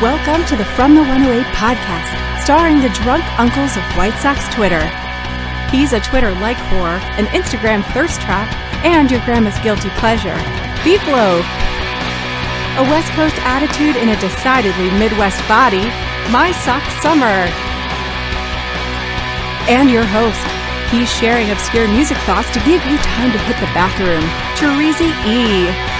Welcome to the From the 108 podcast, starring the drunk uncles of White Sox Twitter. He's a Twitter-like whore, an Instagram thirst trap, and your grandma's guilty pleasure, Beef Loaf. A West Coast attitude in a decidedly Midwest body, My Sock Summer. And your host, he's sharing obscure music thoughts to give you time to hit the bathroom, Terezi E.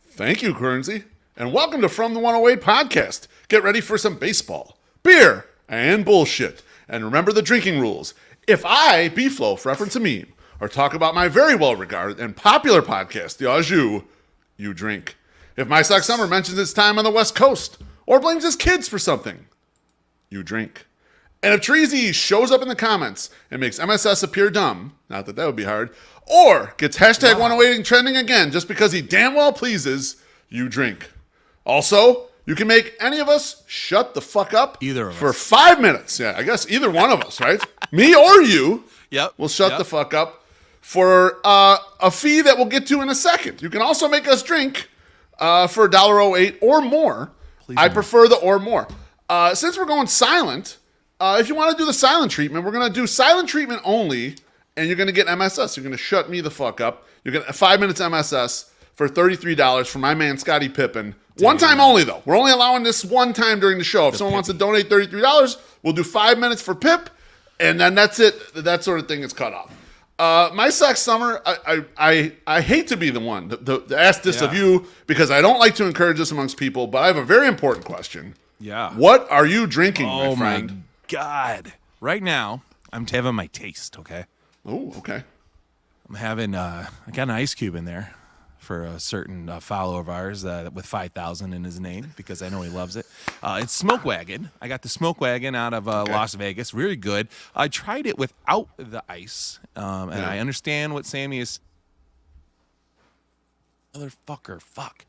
Thank you, Currency, and welcome to From the 108 podcast. Get ready for some baseball, beer, and bullshit. And remember the drinking rules. If I, Beef Loaf, reference a meme or talk about my very well-regarded and popular podcast, The Au Jus, you drink. If My Sock Summer mentions his time on the West Coast or blames his kids for something, you drink. And if Terezi shows up in the comments and makes MSS appear dumb, not that that would be hard, or gets hashtag 108 trending again just because he damn well pleases, you drink. Also, you can make any of us shut the fuck up either of for us. 5 minutes. Yeah, I guess either one of us, right? Me or you will shut the fuck up for a fee that we'll get to in a second. You can also make us drink for $1.08 or more. Please I more. prefer the or more. Since we're going silent, if you want to do the silent treatment, we're going to do silent treatment only, and you're going to get MSS. You're going to shut me the fuck up. You're going to 5 minutes MSS for $33 for my man Scottie Pippen. One time only, though. We're only allowing this one time during the show. If someone wants to donate $33, we'll do 5 minutes for Pip, and then that's it. That sort of thing is cut off. My Sock Summer, I hate to be the one to ask this of you because I don't like to encourage this amongst people, but I have a very important question. Yeah. What are you drinking, my friend? Oh, my God. Right now, I'm having my taste, okay? Oh, okay. I'm having, I got an ice cube in there for a certain follower of ours with 5,000 in his name because I know he loves it. It's Smoke Wagon. I got the Smoke Wagon out of Las Vegas. Really good. I tried it without the ice, and I understand what Sammy is. Motherfucker, fuck.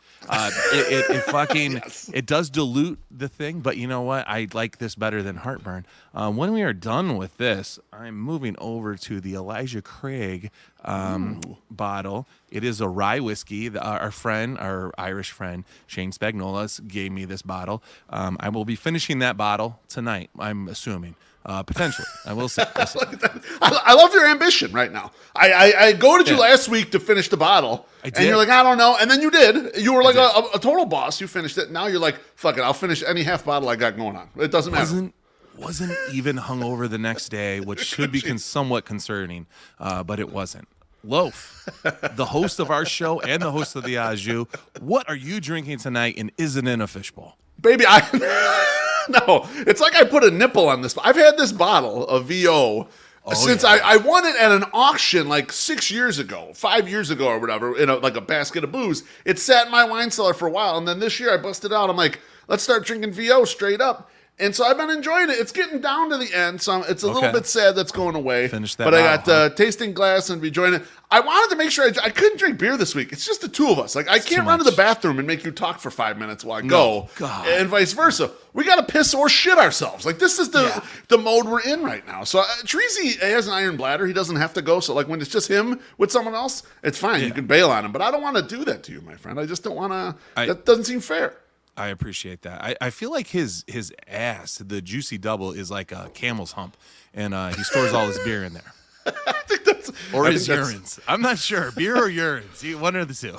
It fucking it does dilute the thing, but you know what? I like this better than heartburn. When we are done with this, I'm moving over to the Elijah Craig bottle. It is a rye whiskey. Our Irish friend Shane Spagnola gave me this bottle. I will be finishing that bottle tonight, I'm assuming. Potentially. I will say. I love your ambition right now. I goaded you last week to finish the bottle. I did. And you're like, I don't know. And then you did. You were like a total boss. You finished it. Now you're like, fuck it. I'll finish any half bottle I got going on. It doesn't matter. Wasn't even hungover the next day, which should be somewhat concerning, but it wasn't. Loaf, the host of our show and the host of the Au Jus, what are you drinking tonight and is it in a fishbowl? Baby, no, it's like I put a nipple on this. I've had this bottle of VO since I won it at an auction like 6 years ago, 5 years ago or whatever, in like a basket of booze. It sat in my wine cellar for a while, and then this year I busted out. I'm like, let's start drinking VO straight up. And so I've been enjoying it. It's getting down to the end, so it's a little bit sad that's going away. Finish that but I bottle, got tasting glass and be enjoying it. I wanted to make sure I couldn't drink beer this week. It's just the two of us. Like I can't run to the bathroom and make you talk for 5 minutes while I go, and vice versa. We got to piss or shit ourselves. Like this is the mode we're in right now. So Terezi has an iron bladder. He doesn't have to go. So like when it's just him with someone else, it's fine. You can bail on him. But I don't want to do that to you, my friend. I just don't want to. That doesn't seem fair. I appreciate that. I feel like his ass, the juicy double, is like a camel's hump, and he stores all his beer in there. I think that's his urines. I'm not sure. Beer or urines. One or the two.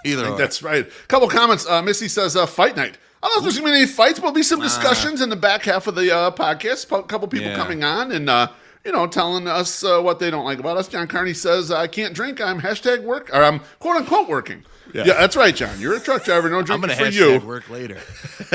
Either I think that's right. Couple comments. Missy says, fight night. I don't know if there's going to be any fights, but there'll be some discussions in the back half of the podcast. A couple people coming on and, telling us what they don't like about us. John Carney says, I can't drink. I'm I'm quote unquote working. Yeah, that's right, John. You're a truck driver. No drinking for you. I'm going to work later.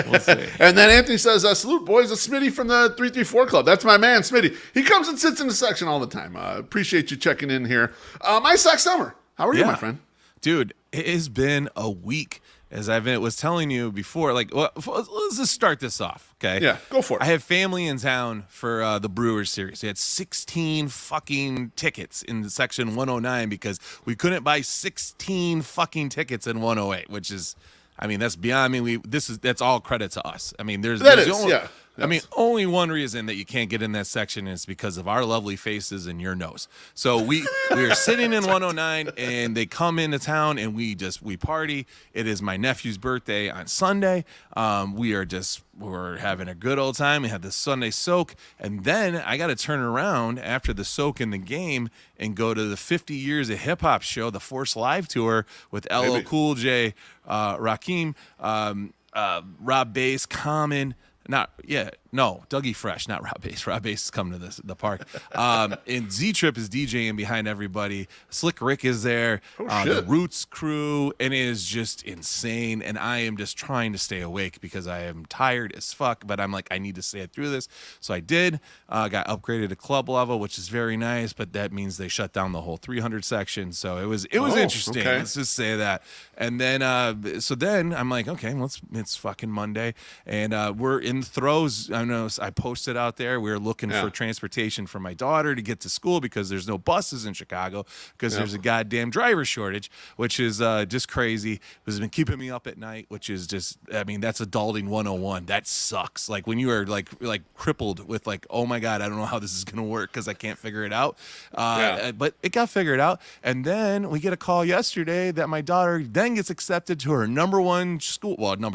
We'll see. And then Anthony says, salute, boys. It's Smitty from the 334 Club. That's my man, Smitty. He comes and sits in the section all the time. Appreciate you checking in here. My Sock Summer. How are you, my friend? Dude, it has been a week. As I was telling you before, let's just start this off, okay? Yeah, go for it. I have family in town for the Brewers series. They had 16 fucking tickets in section 109 because we couldn't buy 16 fucking tickets in 108, which is, that's beyond. That's all credit to us. There's I mean, only one reason that you can't get in that section is because of our lovely faces and your nose. So we are sitting in 109, and they come into town, and we party. It is my nephew's birthday on Sunday. We're having a good old time. We had the Sunday soak, and then I got to turn around after the soak in the game and go to the 50 Years of Hip Hop show, the Force Live tour with LL Cool J, Rakim, Rob Bass, Common. Dougie Fresh, not Rob Bass. Rob Bass is coming to the park. And Z-Trip is DJing behind everybody. Slick Rick is there. The Roots crew, and it is just insane. And I am just trying to stay awake because I am tired as fuck, but I'm like, I need to stay through this. So I did. Got upgraded to club level, which is very nice, but that means they shut down the whole 300 section. So it was interesting. Okay. Let's just say that. And then, so then I'm like, okay, it's fucking Monday, and we're in throes. I know I posted out there. We were looking for transportation for my daughter to get to school because there's no buses in Chicago because there's a goddamn driver shortage, which is just crazy. It's been keeping me up at night, which is just, I mean, that's adulting 101. That sucks. Like when you are like crippled with like, oh my God, I don't know how this is going to work because I can't figure it out. But it got figured out. And then we get a call yesterday that my daughter then gets accepted to her number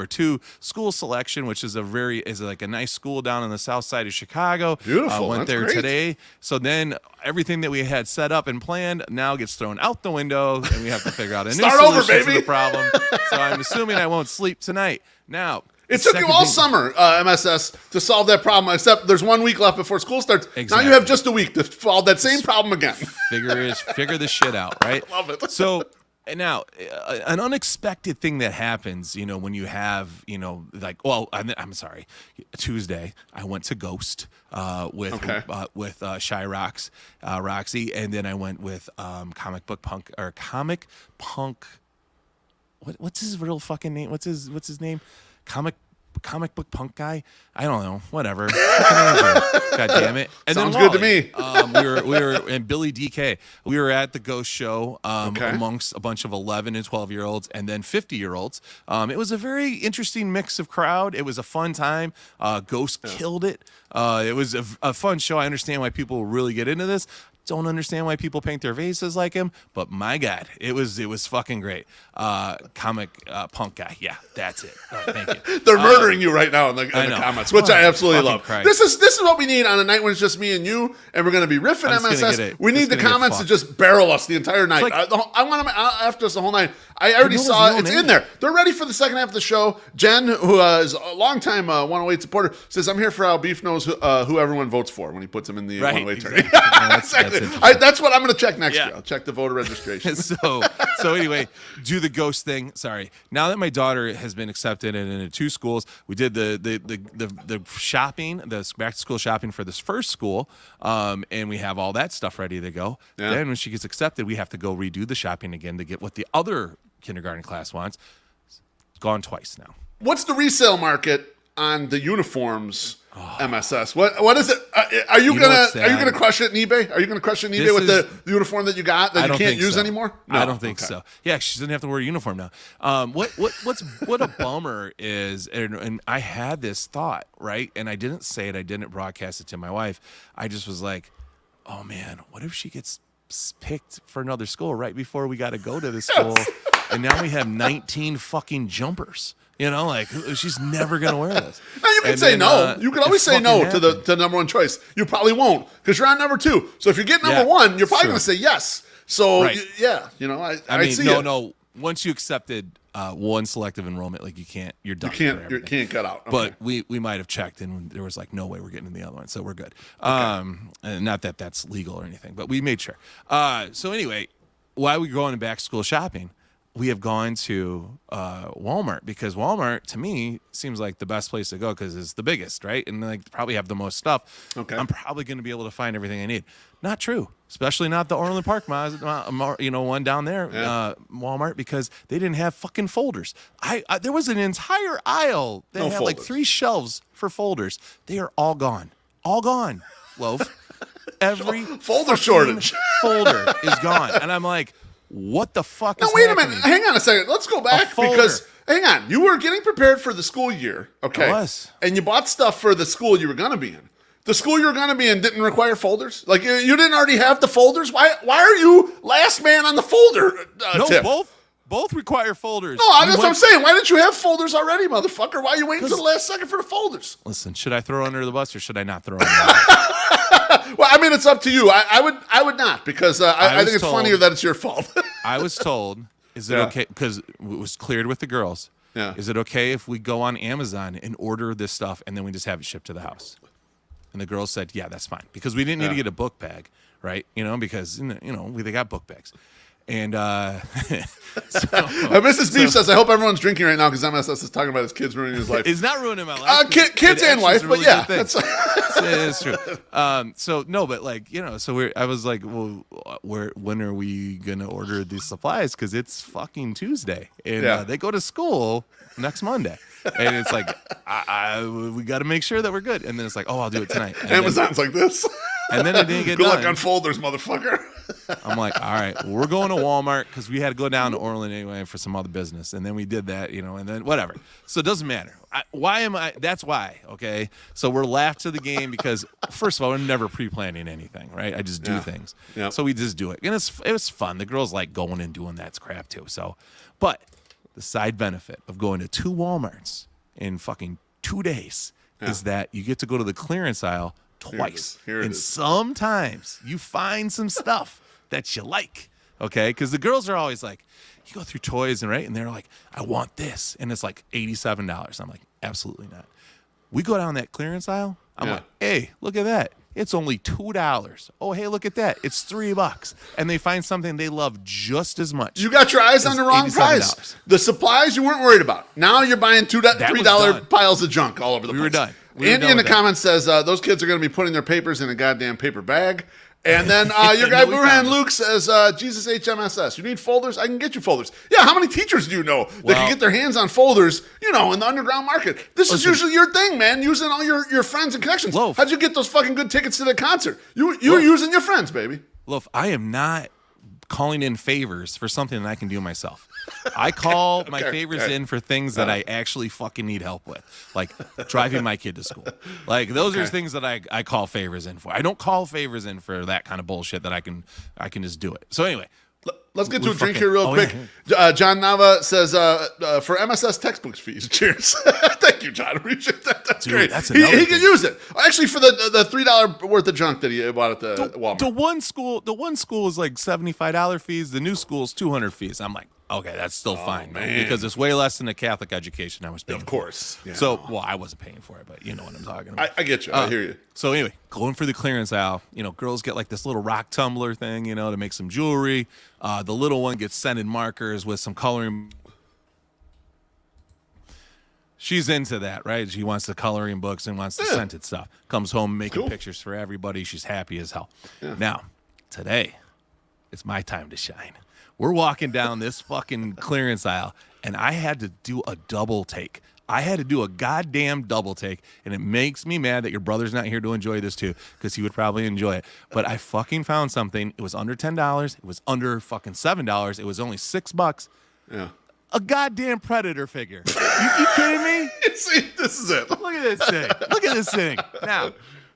2 school selection, which is like a nice school down on the south side of Chicago. Beautiful. Went there today. So then everything that we had set up and planned now gets thrown out the window, and we have to figure out a new solution to the problem. So I'm assuming I won't sleep tonight. Now, it took you all summer, MSS, to solve that problem, except there's 1 week left before school starts. Exactly. Now you have just a week to solve that same problem again. Figure this shit out, right? I love it. So now, an unexpected thing that happens, when you have, I'm sorry, Tuesday, I went to Ghost with Shy Rocks, Roxy, and then I went with Comic Punk. What's his real fucking name? What's his name? Comic book punk guy. I don't know. Whatever. God damn it. And sounds then good to me. we were and Billy DK. We were at the Ghost show amongst a bunch of 11 and 12-year-olds and then 50-year-olds. It was a very interesting mix of crowd. It was a fun time. Ghost killed it. It was a fun show. I understand why people really get into this. Don't understand why people paint their faces like him, but my God, it was fucking great. Comic punk guy, yeah, that's it. All right, thank you. They're murdering you right now in the comments, which I absolutely love. Christ. This is what we need on a night when it's just me and you, and we're going to be riffing MSS. We need the comments to just barrel us the entire night. Like, I want them after us the whole night. I already saw it's in there. They're ready for the second half of the show. Jen, who is a longtime 108 supporter, says, "I'm here for how Beef knows who everyone votes for when he puts them in the 108 tourney." Exactly. That's what I'm going to check next year. I'll check the voter registration. So anyway, do the Ghost thing. Sorry. Now that my daughter has been accepted into 2 schools, we did the shopping, the back to school shopping for this first school, and we have all that stuff ready to go. Yeah. Then when she gets accepted, we have to go redo the shopping again to get what the other kindergarten class wants. It's gone twice now. What's the resale market on the uniforms? MSS. What is it? Are you gonna crush it in eBay? Are you gonna crush it in eBay with the uniform that you got that you can't use anymore? No, I don't think so. Yeah, she doesn't have to wear a uniform now. What a bummer is, and I had this thought, right? And I didn't say it. I didn't broadcast it to my wife. I just was like, oh man, what if she gets picked for another school right before we got to go to this school, and now we have 19 fucking jumpers. Like she's never gonna wear this. Now you can say no. You can always say no to the number 1 choice. You probably won't because you're on number 2. So if you get number 1, you're probably gonna say yes. So I see it. No. Once you accepted 1 selective enrollment, like you can't. You're done. You can't cut out. Okay. But we might have checked and there was like no way we're getting in the other one, so we're good. And not that that's legal or anything, but we made sure. So anyway, while we going to back school shopping, we have gone to Walmart because Walmart, to me, seems like the best place to go because it's the biggest, right? And like probably have the most stuff. Okay. I'm probably going to be able to find everything I need. Not true, especially not the Orland Park, one down there, Walmart, because they didn't have fucking folders. There was an entire aisle that had folders. Like 3 shelves for folders. They are all gone. All gone, Loaf. Every folder shortage. Folder is gone. And I'm like, what the fuck Now, is wait a happening? minute. Hang on a second. Let's go back because, hang on. You were getting prepared for the school year, okay? I was. And you bought stuff for the school you were going to be in. The school you were going to be in didn't require folders? Like, you didn't already have the folders? Why are you last man on the folder No, tip? both require folders. No, that's what I'm saying. Why didn't you have folders already, motherfucker? Why are you waiting until the last second for the folders? Listen, should I throw under the bus or should I not throw under the bus? Well, I mean, it's up to you. I would not because I think it's funnier that it's your fault. I was told, is it okay? Because it was cleared with the girls. Yeah. Is it okay if we go on Amazon and order this stuff and then we just have it shipped to the house? And the girls said, yeah, that's fine. Because we didn't need to get a book bag, right? Because, they got book bags. And Mrs. Beef says, I hope everyone's drinking right now because MSS is talking about his kids ruining his life. It's not ruining my life. Kids and wife, but yeah. It's true. I was like, well, when are we going to order these supplies? Because it's fucking Tuesday. And they go to school next Monday. And it's like, we got to make sure that we're good. And then it's like, oh, I'll do it tonight. And Amazon's like this. And then it didn't get Good done. luck on folders, motherfucker. I'm like, all right, well, we're going to Walmart because we had to go down to Orland anyway for some other business. And then we did that, and then whatever. So it doesn't matter. That's why, okay? So we're left to the game because, first of all, we're never pre-planning anything, right? I just do things. Yeah. So we just do it. And it was fun. The girls like going and doing that crap too. So, but the side benefit of going to 2 Walmarts in fucking 2 days is that you get to go to the clearance aisle twice. Here it and is. Sometimes you find some stuff that you like, okay? Because the girls are always like, you go through toys and they're like, I want this. And it's like $87. I'm like, absolutely not. We go down that clearance aisle. I'm like, hey, look at that. It's only $2. Oh, hey, look at that. It's $3. And they find something they love just as much. You got your eyes on the wrong $87. price. The supplies you weren't worried about. Now you're buying $3 piles of junk all over the place. We were done. Andy in the comments says those kids are going to be putting their papers in a goddamn paper bag. And then your guy Burhan Luke says, Jesus HMSS, you need folders? I can get you folders. Yeah, how many teachers do you know that can get their hands on folders, in the underground market? This is usually your thing, man, using all your friends and connections. Loaf. How'd you get those fucking good tickets to the concert? You were using your friends, baby. Loaf, I am not calling in favors for something that I can do myself. I call my favors in for things that I actually fucking need help with, like driving my kid to school. Like those are things that I call favors in for. I don't call favors in for that kind of bullshit that I can just do it. So anyway, let's get to a drink here real quick. Yeah. John Nava says for MSS textbooks fees. Cheers. Thank you, John. Appreciate that. That's great. That's he thing. can use it actually for the $3 worth of junk that he bought at the Walmart. The one school is like $75 fees. The new school's $200 fees. I'm like, okay, that's still fine, man, because it's way less than the Catholic education I was paying. Of course. Yeah. So, I wasn't paying for it, but you know what I'm talking about. I get you. I hear you. So anyway, going for the clearance aisle, girls get like this little rock tumbler thing, to make some jewelry. The little one gets scented markers with some coloring. She's into that, right? She wants the coloring books and wants the scented stuff. Comes home making pictures for everybody. She's happy as hell. Yeah. Now, today, it's my time to shine. We're walking down this fucking clearance aisle, and I had to do a double take. I had to do a goddamn double take, and it makes me mad that your brother's not here to enjoy this too, because he would probably enjoy it. But I fucking found something. It was under $10. It was under fucking $7. It was only $6. Yeah. A goddamn Predator figure. You kidding me? See, this is it. Look at this thing. Look at this thing.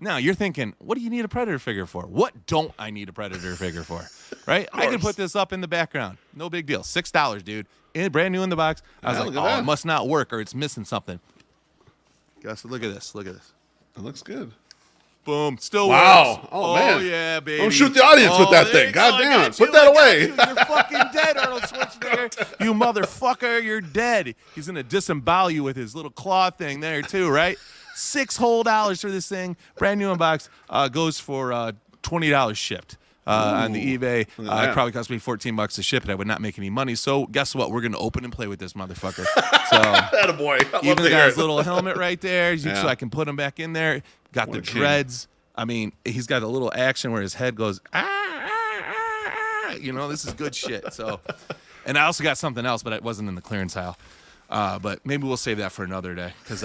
Now you're thinking, what do you need a Predator figure for? What don't I need a Predator figure for? Right? I can put this up in the background. No big deal. $6, dude. Brand new in the box. I was like, it must not work or it's missing something. Guys, look at this. Look at this. It looks good. Boom. Still wow. works. Oh, man. Yeah, baby. Don't shoot the audience with that thing. God damn it. Put that away. You're fucking dead, Arnold Schwarzenegger. You motherfucker. You're dead. He's going to disembowel you with his little claw thing there, too, right? $6 whole for this thing. Brand new in box. Goes for $20 shipped. On the eBay. It probably cost me $14 to ship it. I would not make any money. So guess what? We're going to open and play with this motherfucker. So attaboy. Even got his little helmet right there, so I can put him back in there. Got the dreads. I mean, he's got a little action where his head goes, this is good shit. So, and I also got something else, but it wasn't in the clearance aisle. But maybe we'll save that for another day because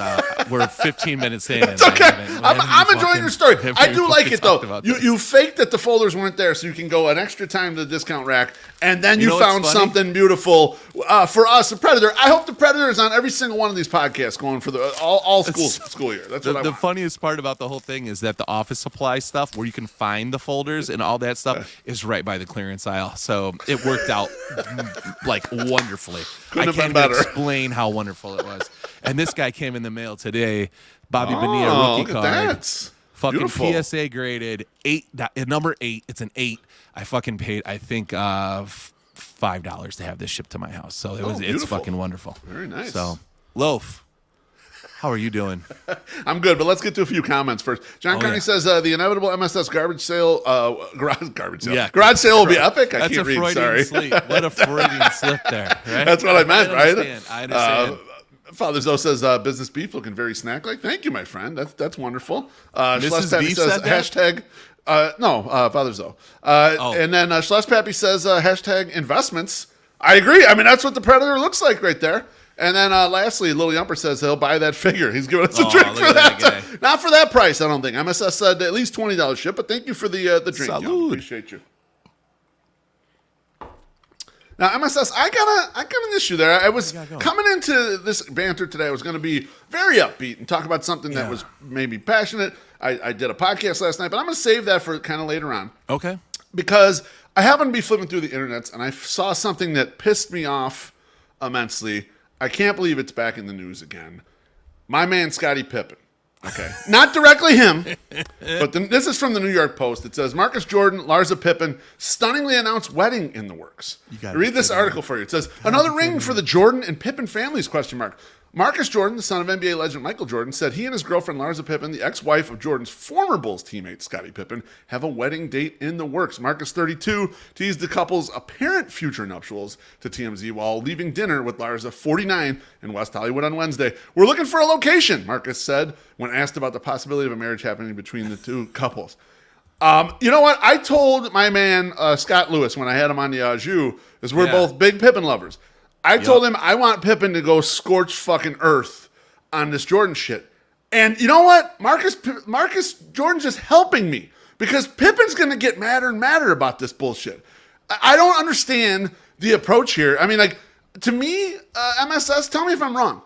we're 15 minutes in. It's okay. I'm enjoying your story. I do like it, though. You faked that the folders weren't there so you can go an extra time to the discount rack, and then you found something beautiful for us, the Predator. I hope the Predator is on every single one of these podcasts going for the all school year. That's what I want. The funniest part about the whole thing is that the office supply stuff where you can find the folders and all that stuff is right by the clearance aisle. So it worked out like wonderfully. Couldn't have been even better. Explain how wonderful it was. And this guy came in the mail today. Bobby Bonilla rookie card. That. Fucking Beautiful. PSA graded 8, number 8. It's an 8. I fucking paid, I think, $5 to have this shipped to my house. So it's fucking wonderful. Very nice. So, Loaf, how are you doing? I'm good, but let's get to a few comments first. John Carney says the inevitable MSS garage sale will be epic. That's can't a read. Freudian Sorry. slip. What a Freudian slip there. Right? That's what I meant, right? I understand. Father Zoe says business beef looking very snack-like. Thank you, my friend. That's wonderful. Mrs. Beef says said that? hashtag. No, Father Zoe. And then Schloss Pappy says hashtag investments. I agree. I mean, that's what the Predator looks like right there. And then lastly, Little Yumper says he'll buy that figure. He's giving us a drink for that. Not for that price, I don't think. MSS said at least $20 ship, but thank you for the drink. Salud. Appreciate you. Now, MSS, I got an issue there. I was coming into this banter today. I was going to be very upbeat and talk about something that was maybe passionate. I did a podcast last night, but I'm going to save that for kind of later on. Okay. Because I happened to be flipping through the internets, and I saw something that pissed me off immensely. I can't believe it's back in the news again. My man, Scottie Pippen. Okay. Not directly him, but this is from the New York Post. It says, Marcus Jordan, Larsa Pippen, stunningly announced wedding in the works. Read this article for you. It says, another ring for the Jordan and Pippen families, ? Marcus Jordan, the son of NBA legend Michael Jordan, said he and his girlfriend Larsa Pippen, the ex-wife of Jordan's former Bulls teammate Scottie Pippen, have a wedding date in the works. Marcus, 32, teased the couple's apparent future nuptials to TMZ while leaving dinner with Larsa, 49, in West Hollywood on Wednesday. We're looking for a location, Marcus said when asked about the possibility of a marriage happening between the two couples. You know what? I told my man Scott Lewis when I had him on the Ajou, is we're both big Pippen lovers. I told him I want Pippen to go scorch fucking earth on this Jordan shit. And you know what? Marcus Jordan's just helping me because Pippen's going to get madder and madder about this bullshit. I don't understand the approach here. I mean, like, to me, MSS, tell me if I'm wrong.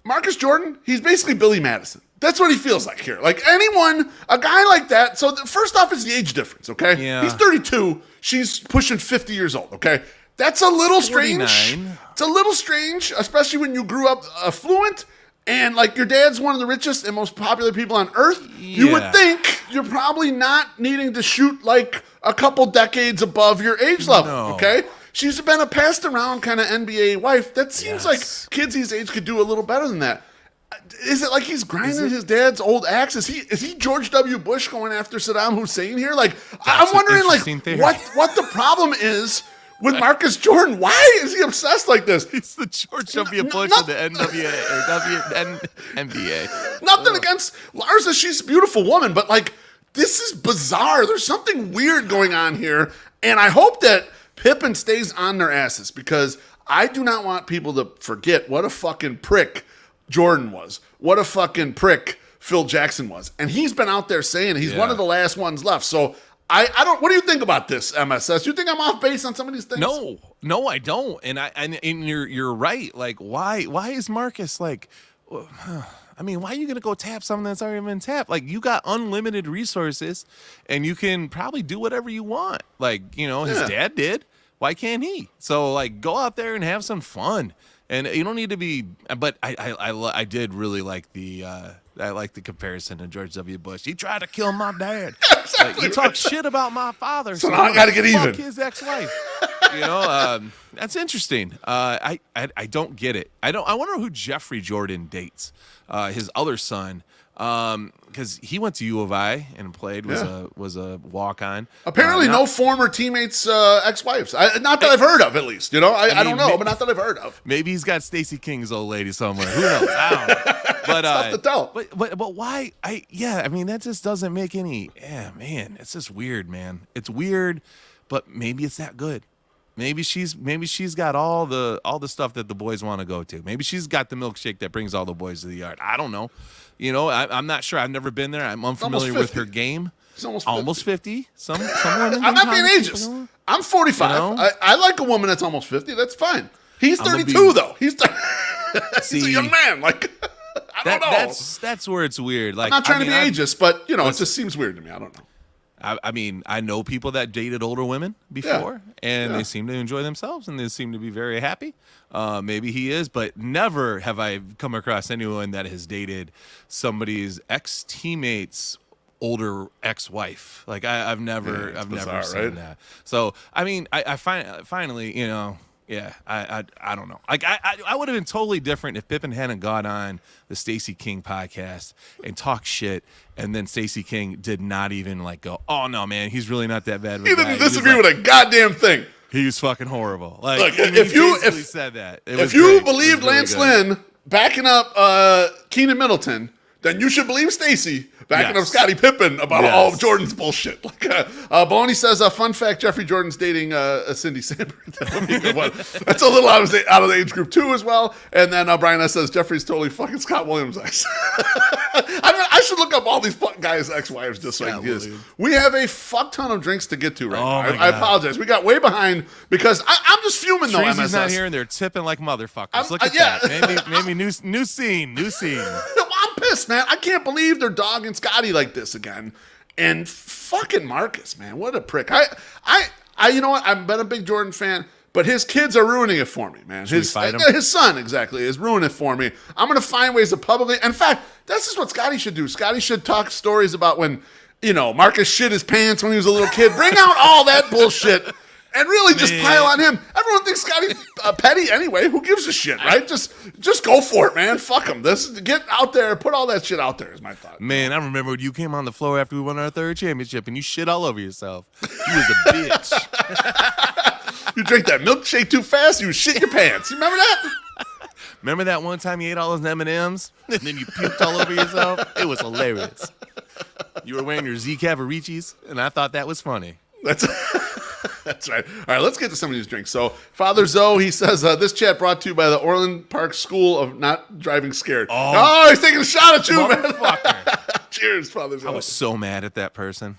Marcus Jordan, he's basically Billy Madison. That's what he feels like here. Like anyone, a guy like that. So first off is the age difference, okay? Yeah. He's 32. She's pushing 50 years old, okay? That's a little strange. 49. It's a little strange, especially when you grew up affluent and like your dad's one of the richest and most popular people on earth. You would think you're probably not needing to shoot like a couple decades above your age level, okay? She's been a passed around kind of NBA wife. That seems like kids his age could do a little better than that. Is it like he's grinding his dad's old axe? Is he George W. Bush going after Saddam Hussein here? Like, I'm wondering like what the problem is with Marcus Jordan. Why is he obsessed like this? He's the George W. Bush of the NWA or NBA. Nothing against Larsa. She's a beautiful woman, but like, this is bizarre. There's something weird going on here. And I hope that Pippen stays on their asses because I do not want people to forget what a fucking prick Jordan was. What a fucking prick Phil Jackson was. And he's been out there saying he's one of the last ones left. So I don't. What do you think about this, MSS? You think I'm off base on some of these things? No, I don't. And you're right. Like, why is Marcus like? I mean, why are you gonna go tap something that's already been tapped? Like, you got unlimited resources, and you can probably do whatever you want. Like, his dad did. Why can't he? So, like, go out there and have some fun. And you don't need to be. But I did really like the. I like the comparison to George W. Bush. He tried to kill my dad. Exactly. He talked shit about my father. So now I got to get even. Fuck his ex-wife. That's interesting. I don't get it. I wonder who Jeffrey Jordan dates. His other son. Because he went to U of I and played, was a walk-on. Apparently no former teammates' ex-wives. Not that I've heard of, at least. I don't know, but not that I've heard of. Maybe he's got Stacey King's old lady somewhere. Who knows? I don't know. But, tough to tell. But why? That just doesn't make any. Yeah, man, it's just weird, man. It's weird, but maybe it's that good. Maybe she's got all the stuff that the boys want to go to. Maybe she's got the milkshake that brings all the boys to the yard. I don't know. I'm not sure. I've never been there. I'm unfamiliar with her game. She's almost 50. Some women. I'm not being ageist. I'm 45. I like a woman that's almost 50. That's fine. He's 32 though. He's a young man. Like I don't know. That's where it's weird. Like I'm not trying to be ageist, but it just seems weird to me. I don't know. I mean, I know people that dated older women before, and they seem to enjoy themselves, and they seem to be very happy. Maybe he is, but never have I come across anyone that has dated somebody's ex-teammate's older ex-wife. Like I've never seen that. So I mean, I finally, I don't know. Like I would have been totally different if Pippen hadn't gone on the Stacey King podcast and talked shit, and then Stacey King did not even go, oh no, man, he's really not that bad. He didn't disagree with a goddamn thing. He's fucking horrible. Like look, if you said that, if you believed Lance Lynn backing up Keenan Middleton, then you should believe Stacey backing up Scottie Pippen about all of Jordan's bullshit. Like, Baloney says, fun fact, Jeffrey Jordan's dating Cindy Sandberg. That's a little out of the age group, too, as well. And then Brian S. says, Jeffrey's totally fucking Scott Williams' ex. I should look up all these guys' ex-wives just so I can get this. We have a fuck ton of drinks to get to right now. I apologize. We got way behind because I'm just fuming, though, MSS. Treasy's not here, and they're tipping like motherfuckers. Look at that. Maybe new scene. I'm pissed, man. I can't believe they're dogging Scottie like this again. And fucking Marcus, man, what a prick. You know what? I've been a big Jordan fan, but his kids are ruining it for me, man. His son, exactly, is ruining it for me. I'm going to find ways to publicly. In fact, this is what Scottie should do. Scottie should talk stories about when, Marcus shit his pants when he was a little kid. Bring out all that bullshit. And really just pile on him. Everyone thinks Scottie's petty anyway. Who gives a shit, right? Just go for it, man. Fuck him. Get out there. Put all that shit out there is my thought. Man, I remember when you came on the floor after we won our third championship and you shit all over yourself. You was a bitch. You drank that milkshake too fast, you shit your pants. You remember that? Remember that one time you ate all those M&Ms and then you puked all over yourself? It was hilarious. You were wearing your Z Cavaricis, and I thought that was funny. That's right. All right, let's get to some of these drinks. So, Father Zoe, he says, this chat brought to you by the Orland Park School of Not Driving Scared. Oh, he's taking a shot at you, man. Cheers, Father Zoe. I was so mad at that person.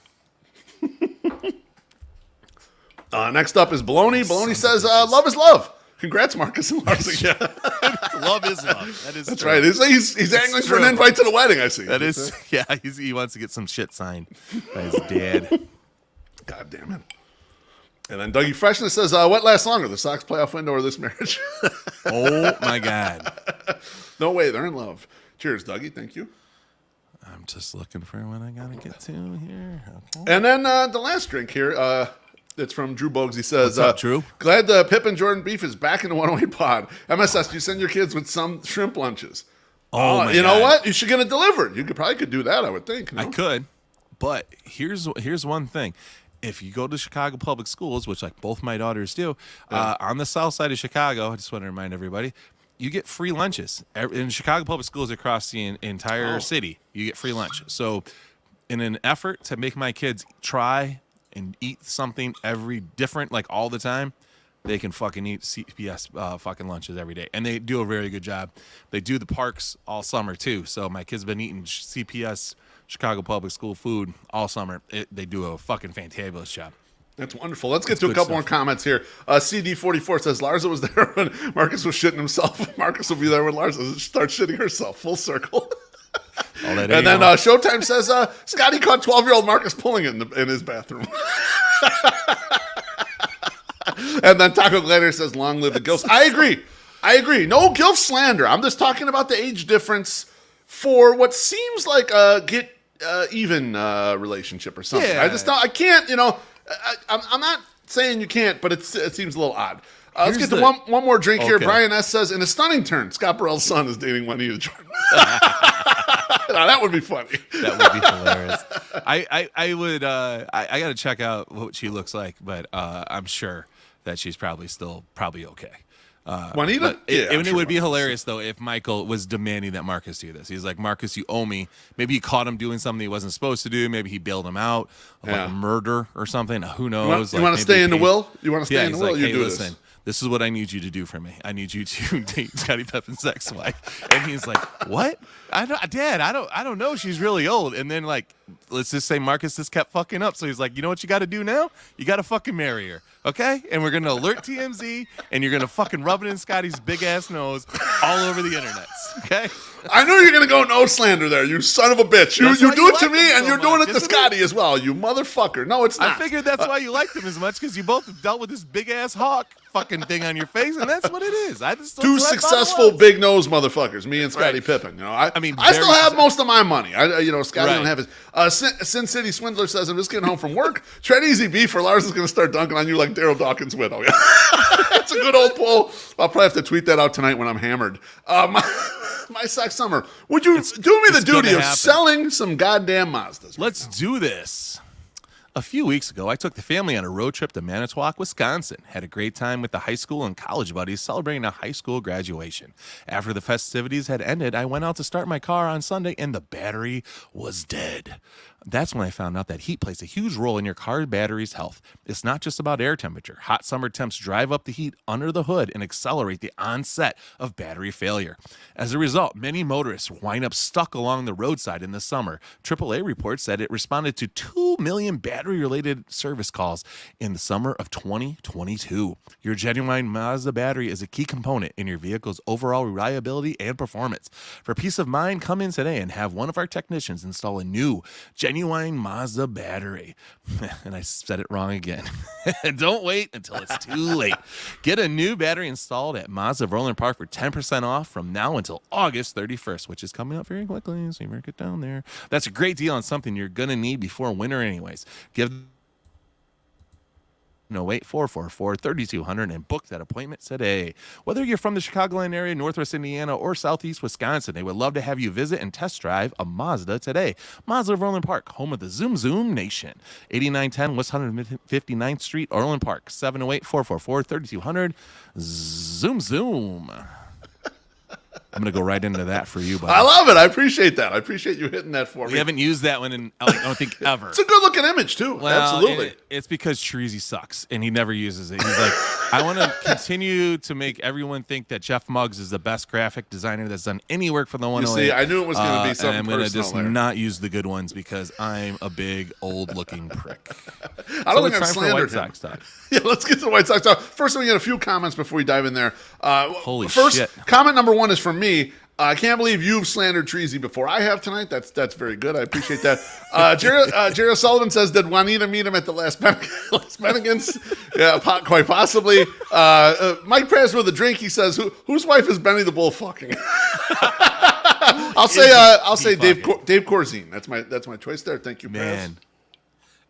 Next up is Baloney. Baloney says, love is love. Congrats, Marcus and Lars. Love is love. That's true. Right. He's angling for an invite to the wedding, I see. That is, he wants to get some shit signed by his dad. God damn it. And then Dougie Freshness says, what lasts longer, the Sox playoff window or this marriage? Oh, my God. No way. They're in love. Cheers, Dougie. Thank you. I'm just looking for what I got to get to here. Okay. And then the last drink here, it's from Drew Bogues. He says, what's up, Drew? Glad the Pippen and Jordan beef is back in the 108 pod. MSS, do you send your kids with some shrimp lunches? Oh, my God. You know what? You should get it delivered. You could do that, I would think. No? I could. But here's one thing. If you go to Chicago public schools, which like both my daughters do, on the south side of Chicago, I just want to remind everybody, you get free lunches. In Chicago public schools across the entire city, you get free lunch. So in an effort to make my kids try and eat something every different, like all the time, they can fucking eat CPS fucking lunches every day. And they do a very good job. They do the parks all summer too. So my kids have been eating CPS Chicago public school food all summer. They do a fucking fantabulous job. That's wonderful. Let's get to a couple more comments here. CD44 says, Larsa was there when Marcus was shitting himself. Marcus will be there when Larsa starts shitting herself. Full circle. And then Showtime says, Scottie caught 12-year-old Marcus pulling it in his bathroom. And then Taco Glider says, long live the gilfs. I agree. No gilf slander. I'm just talking about the age difference for what seems like a even relationship or something. Yeah. I can't, I'm not saying you can't, but it seems a little odd. Let's get to one more drink here. Brian S. says, in a stunning turn, Scott Burrell's son is dating Juanita Jordan. Now, that would be funny. That would be hilarious. I would, I got to check out what she looks like, but I'm sure that she's probably okay. Juanita? It would be hilarious, though, if Michael was demanding that Marcus do this. He's like, Marcus, you owe me. Maybe he caught him doing something he wasn't supposed to do. Maybe he bailed him out of like a murder or something. Who knows? You want to stay in the will? You want to stay in the will? Like, You hey, do listen, this is what I need you to do for me. I need you to date Scottie Pippen's ex-wife. And he's like, what? Dad, I don't know. She's really old. And then, like, let's just say Marcus just kept fucking up. So he's like, you know what you got to do now? You got to fucking marry her. Okay? And we're going to alert TMZ, and you're going to fucking rub it in Scotty's big-ass nose all over the internet. Okay? I knew you were going to go no slander there, you son of a bitch. You do it to me, and you're doing it to Scotty as well, you motherfucker. No, it's not. I figured that's why you liked him as much, because you both have dealt with this big-ass hawk fucking thing on your face, and that's what it is. Two successful big nose motherfuckers, me and Scottie Pippen. You know, I still have most of my money. Scotty don't have his. Sin City Swindler says, I'm just getting home from work. Tread easy, beef, or Lars is going to start dunking on you like Daryl Dawkins' widow. That's a good old poll. I'll probably have to tweet that out tonight when I'm hammered. My sex summer. Would you do me the duty of selling some goddamn Mazdas? Let's do this. A few weeks ago, I took the family on a road trip to Manitowoc, Wisconsin. Had a great time with the high school and college buddies celebrating a high school graduation. After the festivities had ended, I went out to start my car on Sunday, and the battery was dead. That's when I found out that heat plays a huge role in your car battery's health. It's not just about air temperature. Hot summer temps drive up the heat under the hood and accelerate the onset of battery failure. As a result, many motorists wind up stuck along the roadside in the summer. AAA reports that it responded to 2 million battery-related service calls in the summer of 2022. Your genuine Mazda battery is a key component in your vehicle's overall reliability and performance. For peace of mind, come in today and have one of our technicians install a new genuine Mazda battery. And I said it wrong again. Don't wait until it's too late. Get a new battery installed at Mazda of Orland Park for 10% off from now until August 31st, which is coming up very quickly, so you better get down there. That's a great deal on something you're going to need before winter anyways. Give 888-444-3200 and book that appointment today. Whether you're from the Chicagoland area, Northwest Indiana, or Southeast Wisconsin, they would love to have you visit and test drive a Mazda today. Mazda of Orland Park, home of the Zoom Zoom Nation. 8910 West 159th Street, Orland Park. 708-444-3200. Zoom Zoom. I'm going to go right into that for you, buddy. I love it. I appreciate that. I appreciate you hitting that for me. We haven't used that one in, I don't think, ever. It's a good-looking image, too. Well, absolutely. It's because Treasy sucks, and he never uses it. He's like, I want to continue to make everyone think that Jeff Muggs is the best graphic designer that's done any work for the 108. You see, I knew it was going to be something and I'm going to just there. not use the good ones because I'm a big, old-looking prick. I don't think I've slandered him. Yeah, let's get to the White Sox talk. First, we get a few comments before we dive in there. Holy first, shit. Comment number one is from me. I can't believe you've slandered Treasy before I have tonight. That's very good. I appreciate that. Jerry Sullivan says, did Juanita meet him at the last Bennigan's? Yeah, quite possibly. Mike Prez with a drink. He says, whose wife is Benny the Bull fucking? I'll say Dave Corzine. That's my choice there. Thank you, Prez. Man.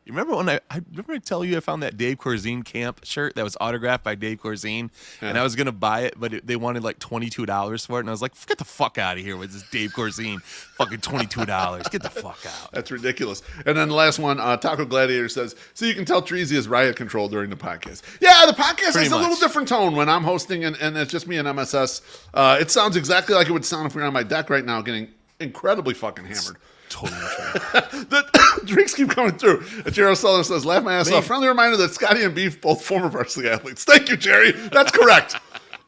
You remember when I remember telling you I found that Dave Corzine camp shirt that was autographed by Dave Corzine, and I was gonna buy it, but they wanted like $22 for it, and I was like, "Get the fuck out of here with this Dave Corzine, fucking $22. Get the fuck out." That's ridiculous. And then the last one, Taco Gladiator says, "So you can tell Treasy is riot control during the podcast." Yeah, the podcast has a little different tone when I'm hosting and it's just me and MSS. It sounds exactly like it would sound if we were on my deck right now, getting incredibly fucking hammered. Totally true. The drinks keep coming through. Gerald Sullivan says, laugh my ass off. Friendly reminder that Scotty and Beef, both former varsity athletes. Thank you, Jerry. That's correct.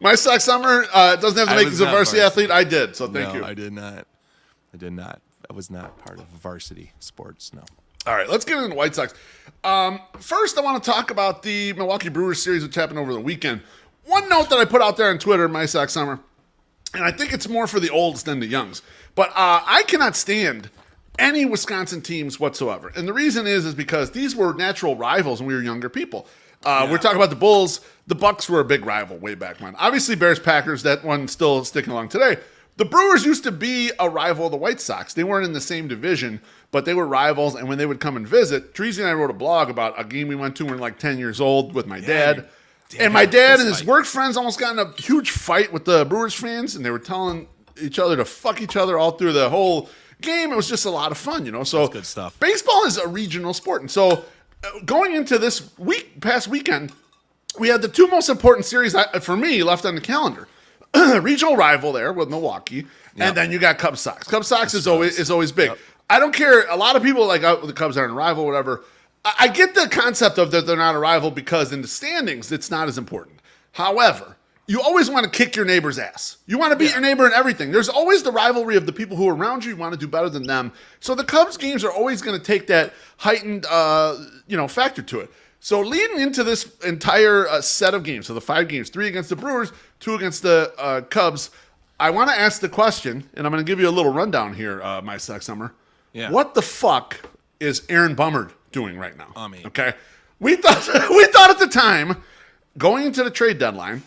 My sock summer doesn't have to make us a varsity athlete. I did, so thank you. I did not. I was not part of varsity sports, no. All right, let's get into the White Sox. First, I want to talk about the Milwaukee Brewers series, which happened over the weekend. One note that I put out there on Twitter, my sock summer, and I think it's more for the olds than the youngs, but I cannot stand any Wisconsin teams whatsoever. And the reason is because these were natural rivals when we were younger people. We're talking about the Bulls. The Bucks were a big rival way back when. Obviously, Bears-Packers, that one's still sticking along today. The Brewers used to be a rival of the White Sox. They weren't in the same division, but they were rivals. And when they would come and visit, Treasy and I wrote a blog about a game we went to when we were like 10 years old with my dad. And my dad and his work friends almost got in a huge fight with the Brewers fans, and they were telling each other to fuck each other all through the whole game. It was just a lot of fun, you know. So that's good stuff. Baseball is a regional sport, and so going into this past weekend, we had the two most important series for me left on the calendar. Regional rival there with Milwaukee, and then you got Cubs Sox. Cubs Sox is always big. Yep. I don't care. A lot of people like the Cubs aren't a rival, whatever. I get the concept of that they're not a rival because in the standings it's not as important. However, you always want to kick your neighbor's ass. You want to beat your neighbor in everything. There's always the rivalry of the people who are around you. You want to do better than them. So the Cubs games are always going to take that heightened, factor to it. So leading into this entire set of games, so the 5 games, 3 against the Brewers, 2 against the Cubs, I want to ask the question, and I'm going to give you a little rundown here, my Sox Summer. Yeah. What the fuck is Aaron Bummer doing right now? Okay, we thought at the time, going into the trade deadline,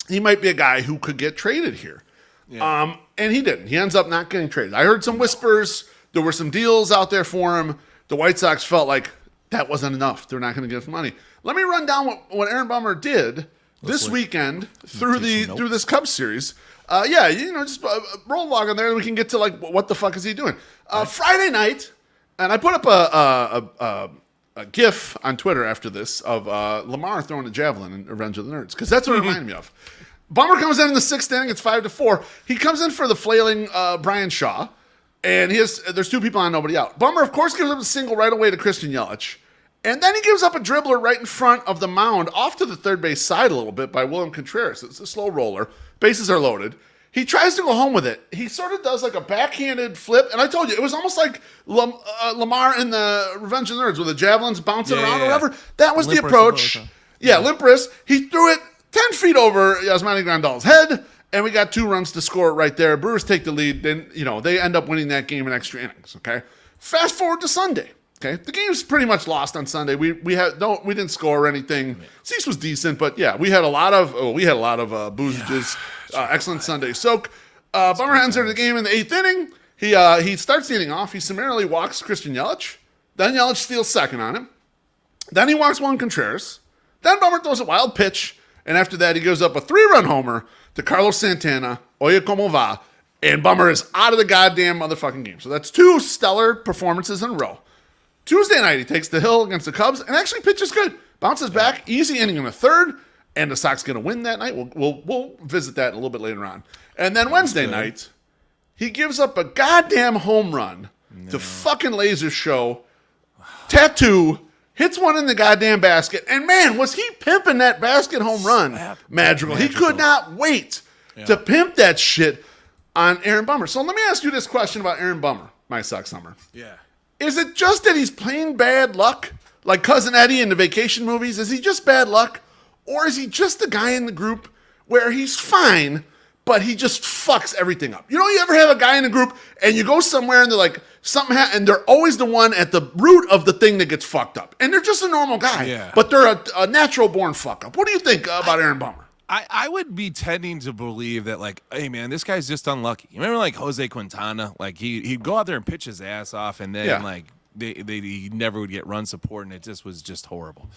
he might be a guy who could get traded here. Yeah. And he didn't. He ends up not getting traded. I heard some whispers. There were some deals out there for him. The White Sox felt like that wasn't enough. They're not going to give him money. Let me run down what Aaron Bummer did this weekend through this Cubs series. Just roll log on there and we can get to like what the fuck is he doing. Friday night, and I put up a GIF on Twitter after this of Lamar throwing a javelin in Revenge of the Nerds because that's what it reminded me of. Bummer comes in the 6th inning. It's 5-4. He comes in for the flailing Brian Shaw, and there's 2 people on, nobody out. Bummer, of course, gives up a single right away to Christian Yelich, and then he gives up a dribbler right in front of the mound off to the third base side a little bit by William Contreras. It's a slow roller. Bases are loaded. He tries to go home with it. He sort of does like a backhanded flip. And I told you, it was almost like Lamar in the Revenge of the Nerds with the javelins bouncing around or whatever. That was the approach. Limp wrist. He threw it 10 feet over Yasmani Grandal's head, and we got 2 runs to score right there. Brewers take the lead. Then, they end up winning that game in extra innings, okay? Fast forward to Sunday. Okay, the game's pretty much lost on Sunday. We didn't score or anything. Cease was decent, but yeah, we had a lot of boozages. Excellent Sunday soak. Bummer enters the game in the 8th inning. He starts the inning off. He summarily walks Christian Yelich. Then Yelich steals second on him. Then he walks Juan Contreras. Then Bummer throws a wild pitch, and after that he gives up a 3-run homer to Carlos Santana. Oye como va, and Bummer is out of the goddamn motherfucking game. So that's 2 stellar performances in a row. Tuesday night, he takes the hill against the Cubs and actually pitches good. Bounces back, easy inning in the 3rd, and the Sox going to win that night. We'll visit that a little bit later on. And then Wednesday night, he gives up a goddamn home run to fucking Laser Show. Tattoo, hits one in the goddamn basket, and man, was he pimping that basket home run. Magical. He could not wait to pimp that shit on Aaron Bummer. So let me ask you this question about Aaron Bummer, my Sox Summer. Yeah. Is it just that he's plain bad luck? Like Cousin Eddie in the vacation movies? Is he just bad luck? Or is he just the guy in the group where he's fine, but he just fucks everything up? You ever have a guy in the group and you go somewhere and they're like, and they're always the one at the root of the thing that gets fucked up. And they're just a normal guy, but they're a natural born fuck up. What do you think about Aaron Bummer? I would be tending to believe that, like, hey, man, this guy's just unlucky. You remember, like, Jose Quintana? Like, he'd go out there and pitch his ass off, and then, like, he never would get run support, and it just was just horrible.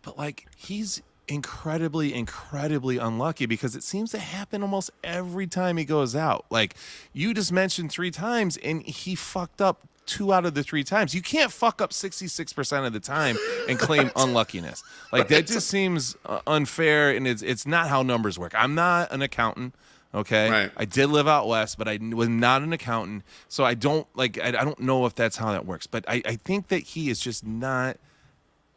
But, like, he's incredibly, incredibly unlucky because it seems to happen almost every time he goes out. Like, you just mentioned 3 times, and he fucked up 2 out of the 3 times. You can't fuck up 66% of the time and claim unluckiness. Like that just seems unfair, and it's not how numbers work. I'm not an accountant, okay? Right. I did live out west, but I was not an accountant, so I don't know if that's how that works. But I think that he is just not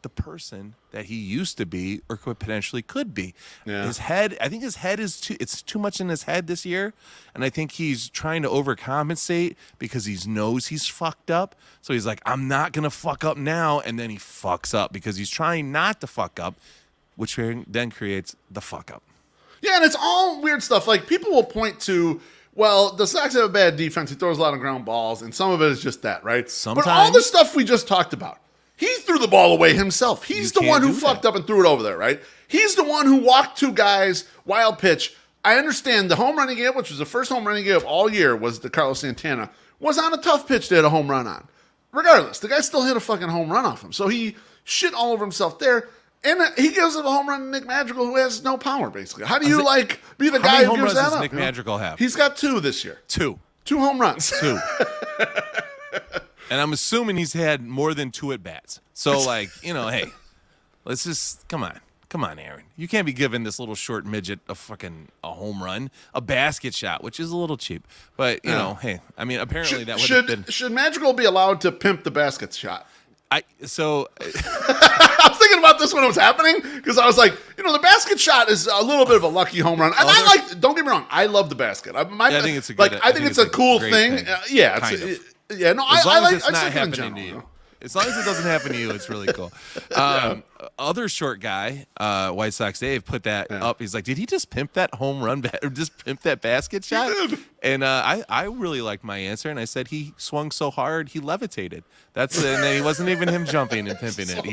the person that he used to be or potentially could be. Yeah. I think his head it's too much in his head this year, and I think he's trying to overcompensate because he knows he's fucked up. So he's like, I'm not going to fuck up now, and then he fucks up because he's trying not to fuck up, which then creates the fuck up. Yeah, and it's all weird stuff. Like, people will point to, well, the Sox have a bad defense. He throws a lot of ground balls, and some of it is just that, right? Sometimes. But all the stuff we just talked about, he threw the ball away himself. He's the one who fucked up and threw it over there, right? He's the one who walked 2 guys, wild pitch. I understand the home run he gave, which was the first home run he gave all year, was the Carlos Santana, was on a tough pitch to hit a home run on. Regardless, the guy still hit a fucking home run off him. So he shit all over himself there. And he gives up a home run to Nick Madrigal, who has no power, basically. How do you, be the guy who gives that up? How many home runs does Nick Madrigal have? He's got 2 this year. 2. 2 home runs. 2. And I'm assuming he's had more than 2 at-bats. So, hey, let's just, come on. Come on, Aaron. You can't be giving this little short midget a home run, a basket shot, which is a little cheap. But, you know, hey, I mean, apparently that would have been... Should Madrigal be allowed to pimp the basket shot? I was thinking about this when it was happening because I was like, the basket shot is a little bit of a lucky home run. And don't get me wrong, I love the basket. I think it's a good, I think it's a cool thing. It's not happening to you. As long as it doesn't happen to you, it's really cool. Other short guy, White Sox Dave, put that up. He's like, did he just pimp that home run or just pimp that basket shot? He did. And I really liked my answer, and I said he swung so hard he levitated. And then it wasn't even him jumping and pimping it.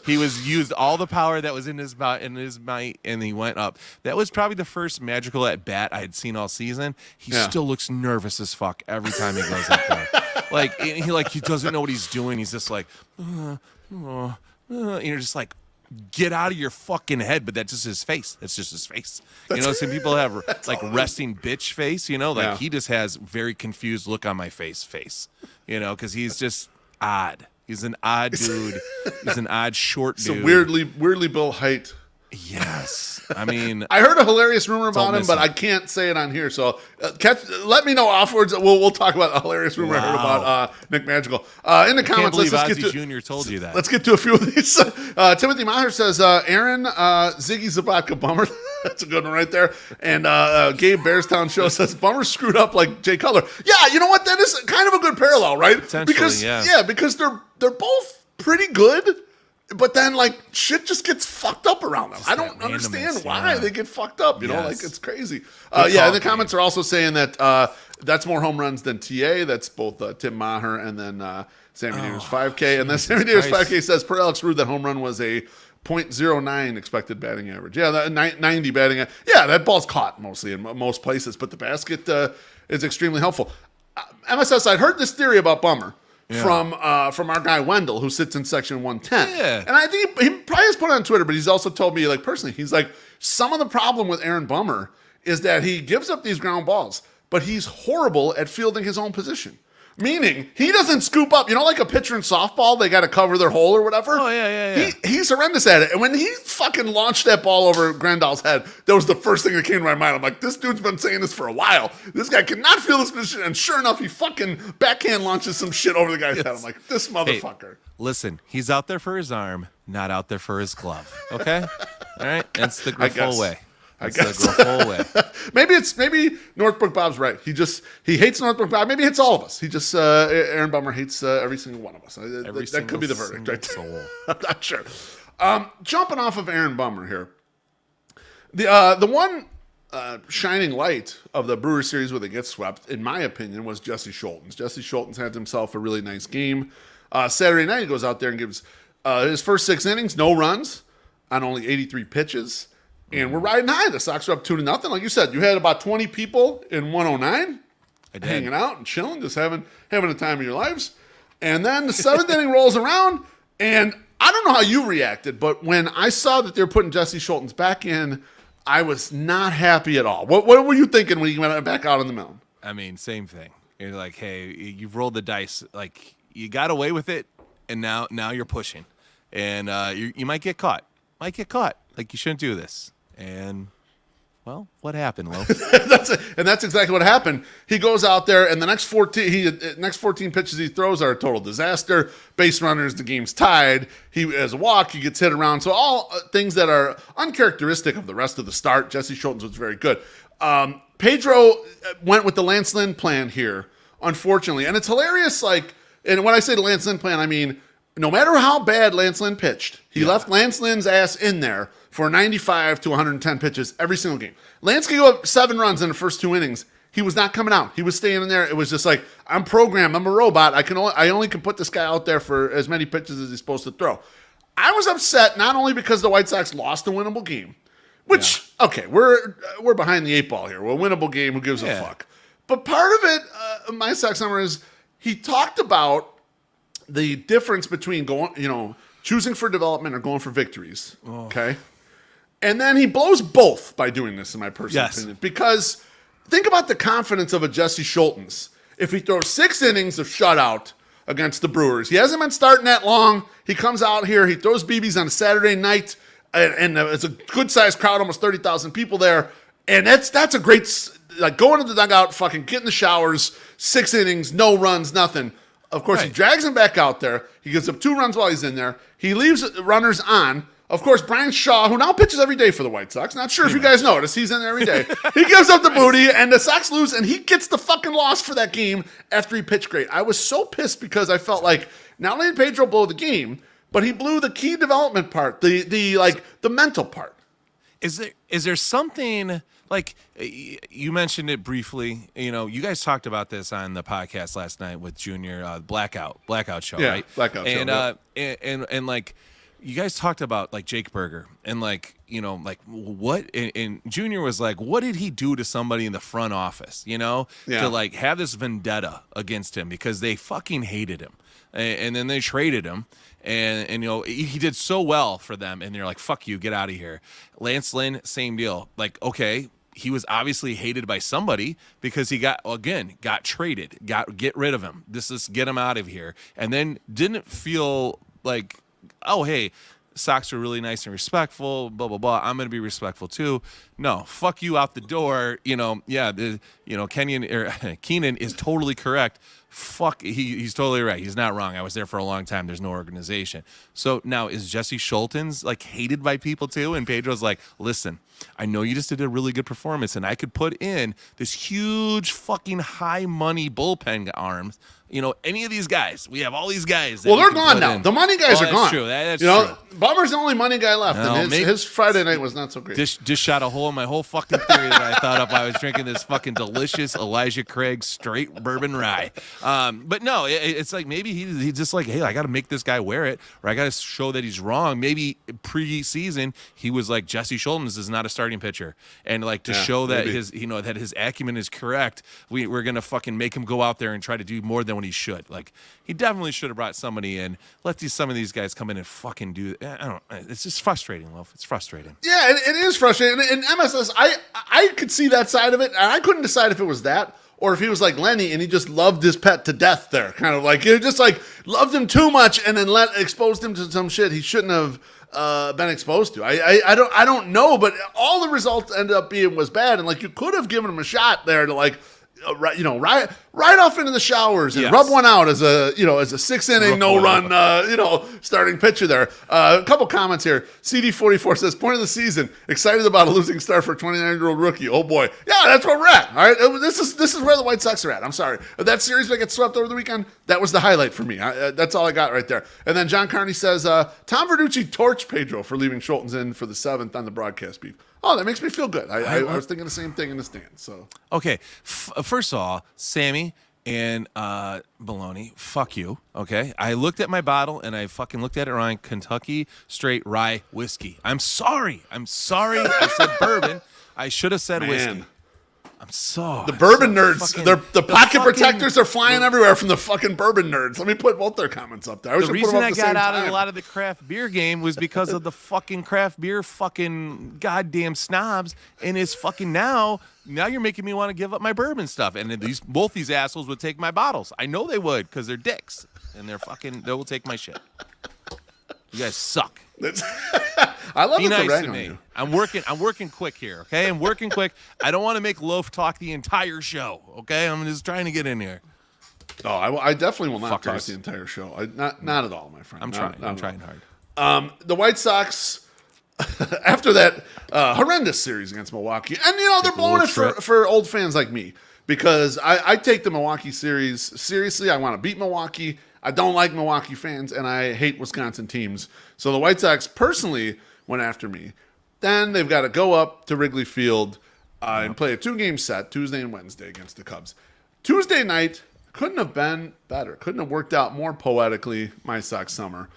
He used all the power that was in his might, and he went up. That was probably the first magical at bat I had seen all season. He still looks nervous as fuck every time he goes up there. He doesn't know what he's doing. He's just like, and you're just like, get out of your fucking head. But that's just his face. That's just his face. Some people have resting bitch face. He just has very confused look on my face. Because he's just odd. He's an odd dude. He's an odd short dude. It's a weirdly built height. Yes. I mean, I heard a hilarious rumor about him, but I can't say it on here. So let me know afterwards. We'll talk about a hilarious rumor I heard about Nick Magical. In the comments, let's get to Jr. told you that. Let's get to a few of these. Timothy Maher says, Aaron, Ziggy Zabatka Bummer. That's a good one right there. And Gabe Bearstown Show says, Bummer screwed up like Jay Cutler. Yeah, you know what? That is kind of a good parallel, right? Because they're both pretty good. But then, shit just gets fucked up around them. I don't understand why they get fucked up. It's crazy. In the comments are also saying that that's more home runs than TA. That's both Tim Maher and then Sammy Davis 5K. And then Sammy Davis 5K says, per Alex Rude, that home run was a .09 expected batting average. Yeah, that 90 batting average. Yeah, that ball's caught mostly in most places. But the basket is extremely helpful. MSS, I'd heard this theory about Bummer. Yeah. From our guy Wendell, who sits in section 110. Yeah. And I think he probably has put it on Twitter, but he's also told me, personally, he's like, some of the problem with Aaron Bummer is that he gives up these ground balls, but he's horrible at fielding his own position. Meaning, he doesn't scoop up. Like a pitcher in softball, they got to cover their hole or whatever. Oh, yeah. He's horrendous at it. And when he fucking launched that ball over Grandal's head, that was the first thing that came to my mind. I'm like, this dude's been saying this for a while. This guy cannot field this position. And sure enough, he fucking backhand launches some shit over the guy's head. I'm like, this motherfucker. Hey, listen, he's out there for his arm, not out there for his glove. Okay? All right? That's the Griffo way. I guess. maybe Northbrook Bob's right. He hates Northbrook Bob. Maybe he hates all of us. Aaron Bummer hates every single one of us. That could be the verdict right there. I'm not sure. Jumping off of Aaron Bummer here. The one shining light of the Brewers series where they get swept, in my opinion, was Jesse Scholtens. Jesse Scholtens had himself a really nice game. Saturday night, he goes out there and gives his first 6 innings, no runs on only 83 pitches. And we're riding high. The Sox are up 2-0. Like you said, you had about 20 people in 109 hanging out and chilling, just having the time of your lives. And then the 7th inning rolls around, and I don't know how you reacted, but when I saw that they were putting Jesse Scholtens back in, I was not happy at all. What were you thinking when you went back out on the mound? I mean, same thing. You're like, hey, you've rolled the dice. Like, you got away with it, and now you're pushing. And you might get caught. Like, you shouldn't do this. And, well, what happened, Lo? That's exactly what happened. He goes out there, and the next 14 pitches he throws are a total disaster. Base runners, the game's tied. He has a walk. He gets hit around. So all things that are uncharacteristic of the rest of the start. Jesse Scholtens was very good. Pedro went with the Lance Lynn plan here, unfortunately. And it's hilarious, and when I say the Lance Lynn plan, I mean, no matter how bad Lance Lynn pitched, he left Lance Lynn's ass in there for 95 to 110 pitches every single game. Lance could go up 7 runs in the first 2 innings. He was not coming out. He was staying in there. It was just like, I'm programmed. I'm a robot. I only can put this guy out there for as many pitches as he's supposed to throw. I was upset not only because the White Sox lost a winnable game, which, okay, we're behind the 8 ball here. We're a winnable game. Who gives a fuck? But part of it, my Sox number is he talked about the difference between choosing for development or going for victories. Oh. Okay. And then he blows both by doing this, in my personal opinion. Because think about the confidence of a Jesse Scholtens. If he throws 6 innings of shutout against the Brewers, he hasn't been starting that long. He comes out here, he throws BBs on a Saturday night. and it's a good-sized crowd, almost 30,000 people there. And that's a great, like, going to the dugout, fucking get in the showers, 6 innings, no runs, nothing. Of course, He drags him back out there. He gives up 2 runs while he's in there. He leaves runners on. Of course, Brian Shaw, who now pitches every day for the White Sox, not sure if you guys noticed, he's in there every day. He gives up the booty, and the Sox lose, and he gets the fucking loss for that game after he pitched great. I was so pissed because I felt like not only did Pedro blow the game, but he blew the key development part, the mental part. Is there something, like, you mentioned it briefly, you guys talked about this on the podcast last night with Junior, Blackout show, right? Blackout show. And like, you guys talked about, like, Jake Berger and, like, what, and Junior was like, what did he do to somebody in the front office, to, like, have this vendetta against him because they fucking hated him. And then they traded him, and he did so well for them, and they're like, fuck you, get out of here. Lance Lynn, same deal. Like, okay, he was obviously hated by somebody because he got traded, get rid of him. Get him out of here. And then didn't feel like, oh, hey, Sox are really nice and respectful, blah, blah, blah. I'm going to be respectful too. No, fuck you out the door. Keenan is totally correct. Fuck, he's totally right. He's not wrong. I was there for a long time. There's no organization. So now is Jesse Schulten's, like, hated by people too? And Pedro's like, listen, I know you just did a really good performance, and I could put in this huge fucking high money bullpen arms. Any of these guys, we have all these guys. Well, they're gone now. The money guys are gone. True. That's true. Bummer's the only money guy left, and his Friday night was not so great. Just shot a hole in my whole fucking theory that I thought up. I was drinking this fucking delicious Elijah Craig straight bourbon rye. But no, it's like maybe he's just like, hey, I got to make this guy wear it, or I got to show that he's wrong. Maybe pre-season he was like, Jesse Schultens is not a starting pitcher, and like to show that his acumen is correct. We're gonna fucking make him go out there and try to do more than what he should. Like, he definitely should have brought somebody in. Let some of these guys come in and fucking do. I don't. It's just frustrating, Loaf. It's frustrating. Yeah, it is frustrating. And MSS, I could see that side of it, and I couldn't decide if it was that or if he was like Lenny and he just loved his pet to death there. Kind of like, he just like loved him too much and then exposed him to some shit he shouldn't have been exposed to. I don't know, but all the results ended up being was bad. And like, you could have given him a shot there to like, right off into the showers and rub one out as a 6 inning no run starting pitcher there. A couple comments here. CD44 says, point of the season, excited about a losing start for a 29-year-old rookie. Oh boy, yeah, that's where we're at. All right, this is where the White Sox are at. I'm sorry, if that series that gets swept over the weekend, that was the highlight for me. That's all I got right there. And then John Carney says, Tom Verducci torched Pedro for leaving Schultens in for the 7th on the broadcast beef. Oh, that makes me feel good. I was thinking the same thing in the stands. So okay, first of all, Sammy and Baloney, fuck you. Okay, I looked at my bottle and I fucking looked at it wrong. Kentucky straight rye whiskey. I'm sorry. I said bourbon. I should have said whiskey. I'm so the bourbon nerds. The pocket protectors are flying everywhere from the fucking bourbon nerds. Let me put both their comments up there. The reason I got out of a lot of the craft beer game was because of the fucking craft beer fucking goddamn snobs, and it's fucking now you're making me want to give up my bourbon stuff. And both these assholes would take my bottles. I know they would because they're dicks and they will take my shit. You guys suck. I love Be it. Nice to me. I'm working quick here. Okay, I'm working quick. I don't want to make Loaf talk the entire show. Okay, I'm just trying to get in here. Oh, I definitely will not talk the entire show. Not at all, my friend. I'm trying hard. The White Sox, after that horrendous series against Milwaukee, and they're blowing it for old fans like me because I take the Milwaukee series seriously. I want to beat Milwaukee. I don't like Milwaukee fans, and I hate Wisconsin teams. So the White Sox personally went after me. Then they've got to go up to Wrigley Field and play a 2-game set, Tuesday and Wednesday, against the Cubs. Tuesday night couldn't have been better. Couldn't have worked out more poetically, my Sox summer.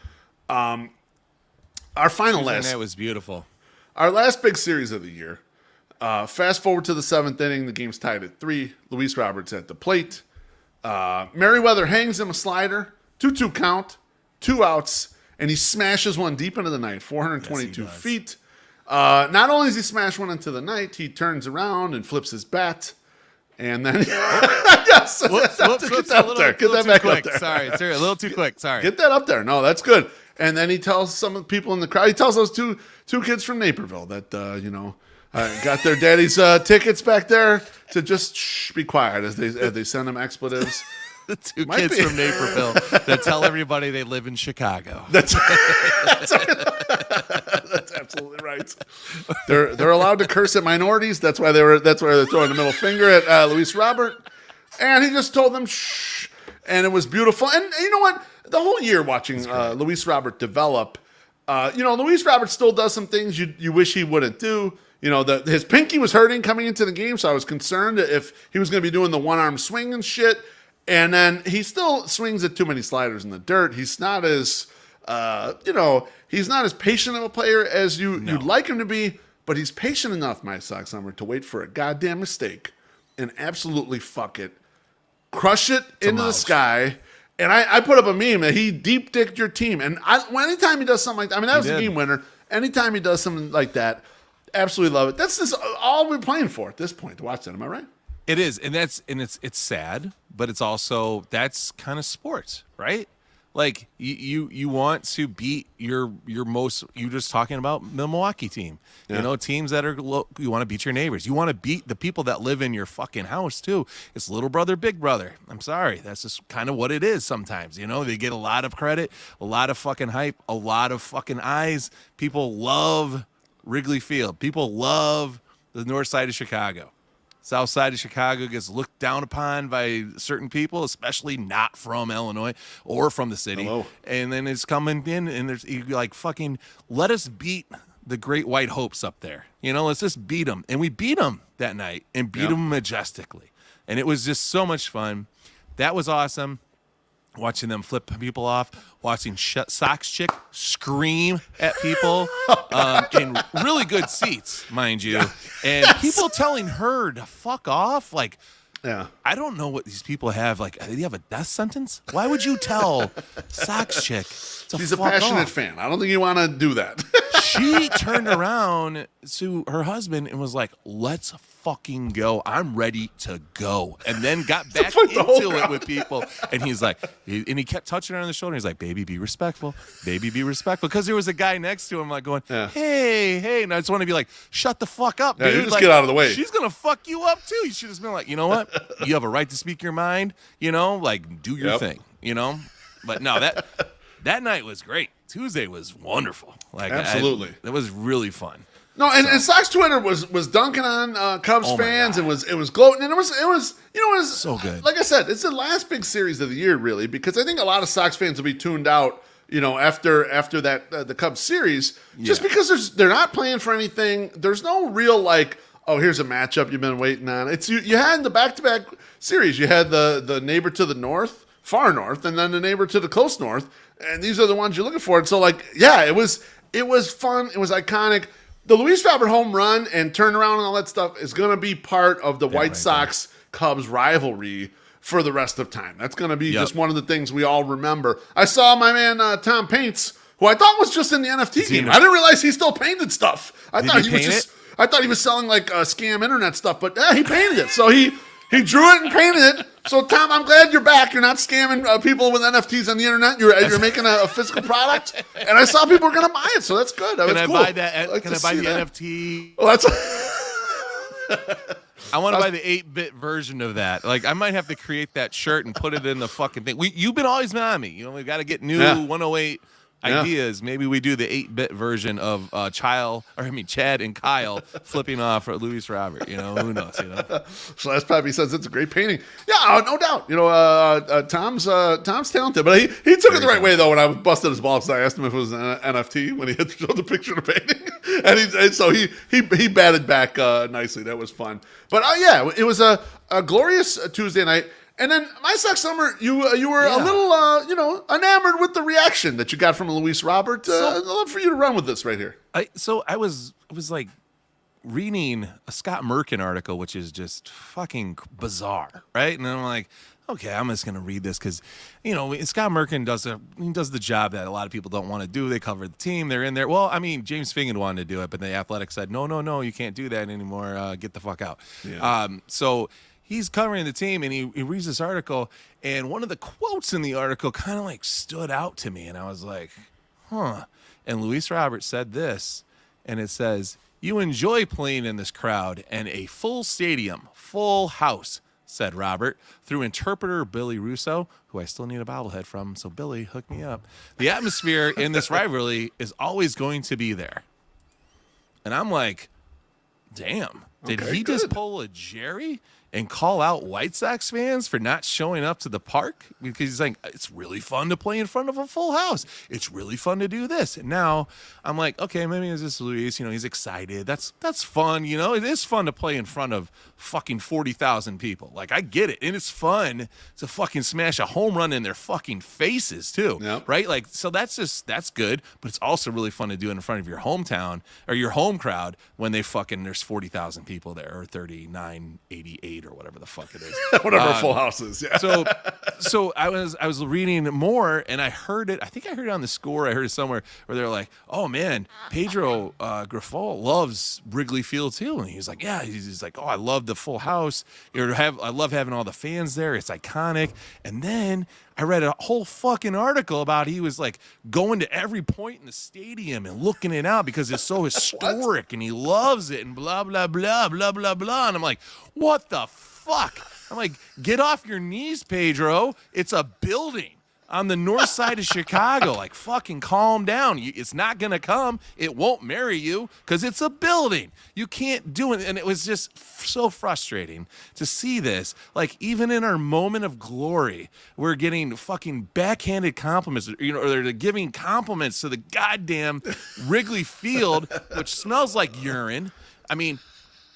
Our final Tuesday night was beautiful. Our last big series of the year. Fast forward to the 7th inning. The game's tied at 3. Luis Roberts at the plate. Merriweather hangs him a slider, 2-2 count, 2 outs, and he smashes one deep into the night, 422 feet. Not only does he smash one into the night, he turns around and flips his bat, and then yes, get that up there. Get that back up there. Sorry, a little too quick. Sorry. Get that up there. No, that's good. And then he tells some of the people in the crowd, he tells those two kids from Naperville that, got their daddy's tickets back there to just be quiet as they send them expletives. The two kids from Naperville that tell everybody they live in Chicago. That's absolutely right. They're allowed to curse at minorities. That's why they're throwing the middle finger at Luis Robert. And he just told them shh. And it was beautiful. And you know what? The whole year watching Luis Robert develop, Luis Robert still does some things you wish he wouldn't do. His pinky was hurting coming into the game, so I was concerned if he was going to be doing the one-arm swing and shit. And then he still swings at too many sliders in the dirt. He's not as, he's not as patient of a player as you'd like him to be, but he's patient enough, my Sox Summer, to wait for a goddamn mistake and absolutely fuck it. Crush it into the sky. And I put up a meme that he deep-dicked your team. And anytime he does something like that, that was a game winner. Anytime he does something like that, absolutely love it. That's just all we're playing for at this point to watch that. Am I right? It is, and it's sad, but it's also that's kind of sports, right? Like you want to beat your most. You just talking about the Milwaukee team, teams that are you want to beat your neighbors. You want to beat the people that live in your fucking house too. It's little brother, big brother. I'm sorry, that's just kind of what it is. Sometimes they get a lot of credit, a lot of fucking hype, a lot of fucking eyes. People love Wrigley Field. People love the north side of Chicago. South side of Chicago gets looked down upon by certain people, especially not from Illinois or from the city. Hello. And then it's coming in, and there's like fucking let us beat the Great White Hopes up there. Let's just beat them. And we beat them that night and beat them majestically. And it was just so much fun. That was awesome. Watching them flip people off, watching Sox chick scream at people in really good seats, mind you, and people telling her to fuck off. Like, I don't know what these people have. Like, do you have a death sentence? Why would you tell Sox chick to She's a fuck passionate off? fan. I don't think you want to do that. She turned around to her husband and was like, "Let's fucking go. I'm ready to go." And then got back into it with people. And he's like, he kept touching her on the shoulder. He's like, "Baby, be respectful. Baby, be respectful." Because there was a guy next to him like going, hey. And I just want to be like, shut the fuck up, dude. You just like, get out of the way. She's going to fuck you up too. You should have been like, you know what? You have a right to speak your mind, like do your thing, But no, that night was great. Tuesday was wonderful. Like, absolutely. It was really fun. No, and Sox Twitter was dunking on Cubs fans. It was gloating, and it was so good. Like I said, it's the last big series of the year, really, because I think a lot of Sox fans will be tuned out, after that the Cubs series, just because they're not playing for anything. There's no real like, oh, here's a matchup you've been waiting on. It's you had the back-to-back series. You had the neighbor to the north, far north, and then the neighbor to the close north, and these are the ones you're looking for. And so, it was fun. It was iconic. The Luis Robert home run and turnaround and all that stuff is going to be part of the White Sox-Cubs rivalry for the rest of time. That's going to be just one of the things we all remember. I saw my man Tom Paints, who I thought was just in the NFT game. I didn't realize he still painted stuff. I thought he was selling like scam internet stuff, but he painted it. So he drew it and painted it. So, Tom, I'm glad you're back. You're not scamming people with NFTs on the internet. You're making a physical product. And I saw people were going to buy it, so that's good. Can I cool. buy that? Can I buy the NFT? Well, that's... I want to buy the 8-bit version of that. Like, I might have to create that shirt and put it in the fucking thing. You've always been on me. We've got to get new 108 ideas. Maybe we do the 8-bit version of Chad and Kyle flipping off at Luis Robert. Who knows? So that's probably says it's a great painting. Yeah, no doubt. Tom's talented, but he took it the right way though. When I busted his balls, I asked him if it was an NFT when he had showed the picture of the painting, and so he batted back nicely. That was fun. But it was a glorious Tuesday night. And then my Sox Summer, you were a little, enamored with the reaction that you got from Luis Robert. I'd love for you to run with this right here. I was like reading a Scott Merkin article, which is just fucking bizarre, right? And I'm like, okay, I'm just gonna read this because, Scott Merkin does the job that a lot of people don't want to do. They cover the team, they're in there. Well, James Fingen wanted to do it, but the Athletic said, no, you can't do that anymore. Get the fuck out. Yeah. So he's covering the team, and he reads this article, and one of the quotes in the article kind of like stood out to me, and I was like, huh. And Luis Robert said this, and it says, "You enjoy playing in this crowd and a full stadium, full house," said Robert, through interpreter Billy Russo, who I still need a bobblehead from, so Billy, hook me up. "The atmosphere in this rivalry is always going to be there." And I'm like, damn, did he just pull a Jerry and call out White Sox fans for not showing up to the park? Because he's like, it's really fun to play in front of a full house. It's really fun to do this. And now I'm like, okay, maybe it's just Luis. He's excited. That's fun. It is fun to play in front of fucking 40,000 people. Like, I get it. And it's fun to fucking smash a home run in their fucking faces too. Yep. Right? Like, so that's good. But it's also really fun to do it in front of your hometown or your home crowd when there's 40,000 people there, or 3988 or whatever the fuck it is. Whatever full house is. Yeah. So I was reading more, and I heard it. I think I heard it on the Score. I heard it somewhere where they're like, "Oh man, Pedro Grifol loves Wrigley Field too." And he's like, "Yeah." He's like, "Oh, I love the full house. I love having all the fans there. It's iconic." And then I read a whole fucking article about he was like going to every point in the stadium and looking it out because it's so historic and he loves it and blah, blah, blah, blah, blah, blah. And I'm like, what the fuck? I'm like, get off your knees, Pedro. It's a building on the north side of Chicago. Like, fucking calm down. It's not going to come. It won't marry you because it's a building. You can't do it. And it was just so frustrating to see this. Like, even in our moment of glory, we're getting fucking backhanded compliments, or they're giving compliments to the goddamn Wrigley Field, which smells like urine. I mean,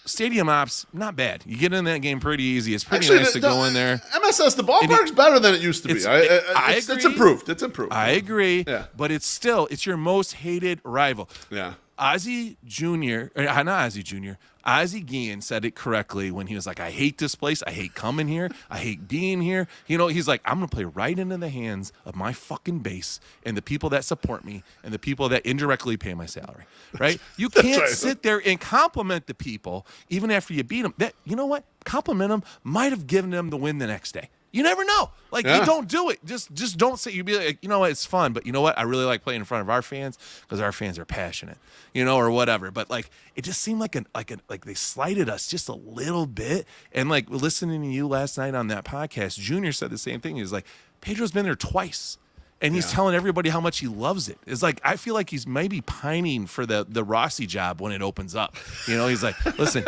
stadium ops, not bad. You get in that game pretty easy. It's pretty nice to go in there. MSS, the ballpark's better than it used to be. It's improved. It's improved. I agree. Yeah. But it's your most hated rival. Yeah. Ozzie Jr., not Ozzie Jr., Ozzie Guillen said it correctly when he was like, "I hate this place. I hate coming here. I hate being here." He's like, "I'm going to play right into the hands of my fucking base and the people that support me and the people that indirectly pay my salary." Right? You can't sit there and compliment the people even after you beat them. You know what? Compliment them might have given them the win the next day. You never know. Like, you don't do it. Just don't say. You'd be like, you know what? It's fun, but you know what? I really like playing in front of our fans because our fans are passionate, or whatever. But like, it just seemed like they slighted us just a little bit. And like, listening to you last night on that podcast, Junior said the same thing. He was like, Pedro's been there twice. And he's telling everybody how much he loves it. It's like, I feel like he's maybe pining for the Rossi job when it opens up. He's like, listen,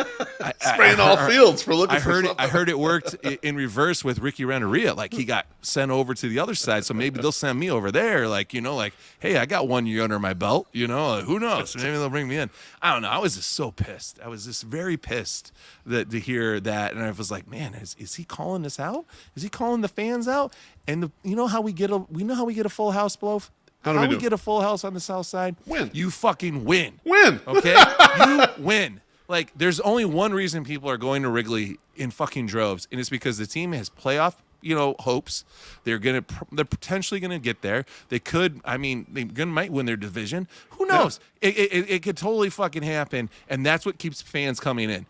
spraying all fields for looking for something. I heard it worked in reverse with Ricky Renteria. Like, he got sent over to the other side, so maybe they'll send me over there. Like, like, hey, I got 1 year under my belt. Who knows? Maybe they'll bring me in. I don't know. I was just so pissed. I was just very pissed to hear that, and I was like, man, is he calling this out? Is he calling the fans out? And how we get a full house, Blow? How do we get a full house on the south side? Win. You fucking win. Win. Okay? You win. Like, there's only one reason people are going to Wrigley in fucking droves, and it's because the team has playoff, hopes. They're potentially gonna get there. They could. I mean, they might win their division. Who knows? Yeah. It could totally fucking happen, and that's what keeps fans coming in.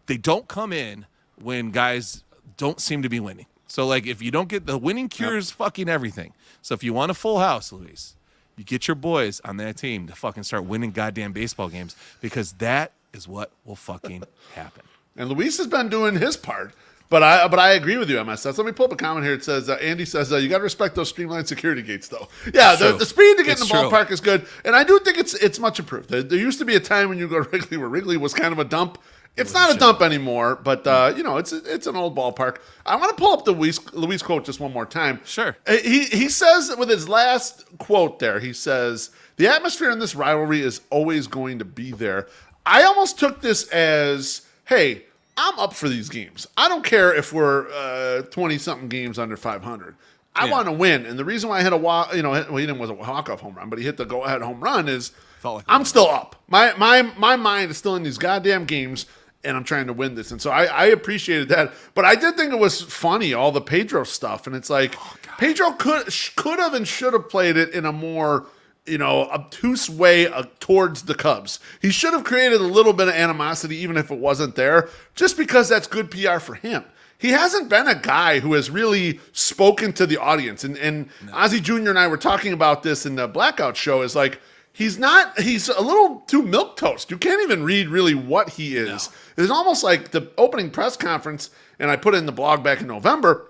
They don't come in when guys don't seem to be winning. So, like, if you don't get the winning cures, fucking everything. So if you want a full house, Luis, you get your boys on that team to fucking start winning goddamn baseball games, because that is what will fucking happen. And Luis has been doing his part. But I agree with you, MSS. Let me pull up a comment here. It says, Andy says, you got to respect those streamlined security gates, though. Yeah, the speed to get in the ballpark is good. And I do think it's much improved. There used to be a time when you go to Wrigley where Wrigley was kind of a dump. It's not a dump anymore, but it's an old ballpark. I want to pull up the Luis quote just one more time. Sure. He says with his last quote there, he says, "The atmosphere in this rivalry is always going to be there." I almost took this as, hey, I'm up for these games. I don't care if we're 20-something games under 500. I want to win, and the reason why I hit he didn't was a walk-off home run, but he hit the go-ahead home run is I'm still up. My mind is still in these goddamn games, and I'm trying to win this. And so I appreciated that. But I did think it was funny, all the Pedro stuff. And it's like, Pedro could have and should have played it in a more, obtuse way towards the Cubs. He should have created a little bit of animosity, even if it wasn't there, just because that's good PR for him. he hasn't been a guy who has really spoken to the audience. And Ozzie Jr. and I were talking about this in the Blackout show. Is like he's a little too milquetoast. You can't even read really what he is. No. It's almost like the opening press conference, and I put it in the blog back in November.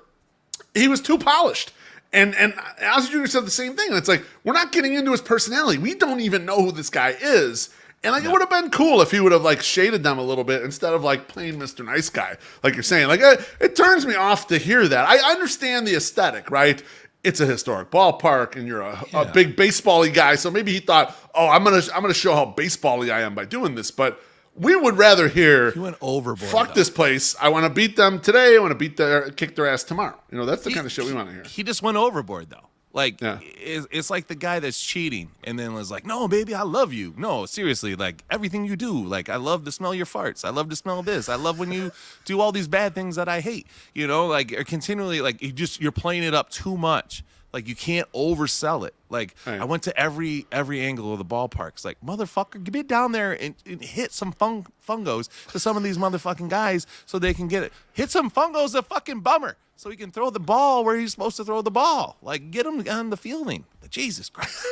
He was too polished. And Ozzie Jr. said the same thing. And it's like, we're not getting into his personality. We don't even know who this guy is. And like, it would have been cool if he would have like shaded them a little bit instead of like playing Mr. Nice Guy, like you're saying. Like it turns me off to hear that. I understand the aesthetic, right? It's a historic ballpark, and you're a big baseball-y guy. So maybe he thought, oh, I'm gonna show how baseball-y I am by doing this. But we would rather hear, he went overboard. Fuck this place. I want to beat them today. I want to kick their ass tomorrow. You know, that's the kind of shit we want to hear. He just went overboard, though. Like, it's like the guy that's cheating and then was like, no, baby, I love you. No, seriously, like, everything you do. Like, I love to smell your farts. I love to smell this. I love when you do all these bad things that I hate. You know, like, or continually, like, you're playing it up too much. Like, you can't oversell it. Like, right. I went to every angle of the ballpark. It's like, motherfucker, get down there and hit some fungos to some of these motherfucking guys so they can get it. Hit some fungos a fucking bummer so he can throw the ball where he's supposed to throw the ball. Like, get him on the fielding. Jesus Christ.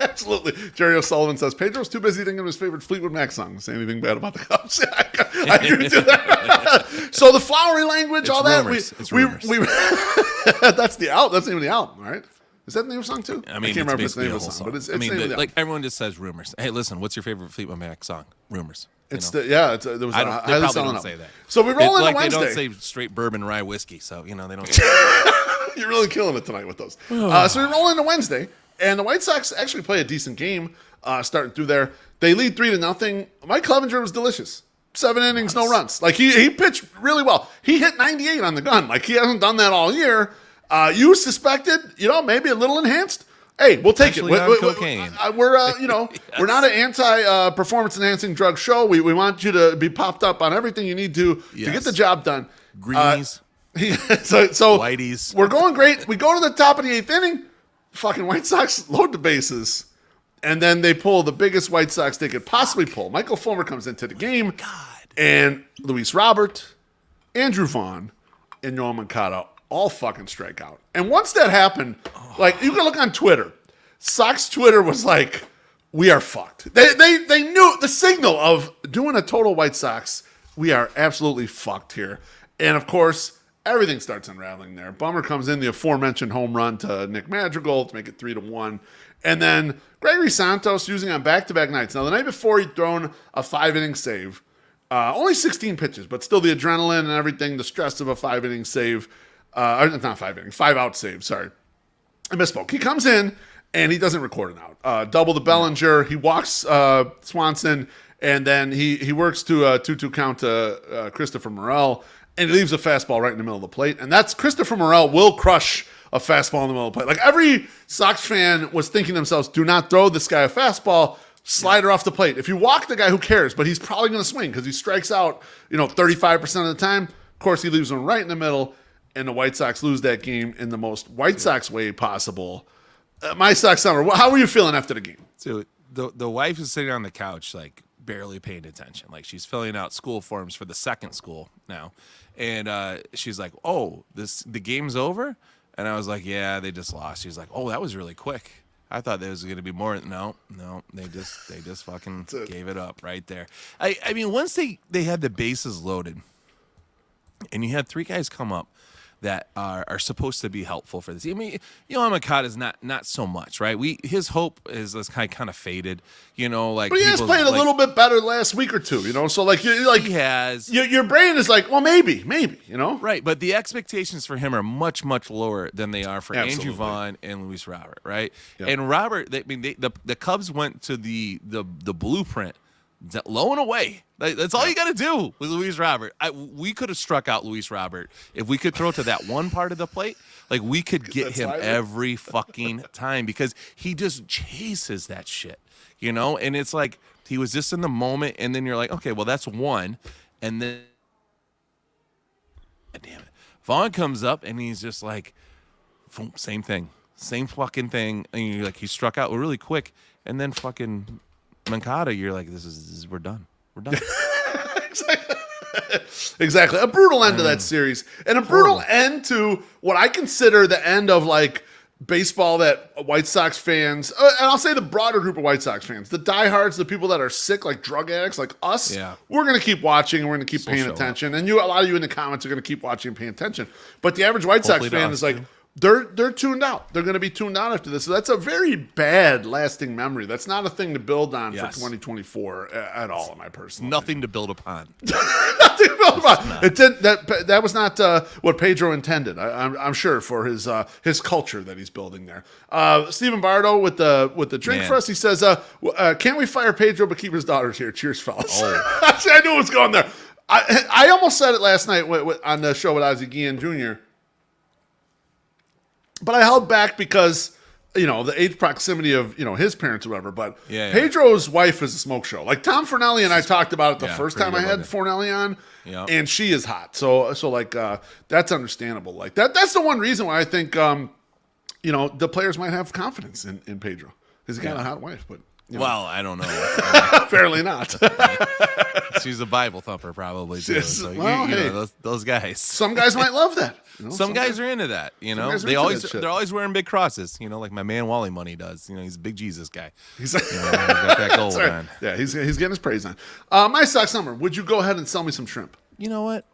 Absolutely. Jerry O'Sullivan says, Pedro's too busy thinking of his favorite Fleetwood Mac song. Say anything bad about the Cubs? I agree with that. So the flowery language, it's all rumors. that. It's rumors. That's the album. That's the name of the album, right? Is that the name of the song too? I mean, I can't remember if it's the name of the song, but it's the name of the album. Like everyone just says rumors. Hey, listen, what's your favorite Fleetwood Mac song? Rumors. There was they probably don't say that. So we roll into Wednesday. They don't say straight bourbon rye whiskey, so they don't. Say that. You're really killing it tonight with those. So we roll into Wednesday, and the White Sox actually play a decent game starting through there. They lead 3-0. Mike Clevenger was delicious. 7 innings, no runs. Like he pitched really well. He hit 98 on the gun. Like he hasn't done that all year. You suspected, maybe a little enhanced. Hey, we'll take it. Cocaine. We're we're not an anti-performance enhancing drug show. We want you to be popped up on everything you need to get the job done. Greenies. So Whiteys. We're going great. We go to the top of the 8th inning. Fucking White Sox load the bases. And then they pull the biggest White Sox they could possibly pull. Michael Fulmer comes into the game. And Luis Robert, Andrew Vaughn, and Yoel Moncada all fucking strike out. And once that happened, like you can look on Twitter. Sox Twitter was like, we are fucked. They knew the signal of doing a total White Sox. We are absolutely fucked here. And of course, everything starts unraveling there. Bummer comes in, the aforementioned home run to Nick Madrigal to make it 3-1. And then Gregory Santos using on back-to-back nights. Now, the night before, he'd thrown a 5-inning save. Only 16 pitches, but still the adrenaline and everything, the stress of a 5-inning save. Not 5-inning, 5-out save, sorry. I misspoke. He comes in, and he doesn't record an out. Double to Bellinger. He walks Swanson, and then he works to a 2-2 count to Christopher Morel, and he leaves a fastball right in the middle of the plate. And that's Christopher Morel will crush a fastball in the middle of the plate. Like every Sox fan was thinking to themselves, do not throw this guy a fastball, slider off the plate. If you walk the guy, who cares? But he's probably going to swing because he strikes out 35% of the time. Of course, he leaves one right in the middle, and the White Sox lose that game in the most White Sox way possible. My Sox summer, how were you feeling after the game? So the wife is sitting on the couch, like barely paying attention. Like she's filling out school forms for the second school now. And she's like, oh, the game's over? And I was like, yeah, they just lost. She's like, oh, that was really quick. I thought there was going to be more. No, they just fucking gave it up right there. I mean, once they had the bases loaded, and you had 3 guys come up that are supposed to be helpful for this. I mean, Moncada is not so much, right? His hope is kind of faded, like. But he has played a little bit better last week or two, So he has. Your brain is like, well, maybe, Right, but the expectations for him are much, much lower than they are for Absolutely. Andrew Vaughn and Luis Robert, right? Yep. And Robert, the Cubs went to the blueprint. Low and away. That's all you got to do with Luis Robert. We could have struck out Luis Robert if we could throw to that one part of the plate. Like we could get him every fucking time because he just chases that shit, And it's like he was just in the moment, and then you're like, okay, well that's one, and then damn it, Vaughn comes up and he's just like, same thing, same fucking thing, and you're like, he struck out really quick, and then fucking Moncada, you're like, we're done. We're done. Exactly. Exactly. A brutal end to that series. And a brutal end to what I consider the end of like baseball that White Sox fans, and I'll say the broader group of White Sox fans, the diehards, the people that are sick, like drug addicts, like us, we're going to keep watching and we're going to keep paying attention. And a lot of you in the comments are going to keep watching and paying attention. But the average White Sox fan is like, they're tuned out. They're going to be tuned out after this. So that's a very bad lasting memory. That's not a thing to build on for 2024 at all, in my personal Nothing to build upon. Nothing to build upon. It didn't, that was not what Pedro intended. I'm sure for his culture that he's building there. Stephen Bardo with the drink for us. He says, "Can't we fire Pedro but keep his daughters here? Cheers, fellas." I knew it was going there. I almost said it last night on the show with Ozzie Guillen Jr., but I held back because, the age proximity of, his parents or whatever. But Pedro's wife is a smoke show. Like Tom Fornelli and I talked about it the first time I had Fornelli on, and she is hot. So like that's understandable. Like that's the one reason why I think, the players might have confidence in Pedro because he got a hot wife. But well, I don't know. Fairly not. She's a Bible thumper, probably. Too. So those guys. Some guys might love that. Some guys are into that. They're always wearing big crosses. Like my man Wally Money does. He's a big Jesus guy. He's got that gold on. Yeah, he's getting his praise on. My Sox number. Would you go ahead and sell me some shrimp? You know what,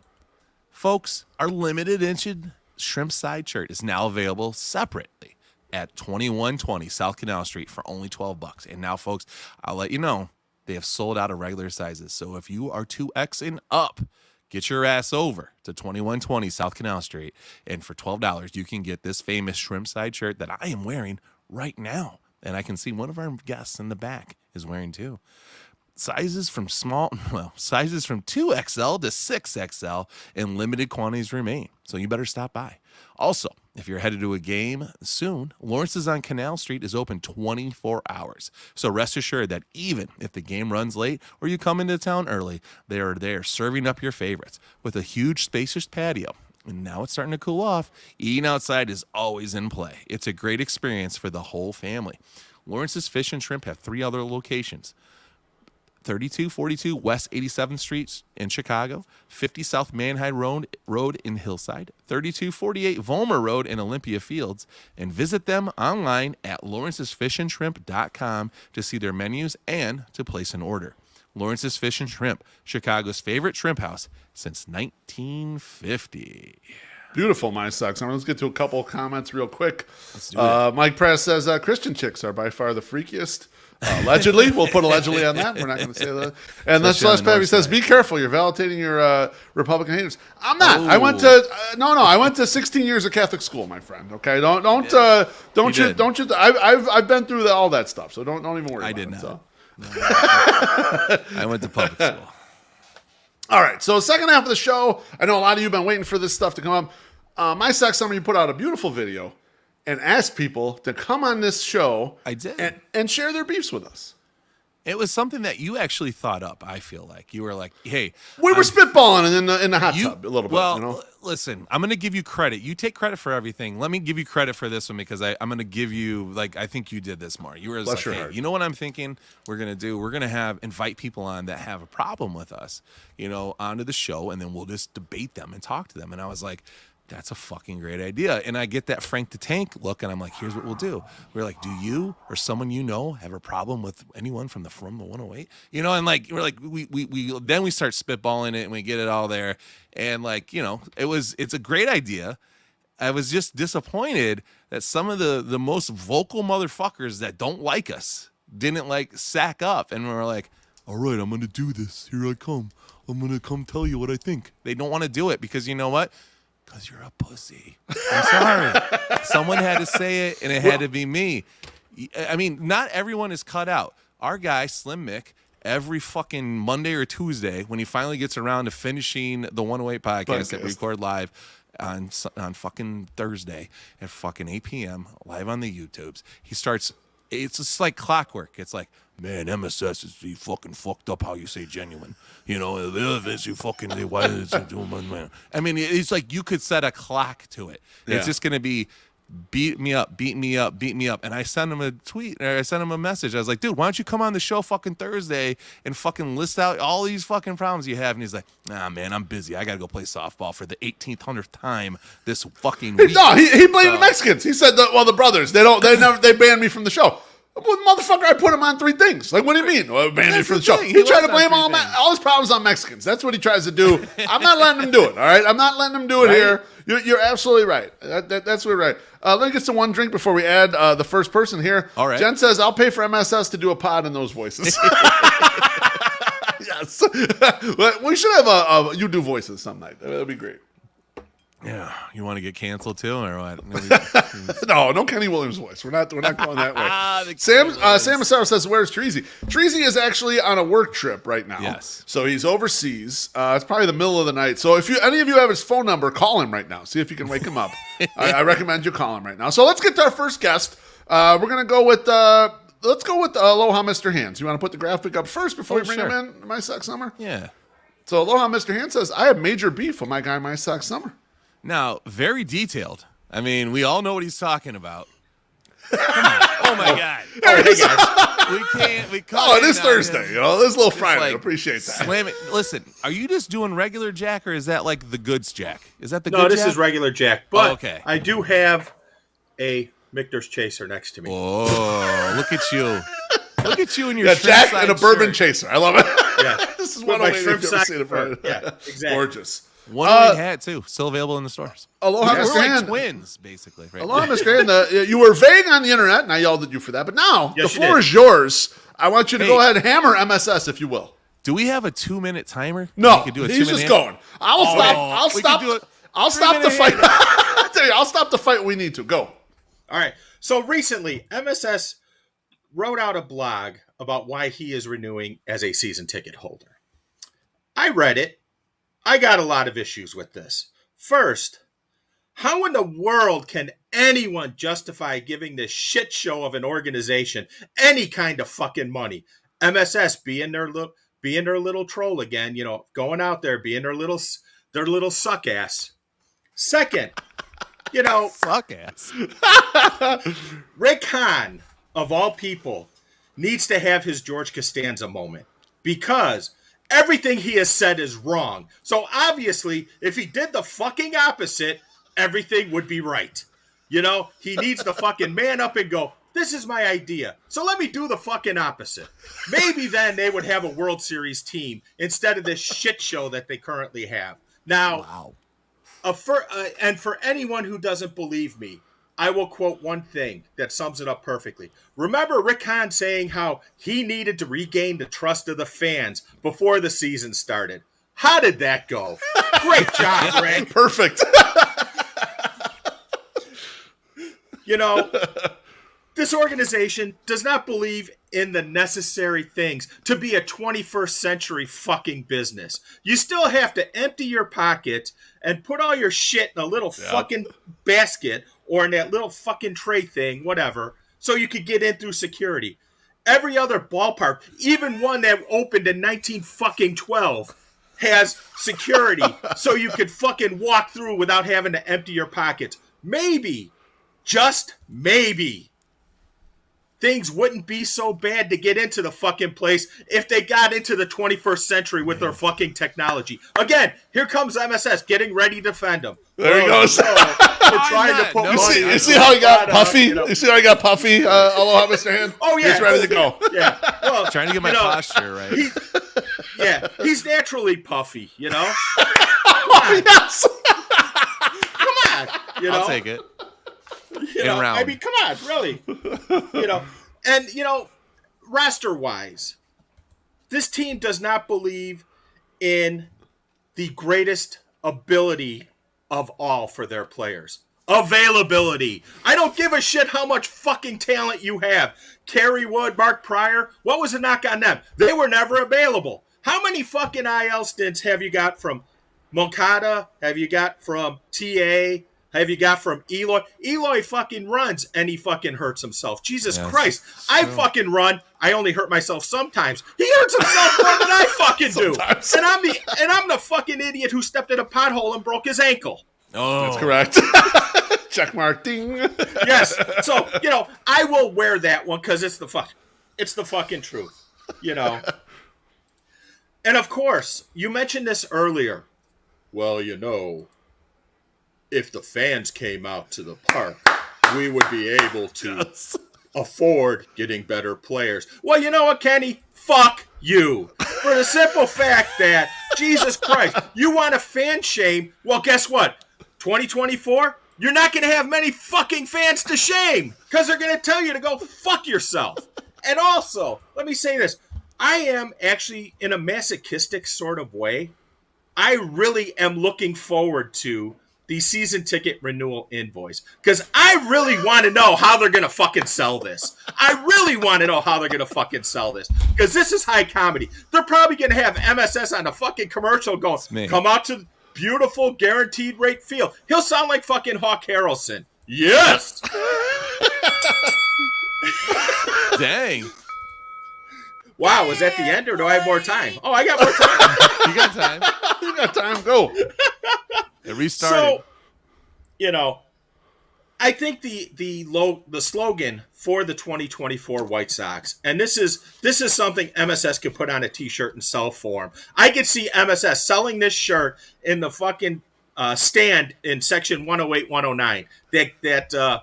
folks? Our limited edition shrimp side shirt is now available separately at 2120 South Canal Street for only $12. And now, folks, I'll let you know they have sold out of regular sizes. So if you are 2X and up, get your ass over to 2120 South Canal Street. And for $12, you can get this famous shrimp side shirt that I am wearing right now. And I can see one of our guests in the back is wearing too. Sizes from 2XL to 6XL, and limited quantities remain. So you better stop by. Also, if you're headed to a game soon, Lawrence's on Canal Street is open 24 hours. So rest assured that even if the game runs late or you come into town early, they are there serving up your favorites with a huge spacious patio. And now it's starting to cool off. Eating outside is always in play. It's a great experience for the whole family. Lawrence's Fish and Shrimp have 3 other locations. 3242 West 87th Street in Chicago, 50 South Manheim Road in Hillside, 3248 Vollmer Road in Olympia Fields, and visit them online at lawrencesfishandshrimp.com to see their menus and to place an order. Lawrence's Fish and Shrimp, Chicago's favorite shrimp house since 1950. Beautiful, my Sox. Let's get to a couple of comments real quick. Let's do it. Mike Press says Christian chicks are by far the freakiest. Allegedly, we'll put allegedly on that. We're not going to say that. And then Celeste Pevy says, "Be careful, you're validating your Republican haters." I'm not. I went to I went to 16 years of Catholic school, my friend. Okay, don't you. I've been through all that stuff, so don't even worry. I about did it, not. So. No. I went to public school. All right, so second half of the show. I know a lot of you have been waiting for this stuff to come up. My Sox Summer, you put out a beautiful video and asked people to come on this show. I did. And share their beefs with us. It was something that you actually thought up, I feel like. You were like, hey. We were spitballing in the hot tub a little bit. Well, listen, I'm going to give you credit. You take credit for everything. Let me give you credit for this one because I'm going to give you, I think you did this more. You were like, hey, you know what I'm thinking we're going to do? We're going to invite people on that have a problem with us, onto the show, and then we'll just debate them and talk to them. And I was like, that's a fucking great idea. And I get that Frank the Tank look, and I'm like, here's what we'll do. We're like, do you or someone have a problem with anyone from the 108? And we're like, we then we start spitballing it, and we get it all there. And it's a great idea. I was just disappointed that some of the most vocal motherfuckers that don't like us didn't sack up. And we're like, all right, I'm going to do this. Here I come. I'm going to come tell you what I think. They don't want to do it because you know what? Because you're a pussy. I'm sorry. Someone had to say it, and it had to be me. I mean, not everyone is cut out. Our guy, Slim Mick, every fucking Monday or Tuesday, when he finally gets around to finishing the 108 podcast that we record live on fucking Thursday at fucking 8 p.m., live on the YouTubes, he starts, it's just like clockwork. It's like, man, MSS is he fucking fucked up how you say genuine. This you fucking why is it doing, man? I mean, it's like you could set a clock to it. Yeah. It's just gonna be beat me up. And I sent him a tweet, or I sent him a message. I was like, dude, why don't you come on the show fucking Thursday and fucking list out all these fucking problems you have? And he's like, nah, man, I'm busy. I got to go play softball for the 1800th time this fucking week. No, he blamed the Mexicans. He said the brothers, they banned me from the show. Well, motherfucker, I put him on 3 things. Like, what do you mean? Well, banned me from the show. He tried to blame all his problems on Mexicans. That's what he tries to do. I'm not letting him do it, all right? I'm not letting him do it here. You're absolutely right. That's right. Let me get to one drink before we add the first person here. All right. Jen says, I'll pay for MSS to do a pod in those voices. Yes. We should have you do voices some night. That would be great. Yeah, you want to get canceled too, or what? No Kenny Williams voice. We're not going that way. Sam Massaro says, "Where's Treasy?" Treasy is actually on a work trip right now. Yes, so he's overseas. It's probably the middle of the night. So if any of you have his phone number, call him right now. See if you can wake him up. I recommend you call him right now. So let's get to our first guest. We're gonna go with let's go with Aloha Mr. Hands. You want to put the graphic up first before we bring him in? My Sock Summer. Yeah. So Aloha Mr. Hands says, "I have major beef with my guy, My Sock Summer." Now, very detailed. I mean, we all know what he's talking about. Come on. Oh, my God. Hey, guys. We can't. It is Thursday. You know, this is a little Friday. Like, appreciate that. Slam it. Listen, are you just doing regular Jack, or is that like the goods Jack? Is that the good Jack? No, Jack? this is regular Jack. But okay. I do have a Michter's Chaser next to me. Oh, look at you. Look at you and your Jack and a bourbon chaser. I love it. Yeah. This is one of my shrimp side. Yeah, exactly. Gorgeous. 108 hat too, still available in the stores. Aloha, We're Mr. like Hand. twins, basically. Right Aloha, Mr. Hand. You were vague on the internet, and I yelled at you for that. But now the floor is yours. I want you to go ahead and hammer MSS, if you will. Do we have a 2-minute timer? No, he's just going. I'll stop the fight. I'll stop the fight. We need to go. All right. So recently, MSS wrote out a blog about why he is renewing as a season ticket holder. I read it. I got a lot of issues with this. First, how in the world can anyone justify giving this shit show of an organization any kind of fucking money? MSS being their little troll again, going out there being their little suck ass. Second, suck ass. Rick Hahn, of all people, needs to have his George Costanza moment because everything he has said is wrong. So obviously, if he did the fucking opposite, everything would be right. He needs to fucking man up and go, this is my idea. So let me do the fucking opposite. Maybe then they would have a World Series team instead of this shit show that they currently have. Now, and for anyone who doesn't believe me, I will quote one thing that sums it up perfectly. Remember Rick Hahn saying how he needed to regain the trust of the fans before the season started. How did that go? Great job, Rick. Perfect. This organization does not believe in the necessary things to be a 21st century fucking business. You still have to empty your pocket and put all your shit in a little fucking basket or in that little fucking tray thing, whatever, so you could get in through security. Every other ballpark, even one that opened in 1912, has security so you could fucking walk through without having to empty your pockets. Maybe, just maybe, things wouldn't be so bad to get into the fucking place if they got into the 21st century with their fucking technology. Again, here comes MSS getting ready to defend them. There he goes. Trying to put you see how he got puffy? You see how he got puffy? Aloha, Mr. Hand? Oh, yeah. He's ready to go. Yeah. Well, trying to get my posture right. He's naturally puffy, Come on. Yes. Come on. I'll take it. I mean, come on, really. And, roster-wise, this team does not believe in the greatest ability of all for their players. Availability. I don't give a shit how much fucking talent you have. Kerry Wood, Mark Pryor, what was the knock on them? They were never available. How many fucking IL stints have you got from Moncada? Have you got from TA? Have you got from Eloy? Eloy fucking runs and he fucking hurts himself. Jesus Christ. I fucking run. I only hurt myself sometimes. He hurts himself more than I fucking do. And I'm the fucking idiot who stepped in a pothole and broke his ankle. Oh, that's correct. Check mark, ding. Yes. So, I will wear that one because it's the fucking truth, And of course, you mentioned this earlier. Well, if the fans came out to the park, we would be able to afford getting better players. Well, you know what, Kenny? Fuck you. For the simple fact that, Jesus Christ, you want to fan shame? Well, guess what? 2024, you're not going to have many fucking fans to shame because they're going to tell you to go fuck yourself. And also, let me say this. I am actually, in a masochistic sort of way, I really am looking forward to the season ticket renewal invoice because I really want to know how they're going to fucking sell this. I really want to know how they're going to fucking sell this because this is high comedy. They're probably going to have MSS on a fucking commercial going, come out to beautiful guaranteed rate field. He'll sound like fucking Hawk Harrelson. Yes. Dang. Wow, was that the end or do I have more time? Oh, I got more time. You got time. You got time. Go. It restarted. So, I think the slogan for the 2024 White Sox, and this is something MSS could put on a T-shirt and sell for them. I could see MSS selling this shirt in the fucking stand in section 108, 109. That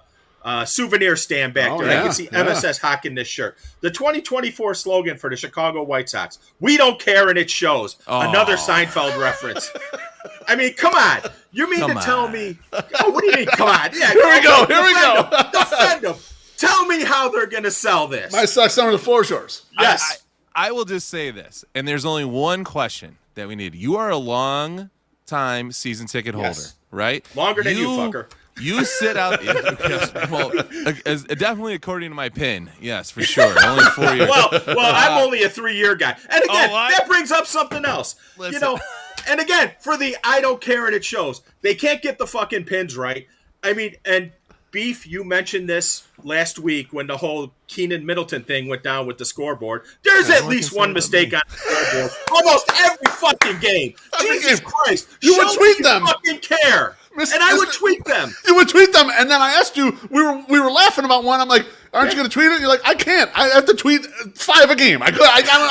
souvenir stand back there. Yeah, I can see MSS hawking this shirt. The 2024 slogan for the Chicago White Sox: "We don't care and it shows." Another Seinfeld reference. I mean, come on. You mean to tell me? Oh, what do you mean? Come on. Yeah, Here we go. Defend them. Tell me how they're going to sell this. My Sox summer, the floor's yours. Yes. I will just say this, and there's only one question that we need. You are a long-time season ticket holder, right? Longer than you, fucker. You sit out. Yes, well, definitely according to my pin. Yes, for sure. Only 4 years. Well, I'm only a 3-year guy. And again, that brings up something else. Listen. And again, for the I don't care and it shows, they can't get the fucking pins right. I mean, and Beef, you mentioned this last week when the whole Keenan Middleton thing went down with the scoreboard. There's at least one mistake on the scoreboard almost every fucking game. Jesus Christ. You would tweet them. Fucking care. And I would tweet them. You would tweet them, and then I asked you. We were laughing about one. I'm like, "Aren't you going to tweet it?" You're like, "I can't. I have to tweet 5 a game. I'll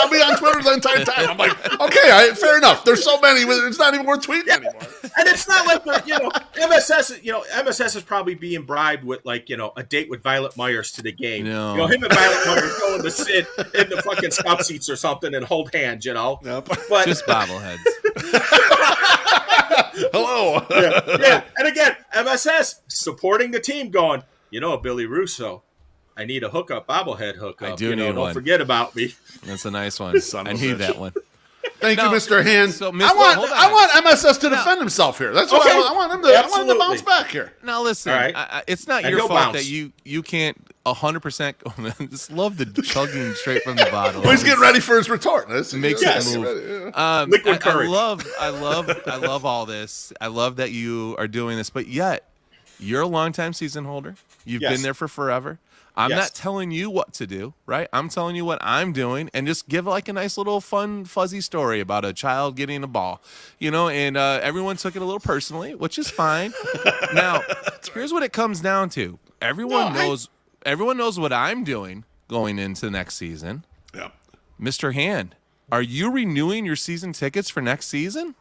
be on Twitter the entire time." I'm like, "Okay, fair enough. There's so many. It's not even worth tweeting anymore." And it's not like MSS is probably being bribed with a date with Violet Myers to the game. No. Him and Violet Myers going to sit in the fucking scout seats or something and hold hands. Yep. But just bobbleheads. Hello. Yeah. And again, MSS supporting the team going, Billy Russo, I need a bobblehead hookup. I do need one. Don't forget about me. That's a nice one. I need that one. Thank you, Mr. Hand. So, I want MSS to defend himself here. That's what I want him to. I want him to bounce back here. Now listen, right. It's not your fault that you can't 100%. Just love the chugging straight from the bottle. He's getting ready for his retort. Makes it move. Liquid courage. I love all this. I love that you are doing this, but yet you're a longtime season holder. You've been there for forever. I'm not telling you what to do, right? I'm telling you what I'm doing, and just give a nice little fun, fuzzy story about a child getting a ball, and everyone took it a little personally, which is fine. Now, here's what it comes down to. Everyone knows what I'm doing going into next season. Yeah. Mr. Hand, are you renewing your season tickets for next season?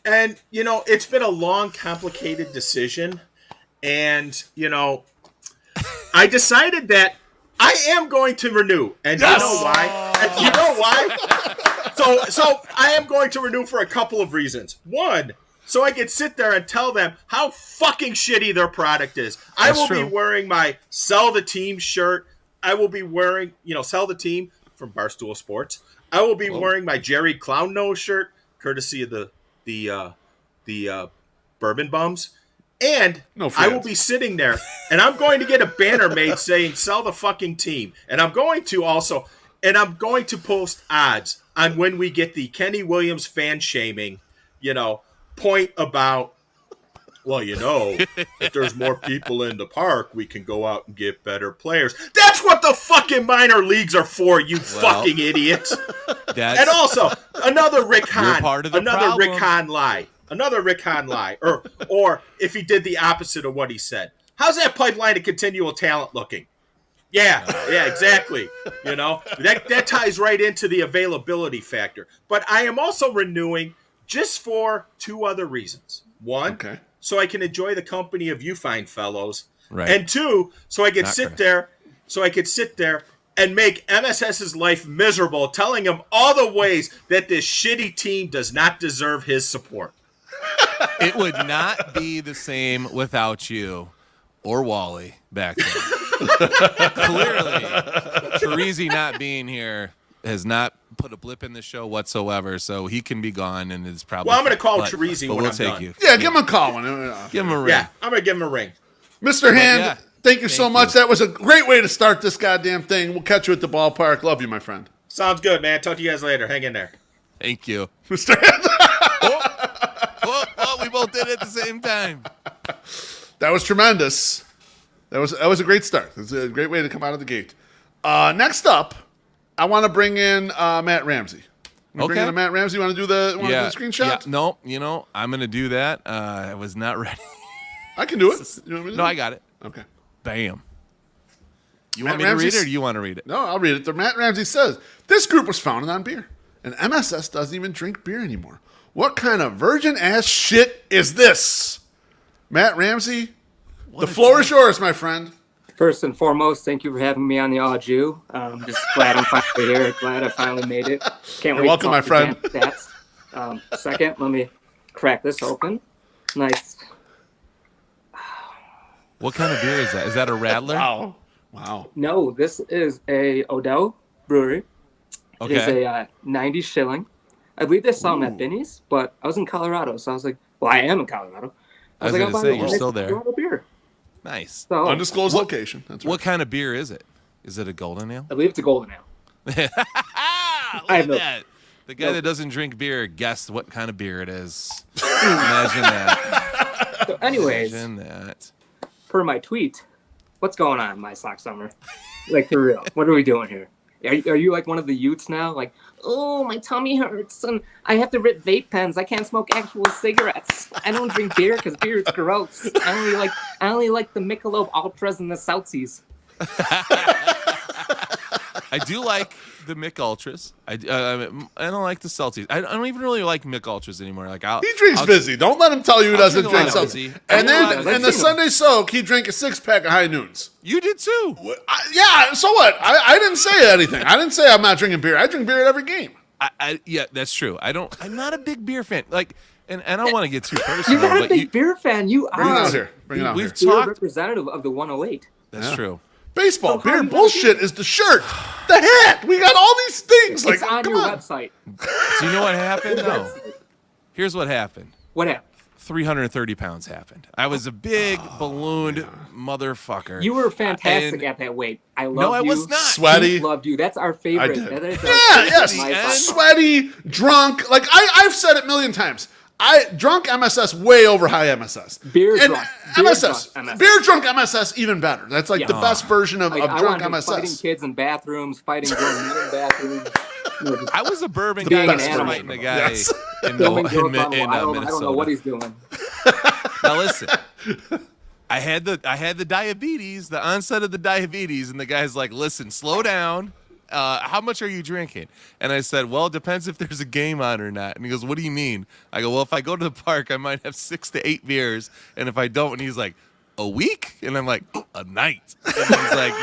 And, it's been a long, complicated decision. And, I decided that I am going to renew. And you know why? And you know why? So I am going to renew for a couple of reasons. One, so I can sit there and tell them how fucking shitty their product is. I will be wearing my Sell the Team shirt. I will be wearing, Sell the Team from Barstool Sports. I will be wearing my Jerry Clown Nose shirt, courtesy of the Bourbon Bums. And I will be sitting there, and I'm going to get a banner made saying "Sell the fucking team," and I'm going to post odds on when we get the Kenny Williams fan shaming, point about, if there's more people in the park, we can go out and get better players. That's what the fucking minor leagues are for, you fucking idiots. And also, another Rick Hahn lie. Another Rick Hahn lie. Or if he did the opposite of what he said. How's that pipeline of continual talent looking? Yeah, exactly. You know, that ties right into the availability factor. But I am also renewing just for two other reasons. One, so I can enjoy the company of you fine fellows. Right. And two, so I could sit there and make MSS's life miserable, telling him all the ways that this shitty team does not deserve his support. It would not be the same without you or Wally back then. Clearly, Teresi not being here has not put a blip in the show whatsoever, so he can be gone, and it's probably. Well, I'm going to call Teresi when we'll I'm take done. you. Yeah, give him a call. Give him a ring. Yeah, I'm going to give him a ring. Mr. Hand, thank you so much. That was a great way to start this goddamn thing. We'll catch you at the ballpark. Love you, my friend. Sounds good, man. Talk to you guys later. Hang in there. Thank you. Mr. Hand. Oh, we both did it at the same time. That was tremendous. That was a great start. It was a great way to come out of the gate. Next up, I want to bring in Matt Ramsey. Bring in Matt Ramsey. You want to do the screenshot? Yeah. No, I'm going to do that. I was not ready. I can do it. You want me to do it? I got it. Okay. Bam. You Matt want me to read it, or do you want to read it? No, I'll read it. Matt Ramsey says, this group was founded on beer, and MSS doesn't even drink beer anymore. What kind of virgin-ass shit is this? Matt Ramsey, the floor is yours, my friend. First and foremost, thank you for having me on the All Jew. Just glad I'm finally here. Glad I finally made it. Can't wait welcome, to my friend. Second, let me crack this open. Nice. What kind of beer is that? Is that a Rattler? Wow. No, this is a Odell Brewery. Okay. It is a 90 shilling. I believe they sell them at Binny's, but I was in Colorado, so I was like, well, I am in Colorado. I was going to say, a you're still there. Colorado beer. Nice. So, Undisclosed location. That's right. What kind of beer is it? Is it a golden ale? I believe it's a golden ale. Look have at no- that. The guy that doesn't drink beer guessed what kind of beer it is. Imagine that. So anyways, Imagine that. per my tweet, what's going on, My Sock Summer? Like, for real, what are we doing here? Are you like one of the youths now? Like, oh, my tummy hurts and I have to rip vape pens. I can't smoke actual cigarettes. I don't drink beer because beer is gross. I only like the Michelob Ultras and the Celsius. I do like the Mick Ultras. I don't like the Celtics. I don't even really like Mick Ultras anymore. Like he drinks Vizzy. Don't let him tell you he doesn't drink a drink lot of something. Vizzy. And then I've in the seen Sunday soak, he drank a 6-pack of High Noons. You did too. Yeah, so what? I didn't say anything. I didn't say I'm not drinking beer. I drink beer at every game. Yeah, that's true. I'm not a big beer fan. Like, and I don't want to get too personal. You're not a but big beer fan. You Bring it are. out here. Bring it out We've here. You're a talked. representative of the 108. That's true. Baseball, So how beer, do you bullshit is the shirt, the hat. We got all these things. Like, It's on come your on. website. Do you know what happened? No. Here's what happened. What happened? 330 pounds happened. I was a big ballooned motherfucker. You were fantastic And- at that weight. I loved you. No, I was not. Sweaty. We loved you. That's our favorite. I did. That is Yeah, our yes. My And- Sock Sweaty, drunk. Like, I've said it a million times. Drunk MSS way over high MSS. Beer And drunk. Beer MSS. drunk MSS. Beer drunk MSS even better. That's like Yeah. the best version of, Like, of I drunk wanted to fighting MSS. kids in bathrooms, fighting grown men in bathrooms. You know, just I was a bourbon The guy best just version fighting of a it. guy Yes. in, filming in, girls in, on in I don't Minnesota. know what he's doing. Now listen, I had the diabetes, the onset of the diabetes, and the guy's like, "Listen, slow down. How much are you drinking?" And I said, "Well, it depends if there's a game on or not." And he goes, "What do you mean?" I go, "Well, if I go to the park, I might have 6 to 8 beers, and if I don't," and he's like, "A week?" And I'm like, "A night." And he's like,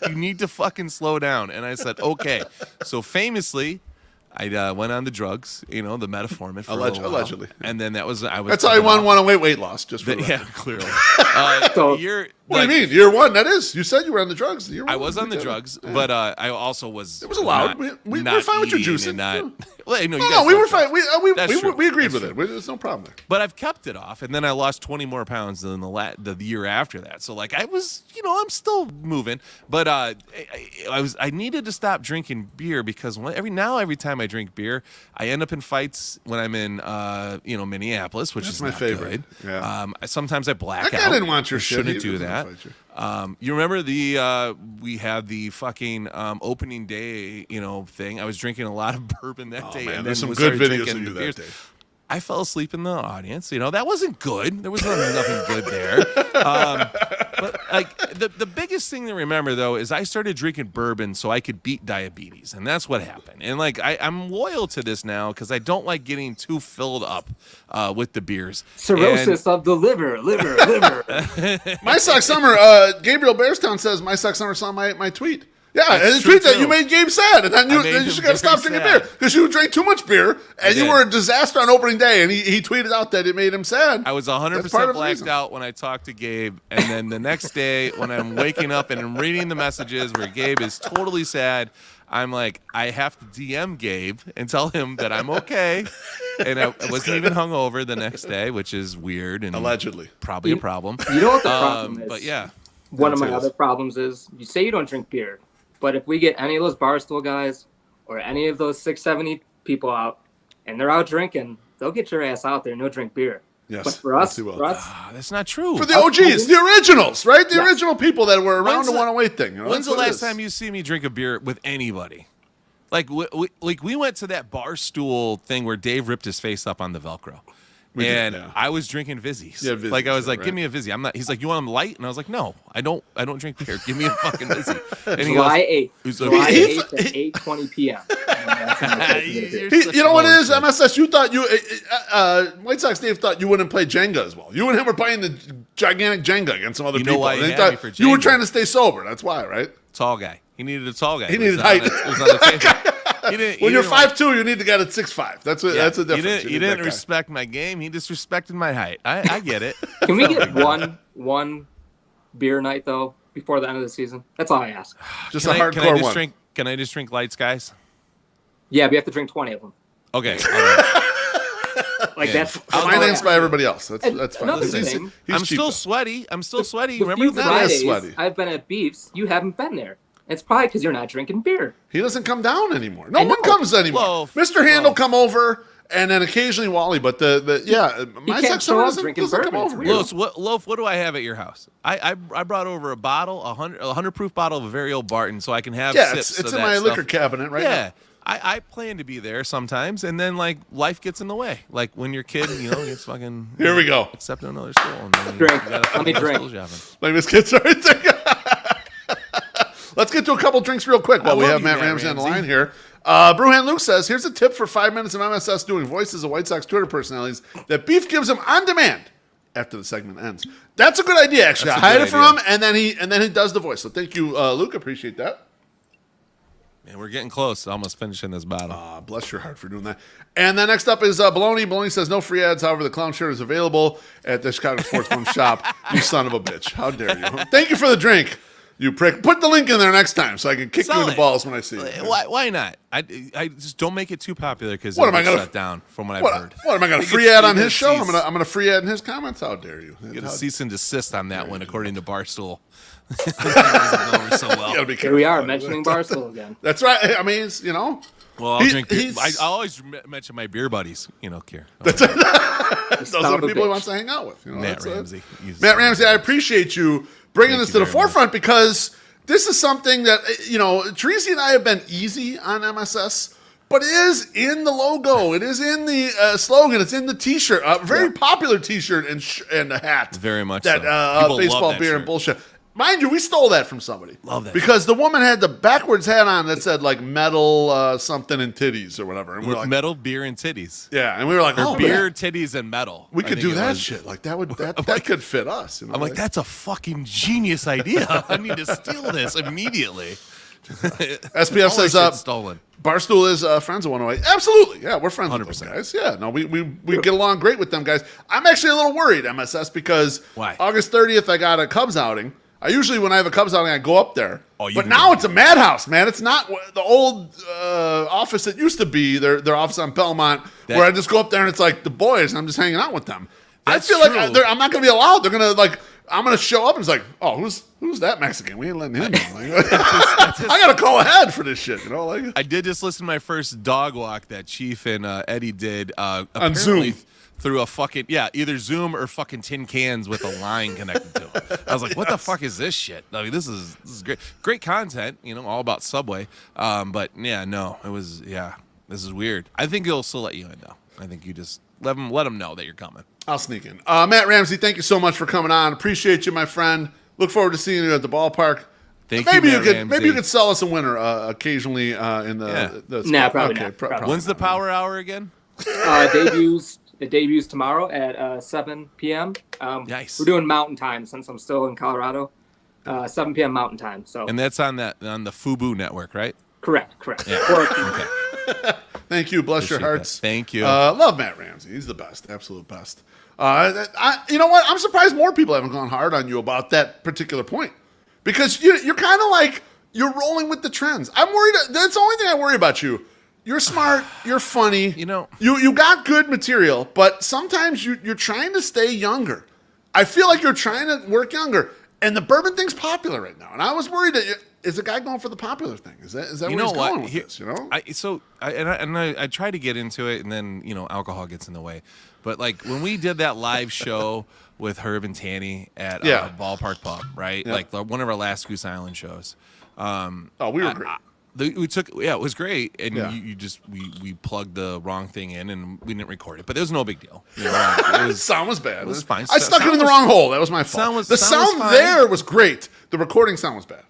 you need to fucking slow down." And I said, "Okay." So famously, I went on the drugs, the metformin for a little while. Allegedly. And then that's how you want to weight loss, just for the yeah, record. clearly. So- What do you mean? Year one, that is. You said you were on the drugs. Year I one, was on the yeah. drugs, Yeah. but I also was. It was allowed. not- We not were fine with your eating juicing. and not- Yeah. Well, no, you No, guys we were like fine. drugs. That's true. We agreed That's with true. it. There's no problem there. But I've kept it off, and then I lost 20 more pounds than the year after that. So like I was, I'm still moving, but I needed to stop drinking beer because every time I drink beer, I end up in fights when I'm in Minneapolis, which That's is my not favorite. good. Yeah. Sometimes I black That out. guy didn't want your I shit. Shouldn't He do was gonna that. fight you. You remember we had the fucking opening day, thing. I was drinking a lot of bourbon that day. Man, and there's then some we good started videos drinking of you the that beers. day. I fell asleep in the audience. That wasn't good. There was nothing good there. But like the biggest thing to remember though is I started drinking bourbon so I could beat diabetes, and that's what happened. And like I'm loyal to this now because I don't like getting too filled up with the beers. Cirrhosis of the liver. My Sock Summer, Gabriel Bearstown says my Sock Summer saw my tweet. Yeah, and the tweet that you made Gabe sad, and then you just got to stop drinking beer because you drank too much beer, and you were a disaster on opening day, and he tweeted out that it made him sad. I was 100% blacked out when I talked to Gabe, and then the next day when I'm waking up and I'm reading the messages where Gabe is totally sad, I'm like, I have to DM Gabe and tell him that I'm okay, and I wasn't even hungover the next day, which is weird and allegedly probably a problem. You know what the problem is? But yeah, one of my other problems is you say you don't drink beer. But if we get any of those Barstool guys or any of those 670 people out and they're out drinking, they'll get your ass out there and they'll drink beer. Yes, but for us, that's not true. For the OGs, the originals, right? The original people that were around the 108 thing. When's the last time you see me drink a beer with anybody? Like we went to that Barstool thing where Dave ripped his face up on the Velcro. I was drinking Vizzies. Yeah, Vizzies. Like I was like, give me a Vizzy. I'm not. He's like, you want them light? And I was like, no, I don't drink beer. Give me a fucking Vizzy. And he July 8th. July 8th at 8:20 p.m. You know what it is, MSS? You thought White Sox Dave thought you wouldn't play Jenga as well. You and him were playing the gigantic Jenga against some other people. Why he had me for Jenga. You were trying to stay sober. That's why, right? Tall guy. He needed a tall guy. He needed height. It was on the table. When you're 5'2", you need to get at 6'5". That's a difference. You didn't respect my game. He disrespected my height. I get it. Can we get one beer night though before the end of the season? That's all I ask. Just a hardcore one. Can I just drink light skies? Yeah, we have to drink 20 of them. Okay. That's financed by everybody else. That's fine. I'm still sweaty. Remember that? I've been at Beefs. You haven't been there. It's probably because you're not drinking beer. He doesn't come down anymore. No one comes anymore. Mr. Hand will come over, and then occasionally Wally. But my Sox Summer doesn't come over. Loaf, what do I have at your house? I brought over a bottle, a 100 proof bottle of a very old Barton, so I can have sips. It's in my liquor cabinet right now. Yeah. I plan to be there sometimes, and then like life gets in the way. Like when your kid, gets fucking here we go accepted another school. And then let me drink. Like this kid's already thinking. Let's get to a couple drinks real quick while we have Matt Ramsey on the line here. Brewhand Luke says, here's a tip for 5 minutes of MSS doing voices of White Sox Twitter personalities that Beef gives him on demand after the segment ends. That's a good idea, actually. I hide it from him, and then he does the voice. So thank you, Luke. Appreciate that. Man, we're getting close to almost finishing this bottle. Bless your heart for doing that. And then next up is Baloney. Baloney says, no free ads. However, the clown shirt is available at the Chicago Sportsman shop. You son of a bitch. How dare you. Thank you for the drink. You prick. Put the link in there next time so I can kick you in the balls when I see it. Why not? I just don't make it too popular because it gets shut down from what I've heard. What, am I going to free ad on his show? I'm going to free ad in his comments? How dare you? You get a cease and desist on that one, according to Barstool. It doesn't go over so well. Here we are mentioning Barstool again. That's right. I mean, Well, I'll drink beer. I always mention my beer buddies. Care. Those are the people he wants to hang out with. Matt Ramsey. Matt Ramsey, I appreciate you bringing this to the forefront because this is something that, Teresi and I have been easy on MSS, but it is in the logo. It is in the slogan. It's in the T-shirt. A very popular T-shirt and a hat. Very much that, so. Baseball, beer, shirt. And bullshit. Mind you, we stole that from somebody. Love that. Because the woman had the backwards hat on that said like metal something and titties or whatever. And we were like, metal, beer, and titties. Yeah, and we were like, beer, titties, and metal. We could do that shit. Like that could fit us. I'm like, that's a fucking genius idea. I need to steal this immediately. SPF says stolen. Barstool is friends of 108. Absolutely. Yeah, we're friends 100%. with those guys. Yeah, no, we get along great with them guys. I'm actually a little worried, MSS, because Why? August 30th I got a Cubs outing. I usually, when I have a Cubs outing, I go up there. But now go. It's a madhouse, man. It's not the old office that used to be, their office on Belmont, where I just go up there and it's like the boys, and I'm just hanging out with them. I feel like I'm not going to be allowed. They're going to, I'm going to show up and it's like, oh, who's that Mexican? We ain't letting him in. I got to call ahead for this shit, I did just listen to my first dog walk that Chief and Eddie did. On Zoom. Through a fucking, either Zoom or fucking tin cans with a line connected to it. I was like, what the fuck is this shit? I mean, this is great. Great content, all about Subway. But yeah, no, it was, this is weird. I think it'll still let you in, though. I think you just let them know that you're coming. I'll sneak in. Matt Ramsey, thank you so much for coming on. Appreciate you, my friend. Look forward to seeing you at the ballpark. Maybe you could sell us a winner occasionally in the. Nah, probably not. Probably. When's the Power Hour again? It debuts tomorrow at 7 p.m. Nice. We're doing Mountain Time since I'm still in Colorado. 7 p.m. Mountain Time. So. And that's on the FUBU network, right? Correct. Yeah. Okay. Thank you. Bless your hearts. That. Thank you. Love Matt Ramsey. He's the best. Absolute best. You know what? I'm surprised more people haven't gone hard on you about that particular point. Because you're kind of like, you're rolling with the trends. I'm worried. That's the only thing I worry about you. You're smart. You're funny. You got good material, but sometimes you're trying to stay younger. I feel like you're trying to work younger. And the bourbon thing's popular right now. And I was worried that is the guy going for the popular thing? Is that where he's going with this? You know? I try to get into it, and then alcohol gets in the way. But like when we did that live show with Herb and Tanny at Ballpark Pub, right? Yeah. Like one of our last Goose Island shows. We were great. It was great, and we plugged the wrong thing in, and we didn't record it, but it was no big deal. Sound was bad. It was fine. I stuck it in the wrong hole. That was my fault. The sound there was great. The recording sound was bad.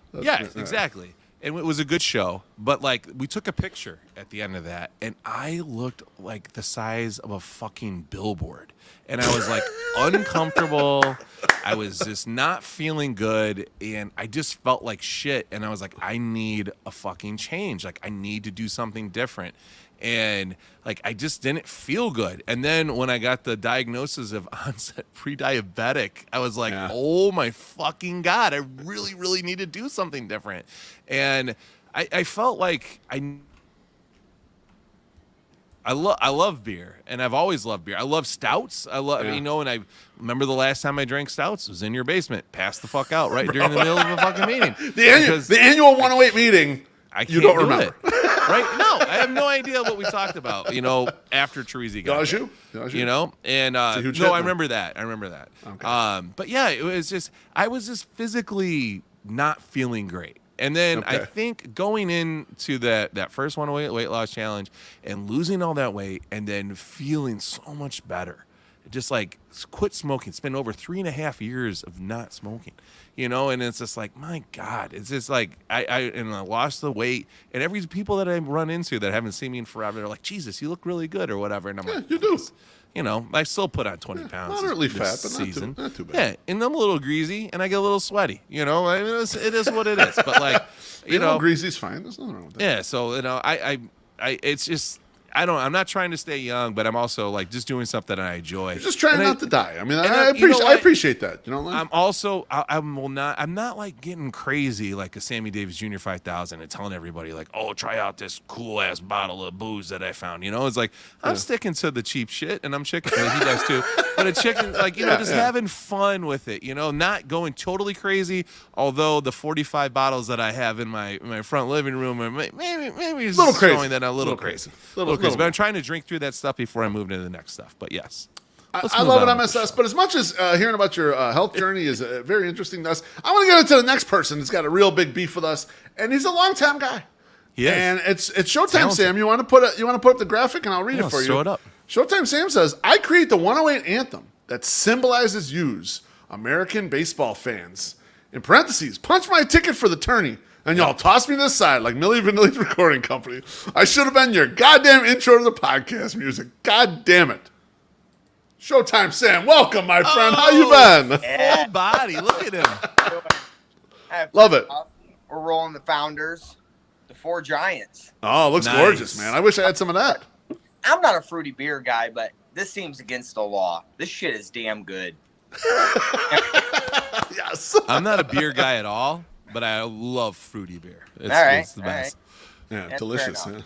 Exactly. And it was a good show, but like we took a picture at the end of that, and I looked like the size of a fucking billboard, and I was like uncomfortable. I was just not feeling good, and I just felt like shit. And I was like, I need a fucking change. Like I need to do something different. And like I just didn't feel good. And then when I got the diagnosis of onset pre-diabetic, I was like, oh my fucking God, I really, really need to do something different. And I felt like I love beer, and I've always loved beer. I love stouts. And I remember the last time I drank stouts was in your basement. Pass the fuck out right during the middle of a fucking meeting. The annual 108 meeting. You don't remember. Right? No, I have no idea what we talked about, after Teresi got Does you? And I remember that. Okay. But yeah, it was just, I was just physically not feeling great. And then I think going into that first 108 weight loss challenge and losing all that weight and then feeling so much better, just like quit smoking. It's been over 3.5 years of not smoking, and it's just like, my God, it's just like, I lost the weight, and every people that I run into that haven't seen me in forever, they're like, Jesus, you look really good or whatever. And I'm like, you do. I still put on 20 pounds. Moderately fat, but not too bad. Yeah, and I'm a little greasy, and I get a little sweaty. I mean, it is what it is. But like, greasy's fine. There's nothing wrong with that. Yeah, so it's just, I'm not trying to stay young, but I'm also like just doing something that I enjoy. You're just trying not to die. I mean, I appreciate that. I'm also, I'm not like getting crazy like a Sammy Davis Jr. 5000 and telling everybody like, oh, try out this cool ass bottle of booze that I found. It's like I'm sticking to the cheap shit, and I'm chicken. He does too. But a chicken, like having fun with it. Not going totally crazy. Although the 45 bottles that I have in my front living room are maybe it's a little crazy. Showing that I'm a little crazy. But I'm trying to drink through that stuff before I move into the next stuff. But yes. I love it, MSS. But as much as hearing about your health journey is very interesting to us, I want to get into the next person who's got a real big beef with us, and he's a longtime guy. Yes. And it's Showtime Talented. Sam. You want to put up the graphic, and I'll read it for you. Show it up. Showtime Sam says, I create the 108 anthem that symbolizes yous, American baseball fans. In parentheses, punch my ticket for the tourney, and y'all toss me to the side like Milli Vanilli's recording company. I should have been your goddamn intro to the podcast music. God damn it. Showtime Sam, welcome, my friend. How you been? Full body. Look at him. Love it. We're rolling the Founders, the 4 Giants. Oh, it looks Nice. gorgeous, man. I wish I had some of that. I'm not a fruity beer guy, but this seems against the law. This shit is damn good. Yes. I'm not a beer guy at all, but I love fruity beer. It's the best. Yeah, That's delicious. fair Yeah.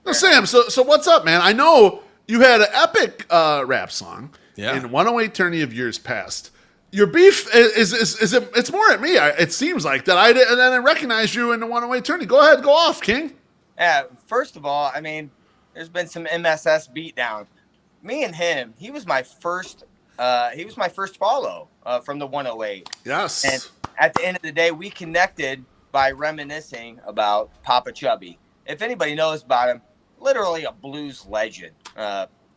Now, Sam, so what's up, man? I know you had an epic rap song in 108 tourney of years past. Your beef is it's more at me. It seems like that I did, and then I recognized you in the 108 tourney. Go ahead, go off, King. First of all, I mean, there's been some MSS beatdown. Me and him, he was my first follow from the 108. Yes. And at the end of the day, we connected by reminiscing about Papa Chubby. If anybody knows about him, literally a blues legend.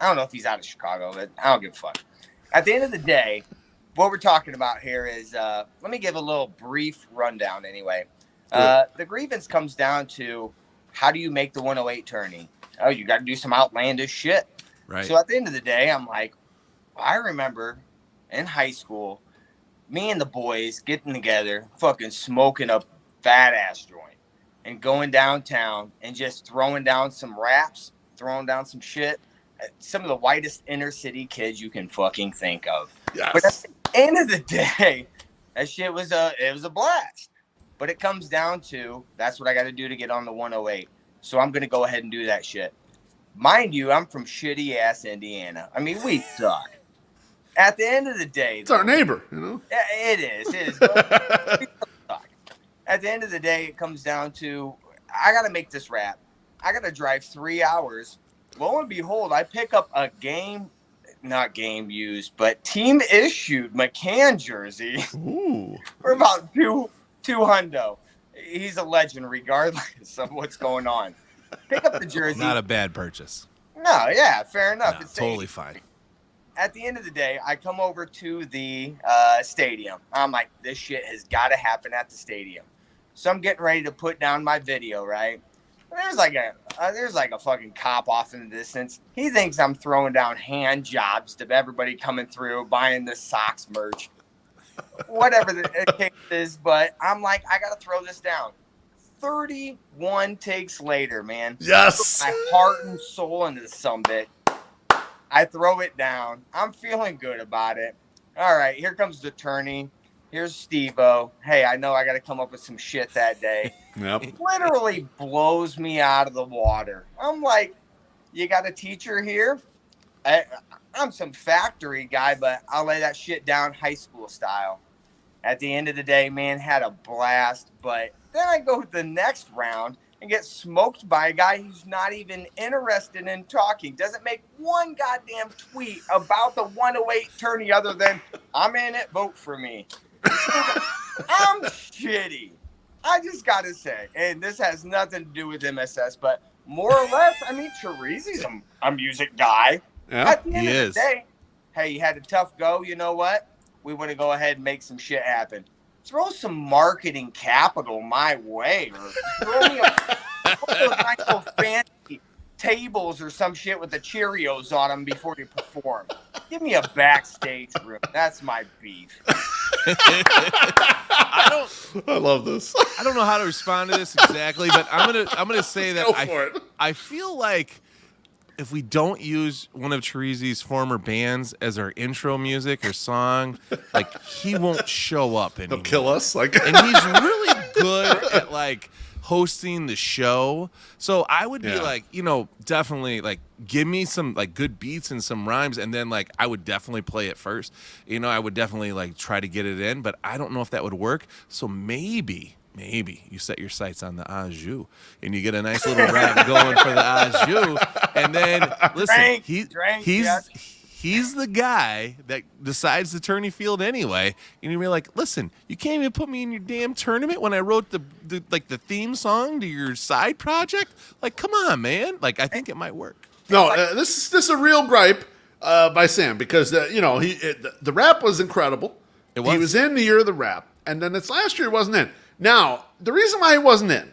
I don't know if he's out of Chicago, but I don't give a fuck. At the end of the day, what we're talking about here is, let me give a little brief rundown anyway. The grievance comes down to, how do you make the 108 tourney? Oh, you got to do some outlandish shit. Right. So at the end of the day, I'm like, I remember in high school, me and the boys getting together, fucking smoking a fat ass joint and going downtown and just throwing down some raps, throwing down some shit. Some of the whitest inner city kids you can fucking think of. Yes. But at the end of the day, that shit was a blast. But it comes down to, that's what I got to do to get on the 108. So I'm going to go ahead and do that shit. Mind you, I'm from shitty ass Indiana. I mean, we suck. At the end of the day, It's our neighbor, you know? It is. But we suck. At the end of the day, it comes down to, I got to make this rap. I got to drive 3 hours. Lo and behold, I pick up a not game used, but team issued McCann jersey. Ooh. For about two hundo. He's a legend regardless of what's going on. Pick up the jersey. Not a bad purchase. No, yeah, fair enough. No, It's totally safe. fine. At the end of the day, I come over to the stadium. I'm like, this shit has got to happen at the stadium. So I'm getting ready to put down my video, right? There's like a fucking cop off in the distance. He thinks I'm throwing down hand jobs to everybody coming through, buying this socks merch. Whatever the case is, but I'm like, I got to throw this down. 31 takes later, man. Yes. My heart and soul into this sumbit. I throw it down. I'm feeling good about it. All right, here comes the tourney. Here's Steve-O. Hey, I know I got to come up with some shit that day. Yep. Literally blows me out of the water. I'm like, you got a teacher here? I'm some factory guy, but I'll lay that shit down high school style. At the end of the day, man, had a blast. But then I go to the next round and get smoked by a guy who's not even interested in talking. Doesn't make one goddamn tweet about the 108 tourney other than, I'm in it, vote for me. I'm shitty. I just got to say, and this has nothing to do with MSS, but more or less, I mean, Terezi's a music guy. Yeah, At the end he of is. the day, hey, you had a tough go. You know what? We want to go ahead and make some shit happen. Throw some marketing capital my way, or throw me those nice little fancy tables or some shit with the Cheerios on them before you perform. Give me a backstage room. That's my beef. I love this. I don't know how to respond to this exactly, but I'm gonna say that Go for it. I feel like if we don't use one of Terezi's former bands as our intro music or song, like he won't show up anymore. They'll kill us. Like, And he's really good at like hosting the show. So I would be like, definitely like give me some like good beats and some rhymes, and then like I would definitely play it first. I would definitely like try to get it in, but I don't know if that would work. So maybe you set your sights on the Ajou and you get a nice little rap going for the Ajou, and then listen, he's the guy that decides the tourney field anyway, and you're like, listen, you can't even put me in your damn tournament when I wrote the theme song to your side project. Like, come on, man. Like, I think it might work. no, this is a real gripe by Sam because the rap was incredible. It was. He was in the year of the rap, and then this last year he wasn't in. Now, the reason why he wasn't in,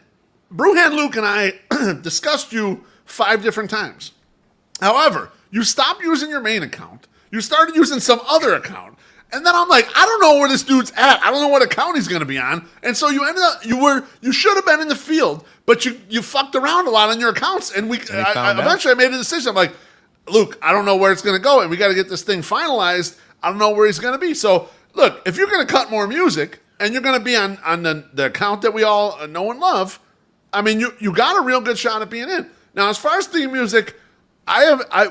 Brewhand Luke and I discussed you 5 different times. However, you stopped using your main account. You started using some other account. And then I'm like, I don't know where this dude's at. I don't know what account he's going to be on. And so you ended up, you should have been in the field, but you fucked around a lot on your accounts. And eventually I made a decision. I'm like, Luke, I don't know where it's going to go. And we got to get this thing finalized. I don't know where he's going to be. So look, if you're going to cut more music and you're going to be on the account that we all know and love, I mean, you got a real good shot at being in. Now, as far as theme music,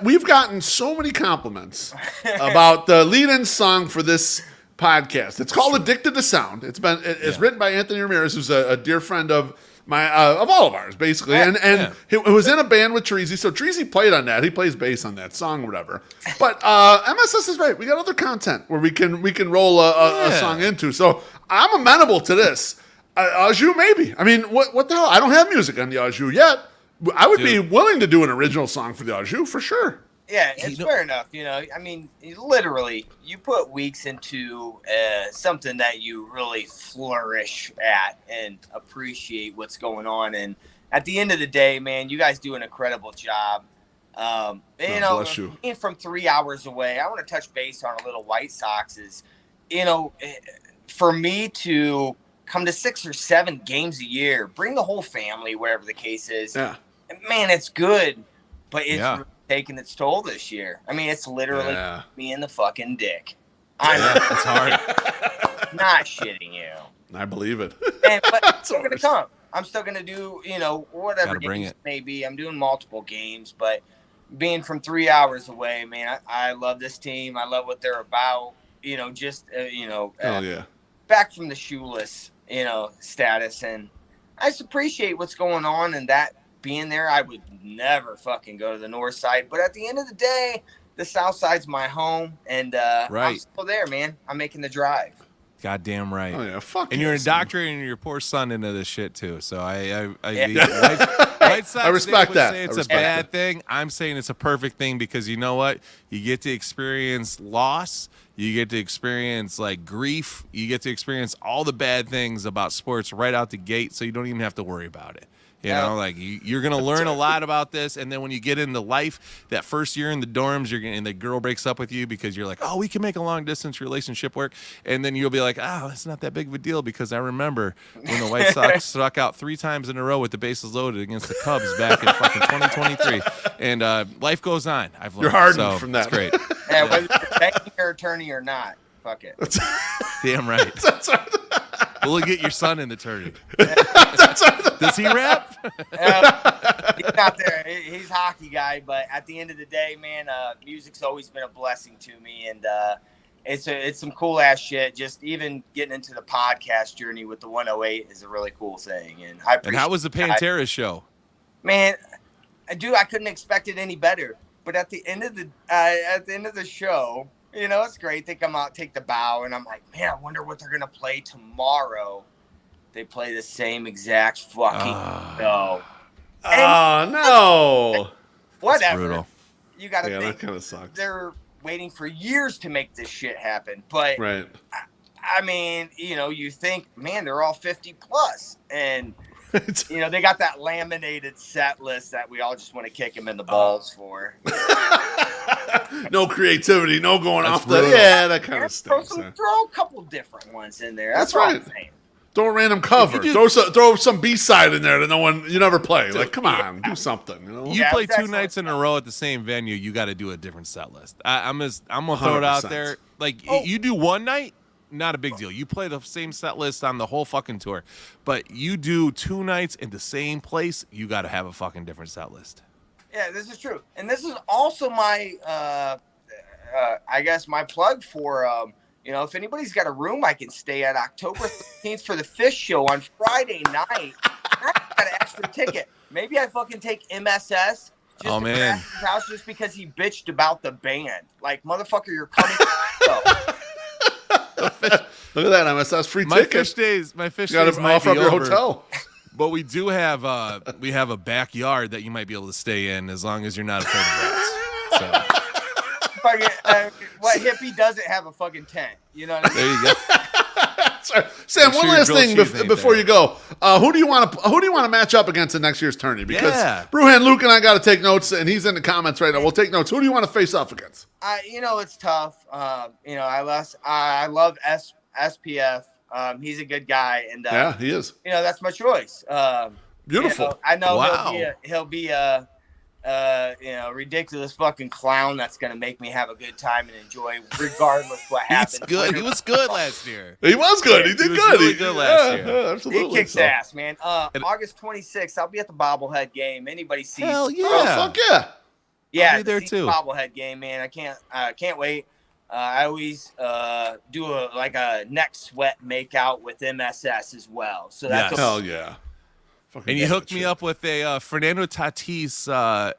we've gotten so many compliments about the lead-in song for this podcast. It's called "Addicted to Sound." It's written by Anthony Ramirez, who's a dear friend of all of ours, basically. And he was in a band with Terezi, so Terezi played on that. He plays bass on that song, or whatever. But MSS is right. We got other content where we can roll a song into. So I'm amenable to this. Ajou, maybe. I mean, what the hell? I don't have music on the Ajou yet. I would be willing to do an original song for the Ajou for sure. Yeah, it's fair enough. I mean, literally, you put weeks into something that you really flourish at and appreciate what's going on. And at the end of the day, man, you guys do an incredible job. Bless you. Being from 3 hours away, I want to touch base on a little White Sox is, for me to come to 6 or 7 games a year, bring the whole family, wherever the case is. Yeah. Man, it's good, but it's really taking its toll this year. I mean, it's literally me in the fucking dick. It's hard. Not shitting you. I believe it. But I'm still going to come. I'm still going to do, whatever games it may be. I'm doing multiple games, but being from 3 hours away, man, I love this team. I love what they're about. Back from the shoeless, status. And I just appreciate what's going on and that being there. I would never fucking go to the north side. But at the end of the day, the south side's my home. And I'm still there, man. I'm making the drive. Goddamn right. Oh yeah, fuck. And you're indoctrinating your poor son into this shit too. So White Sox I respect that. Say it's a bad thing. I'm saying it's a perfect thing because you know what? You get to experience loss. You get to experience like grief. You get to experience all the bad things about sports right out the gate, so you don't even have to worry about it. You're going to learn a lot about this, and then when you get into life, that first year in the dorms, and the girl breaks up with you because you're like, oh, we can make a long-distance relationship work, and then you'll be like, oh, it's not that big of a deal because I remember when the White Sox struck out 3 times in a row with the bases loaded against the Cubs back in fucking 2023, and life goes on. I've learned. You're hardened from that. It's great. Whether you're banking or attorney or not, fuck it. Damn right. We'll get your son in the tourney. Does he rap? He's not there. He's a hockey guy, but at the end of the day, man, music's always been a blessing to me, and it's some cool ass shit. Just even getting into the podcast journey with the 108 is a really cool thing, and I appreciate. And how was the Pantera show? Man, I couldn't expect it any better. But at the end of the show, it's great. They come out, take the bow, and I'm like, man, I wonder what they're gonna play tomorrow. They play the same exact fucking show. Oh no! Whatever. Brutal. You gotta think that kind of sucks. They're waiting for years to make this shit happen. But right. I mean, you think, man, they're all 50 plus, and they got that laminated set list that we all just want to kick them in the balls for. No creativity, no going That's off brutal. that kind of stinks. Throw a couple different ones in there. That's all right. I'm saying. Throw a random cover. Throw some B-side in there that you never play. Like, come on, do something. You play 2 nights in a row at the same venue, you got to do a different set list. I'm gonna throw it out 100%. there. Like you do one night, not a big deal. You play the same set list on the whole fucking tour. But you do 2 nights in the same place, you got to have a fucking different set list. Yeah, this is true. And this is also my, I guess, my plug for, if anybody's got a room I can stay at October 13th for the Fish Show on Friday night. I got an extra ticket. Maybe I fucking take MSS just to man. his house just because he bitched about the band. Like, motherfucker, you're coming. Look at that MSS free ticket. My fish You got days to might offer be up your over. hotel. But we do have a backyard that you might be able to stay in as long as you're not afraid of rats. So. What hippie doesn't have a fucking tent? You know what I mean? There you go. Sorry. Sam, one last thing before you go. Who do you want to match up against in next year's tourney? Because Brewhan Luke and I got to take notes, and he's in the comments right now. We'll take notes. Who do you want to face off against? It's tough. I love SPF. He's a good guy, and yeah, he is. That's my choice. Beautiful. I know Wow. he'll be ridiculous fucking clown that's gonna make me have a good time and enjoy regardless what happens. He's good. He was good last year. He was good. He did was good. Really good last year. Yeah, absolutely. He kicks ass, man. August 26th, I'll be at the bobblehead game. Anybody sees? Hell yeah. Oh, fuck yeah. Yeah, I'll be there too. Bobblehead game, man. I can't wait. I always do a neck sweat makeout with MSS as well. So that's hell yeah. Fucking and you hooked me up with a Fernando Tatis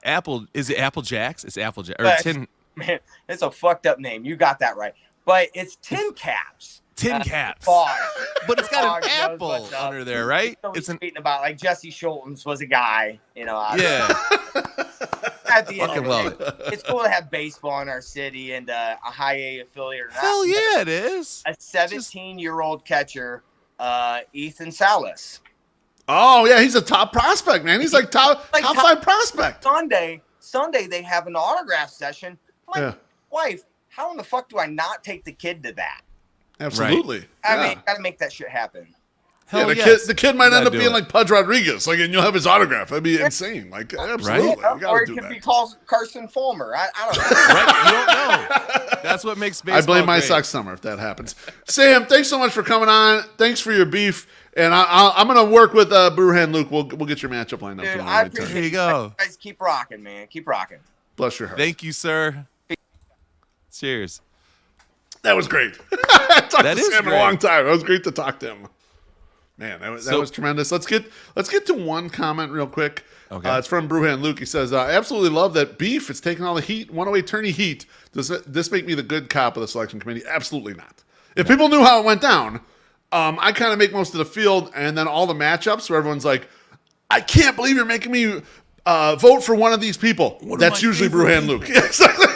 Apple. Is it Apple Jacks? It's Apple Jacks. Or tin. Man, it's a fucked up name. You got that right. But it's tin caps. Tin caps. But it's got an apple under there, right? It's speaking about like Jesse Schultz was a guy, Yeah. at the end Fucking of love the day, it's cool to have baseball in our city and a high A affiliate. Or not. Hell yeah, it is. A 17-year-old catcher, Ethan Salas. Oh yeah, he's a top prospect, man. He's like top 5 prospect. Sunday they have an autograph session. My Yeah. wife, how in the fuck do I not take the kid to that? Absolutely. I Yeah. mean, gotta make that shit happen. Hell Yeah, yes. the kid might end Gotta up do being it. like Pudge Rodriguez, like, and you'll have his autograph. That'd be insane. Like, absolutely, you Or gotta it do could that. be called Carson Fulmer. I don't know. Right? You don't know. That's what makes baseball I blame my great. Sox summer if that happens. Sam, thanks so much for coming on. Thanks for your beef, and I'm gonna work with Brewhand Luke. We'll get your matchup lined up. Dude, for the I right time. appreciate There you you go. guys. Keep rocking, man. Keep rocking. Bless your heart. Thank you, sir. Cheers. That was great. I talked That to is Sam in a great. long time. It was great to talk to him. Man, that So- was tremendous. Let's get to one comment real quick. Okay. It's from Brewhand Luke. He says, "I absolutely love that beef. It's taking all the heat. 108 tourney heat. Does this make me the good cop of the selection committee? Absolutely not. If people knew how it went down, I kind of make most of the field, and then all the matchups where everyone's like, I can't believe you're making me vote for one of these people. That's usually Brewhand Luke. Yeah, exactly.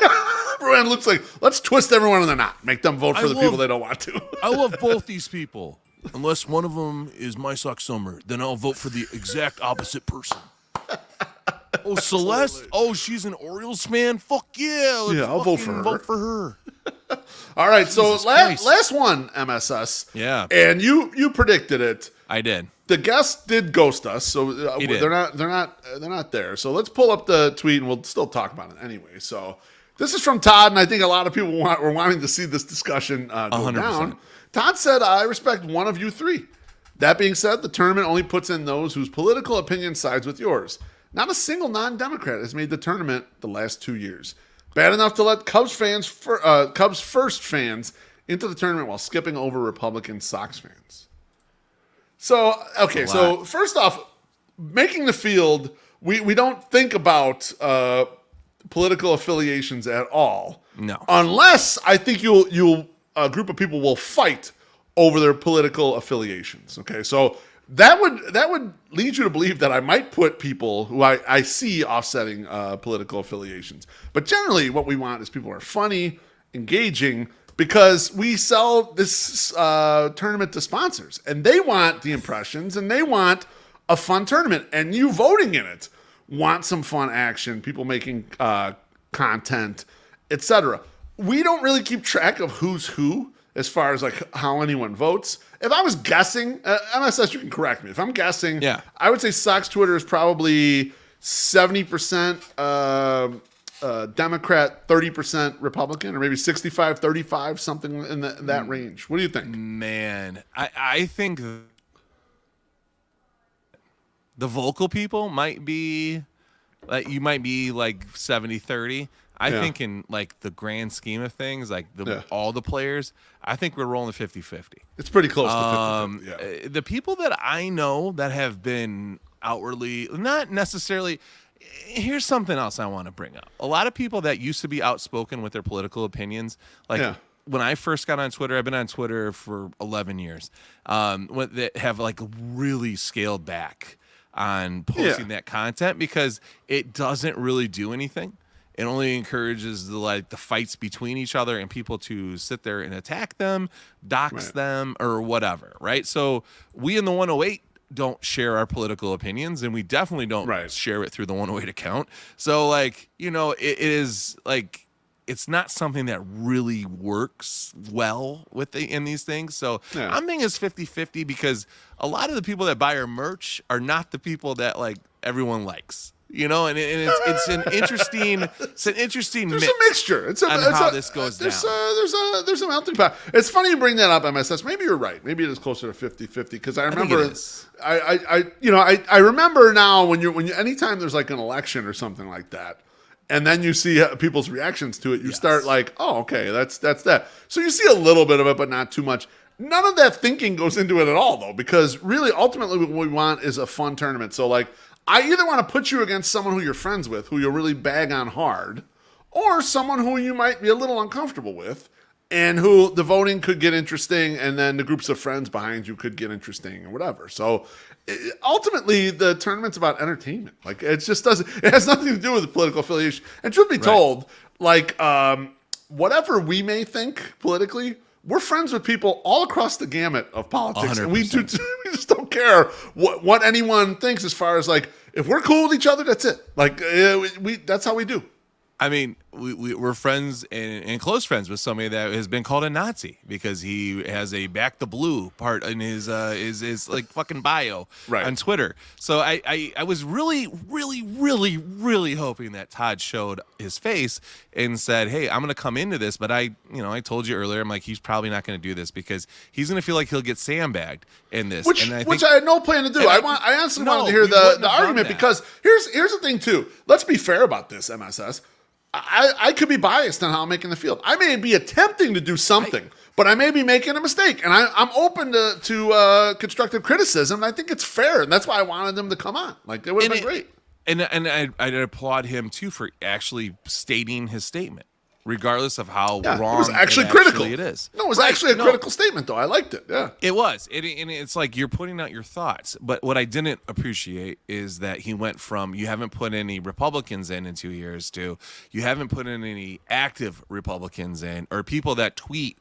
Brewhand Luke's like, let's twist everyone in the knot. Make them vote for the people they don't want to. I love both these people. Unless one of them is my Sox summer, then I'll vote for the exact opposite person. Oh, Celeste? Oh, she's an Orioles fan? Fuck yeah. Let's I'll vote fucking for her. Vote for her. All right, so Jesus Christ. last one, MSS. Yeah. And you predicted it. I did. The guest did ghost us, so He did. they're not there. So let's pull up the tweet, and we'll still talk about it anyway. So this is from Todd, and I think a lot of people were wanting to see this discussion go 100%. down. Todd said, "I respect one of you three. That being said, the tournament only puts in those whose political opinion sides with yours. Not a single non-Democrat has made the tournament the last 2 years. Bad enough to let Cubs first fans into the tournament while skipping over Republican Sox fans." So, okay, so first off, making the field, we don't think about political affiliations at all. No. Unless I think a group of people will fight over their political affiliations. Okay, so that would lead you to believe that I might put people who I see offsetting political affiliations. But generally, what we want is people who are funny, engaging, because we sell this tournament to sponsors, and they want the impressions, and they want a fun tournament, and you voting in it want some fun action, people making content, etc. We don't really keep track of who's who as far as like how anyone votes. If I was guessing, MSS, you can correct me. If I'm guessing, Yeah. I would say Sox Twitter is probably 70% Democrat, 30% Republican, or maybe 65-35, something in that range. What do you think? Man, I think the vocal people might be like, you might be like 70-30. I Yeah. think in like the grand scheme of things, like Yeah. all the players, I think we're rolling 50-50. It's pretty close to 50-50. Yeah. The people that I know that have been outwardly, not necessarily, here's something else I want to bring up. A lot of people that used to be outspoken with their political opinions, like Yeah. when I first got on Twitter, I've been on Twitter for 11 years, that have like really scaled back on posting that content because it doesn't really do anything. It only encourages the fights between each other and people to sit there and attack them, dox them, or whatever, right? So we in the 108 don't share our political opinions, and we definitely don't share it through the 108 account. So it is like, it's not something that really works well in these things. So I'm thinking it's 50-50 because a lot of the people that buy our merch are not the people that like everyone likes. And it's an interesting There's mix. a mixture. It's how this goes down. There's a melting pot. It's funny you bring that up, MSS. Maybe you're right. Maybe it is closer to 50-50 because I remember. I remember now when anytime there's like an election or something like that, and then you see people's reactions to it, you start like, oh, okay, that's that. So you see a little bit of it, but not too much. None of that thinking goes into it at all, though, because really, ultimately, what we want is a fun tournament. So like, I either want to put you against someone who you're friends with, who you'll really bag on hard, or someone who you might be a little uncomfortable with, and who the voting could get interesting, and then the groups of friends behind you could get interesting or whatever. So ultimately the tournament's about entertainment. Like it just doesn't. It has nothing to do with the political affiliation. And truth be told, like whatever we may think politically, we're friends with people all across the gamut of politics, 100%. and we just don't care what anyone thinks as far as like if we're cool with each other, that's it. Like that's how we do. I mean, we're friends and close friends with somebody that has been called a Nazi because he has a "back the blue" part in his like fucking bio on Twitter. So I was really hoping that Todd showed his face and said, "Hey, I'm going to come into this," but I told you earlier, I'm like, he's probably not going to do this because he's going to feel like he'll get sandbagged in this, which I had no plan to do. I honestly wanted to hear the argument because here's the thing too. Let's be fair about this, MSS. I could be biased on how I'm making the field. I may be attempting to do something, but I may be making a mistake. And I'm open to constructive criticism. And I think it's fair. And that's why I wanted them to come on. Like, it would have been great. And I'd applaud him, too, for actually stating his statement, regardless of how wrong it was actually critical. It is. No, it was actually a critical statement, though. I liked it. Yeah, it was. And it's like you're putting out your thoughts. But what I didn't appreciate is that he went from you haven't put any Republicans in 2 years to you haven't put in any active Republicans in or people that tweet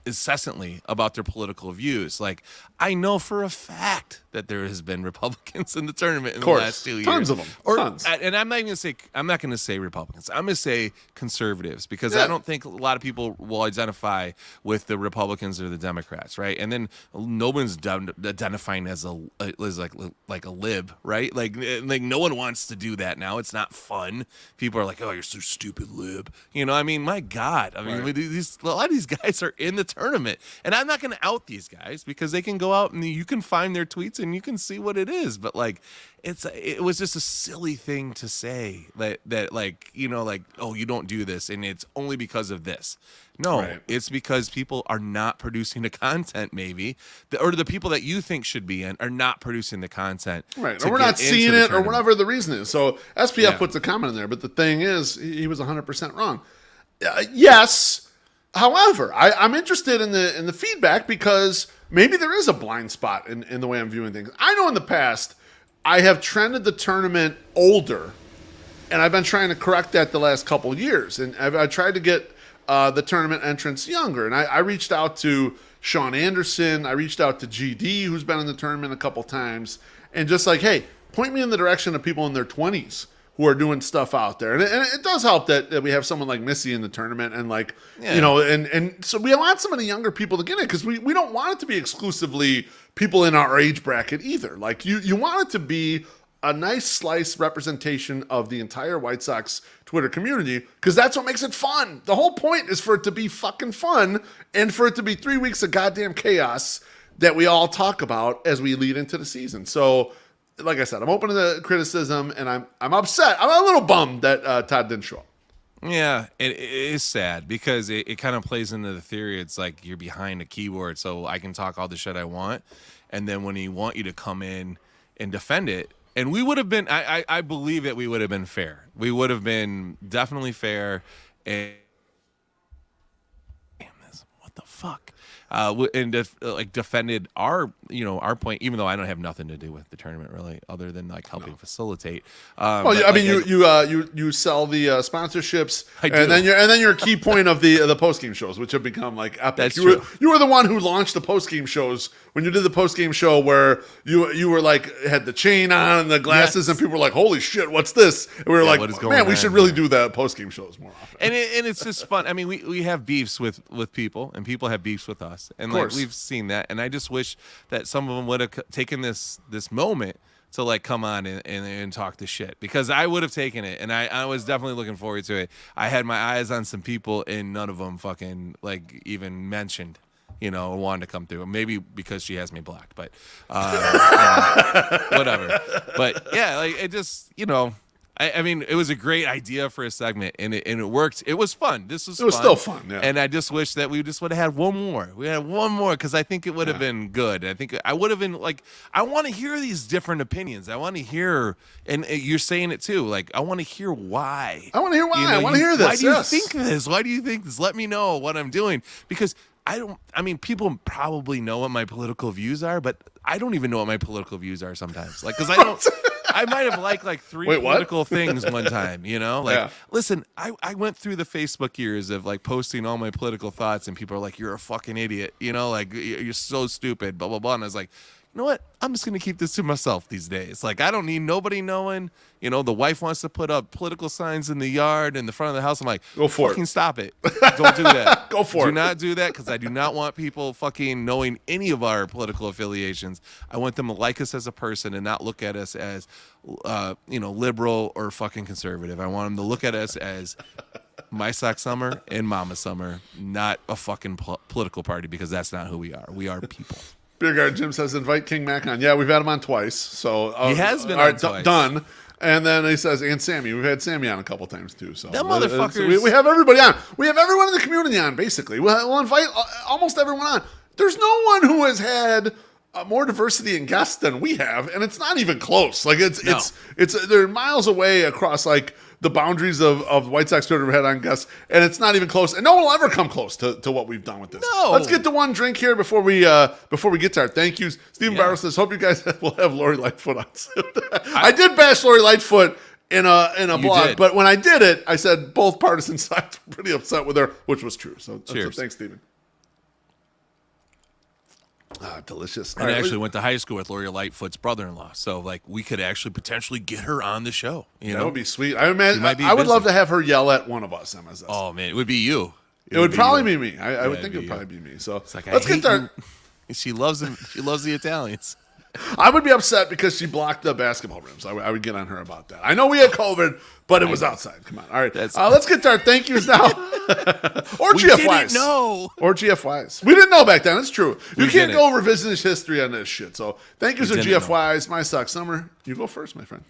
incessantly about their political views. Like, I know for a fact that there has been Republicans in the tournament in the last 2 years. Tons of them. Tons. And I'm not going to say Republicans. I'm going to say conservatives because I don't think a lot of people will identify with the Republicans or the Democrats, right? And then no one's identifying as like a lib, right? Like no one wants to do that now. It's not fun. People are like, "Oh, you're so stupid, lib." I mean, my God. I mean, a lot of these guys are in the tournament, and I'm not going to out these guys because they can go out and you can find their tweets and you can see what it is. But like, it was just a silly thing to say that like, oh, you don't do this and it's only because of this. No, it's because people are not producing the content, maybe, or the people that you think should be in are not producing the content. Right, or we're not seeing it, or whatever the reason is. So SPF puts a comment in there, but the thing is, he was 100% wrong. Yes, however, I'm interested in the feedback because maybe there is a blind spot in the way I'm viewing things. I know in the past, I have trended the tournament older, and I've been trying to correct that the last couple of years, and I've tried to get the tournament entrance younger. And I reached out to Sean Anderson. I reached out to GD, who's been in the tournament a couple times, and just like, hey, point me in the direction of people in their 20s who are doing stuff out there. And it does help that we have someone like Missy in the tournament and like, and so we want some of the younger people to get in because we don't want it to be exclusively people in our age bracket either. Like you want it to be a nice slice representation of the entire White Sox Twitter community because that's what makes it fun. The whole point is for it to be fucking fun and for it to be 3 weeks of goddamn chaos that we all talk about as we lead into the season. So, like I said, I'm open to the criticism and I'm upset. I'm a little bummed that Todd didn't show up. Yeah, it is sad because it kind of plays into the theory. It's like you're behind a keyboard, so I can talk all the shit I want. And then when he want you to come in and defend it, and we would have been, I believe that we would have been fair. We would have been definitely fair. And damn this, what the fuck? Defended our point, even though I don't have nothing to do with the tournament really, other than like helping facilitate. You sell the sponsorships, and then you're a key point of the post game shows, which have become like epic. That's you true. You were the one who launched the post game shows when you did the post game show where you were like had the chain on and the glasses, and people were like, "Holy shit, what's this?" And we were like, "Man, we should really do the post game shows more often." And it's just fun. I mean, we have beefs with people, and people have beefs with us. And like we've seen that, and I just wish that some of them would have taken this moment to like come on and talk the shit because I would have taken it, and I was definitely looking forward to it. I had my eyes on some people, and none of them fucking like even mentioned, wanted to come through. Maybe because she has me blocked, but whatever. But yeah, like it just I mean, it was a great idea for a segment, and it worked. It was fun. It was still fun, yeah. And I just wish that we just would have had one more. We had one more because I think it would have been good. I think I would have been like, I want to hear these different opinions. I want to hear, and you're saying it too. Like, I want to hear why. I want to hear why. I want to hear this. Why do you think this? Why do you think this? Let me know what I'm doing because. I mean, people probably know what my political views are, but I don't even know what my political views are sometimes. Like, because I don't. I might have liked like 3 political things one time, you know? Like, listen, I went through the Facebook years of like posting all my political thoughts, and people are like, you're a fucking idiot, you know? Like, you're so stupid, blah, blah, blah. And I was like, you know what? I'm just going to keep this to myself these days. Like, I don't need nobody knowing. You know, the wife wants to put up political signs in the yard, in the front of the house. I'm like, go for fucking stop it. Don't do that. Go for it. Do not do that, because I do not want people fucking knowing any of our political affiliations. I want them to like us as a person and not look at us as, liberal or fucking conservative. I want them to look at us as My Sock Summer and Mama Summer, not a fucking political party, because that's not who we are. We are people. Beer Garden Jim says, invite King Mac on. Yeah, we've had him on twice. So he has been on twice. Done. And then he says, and Sammy. We've had Sammy on a couple times too. So that motherfuckers. We have everybody on. We have everyone in the community on, basically. We'll invite almost everyone on. There's no one who has had more diversity in guests than we have, and it's not even close. Like it's they're miles away across like the boundaries of White Sox Twitter we've had on guests, and it's not even close. And no one will ever come close to what we've done with this. No. Let's get to one drink here before we get to our thank yous. Stephen Barrow says, "Hope you guys will have Lori Lightfoot on soon." I did bash Lori Lightfoot in a blog, but when I did it, I said both partisan sides were pretty upset with her, which was true. So thanks, Stephen. Delicious. And I actually went to high school with Lori Lightfoot's brother-in-law, so like we could actually potentially get her on the show. That would be sweet. I would love to have her yell at one of us, MSS. Oh man, it would be you. It would probably be me. I would think it would probably be me. So like, let's get there. She loves them. She loves the Italians. I would be upset because she blocked the basketball rims. I would get on her about that. I know we had COVID, but it was outside. Come on. All right. Let's get to our thank yous now. Or GFYs. No. Or GFYs. We didn't know back then. It's true. You can't go revisionist history on this shit. So thank yous to GFYs. My Sock Summer. You go first, my friend.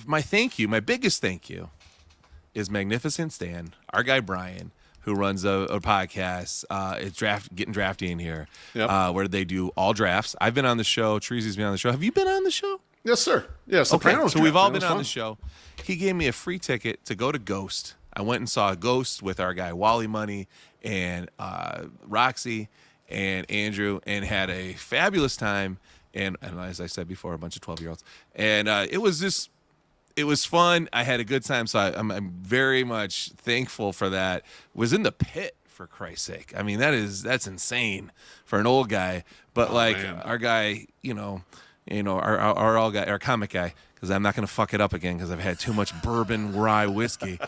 My thank you, my biggest thank you, is Magnificent Stan, our guy Brian, who runs a podcast. It's Getting Drafty in here, where they do all drafts. I've been on the show. Treasy's been on the show. Have you been on the show? Yes, sir. Yeah, okay, so we've all been on the show. He gave me a free ticket to go to Ghost. I went and saw Ghost with our guy Wally Money and Roxy and Andrew, and had a fabulous time. And as I said before, a bunch of 12-year-olds. And it was fun. I had a good time, so I'm very much thankful for that. Was in the pit, for Christ's sake. I mean, that's insane for an old guy. But our guy, our comic guy, because I'm not going to fuck it up again because I've had too much bourbon rye whiskey.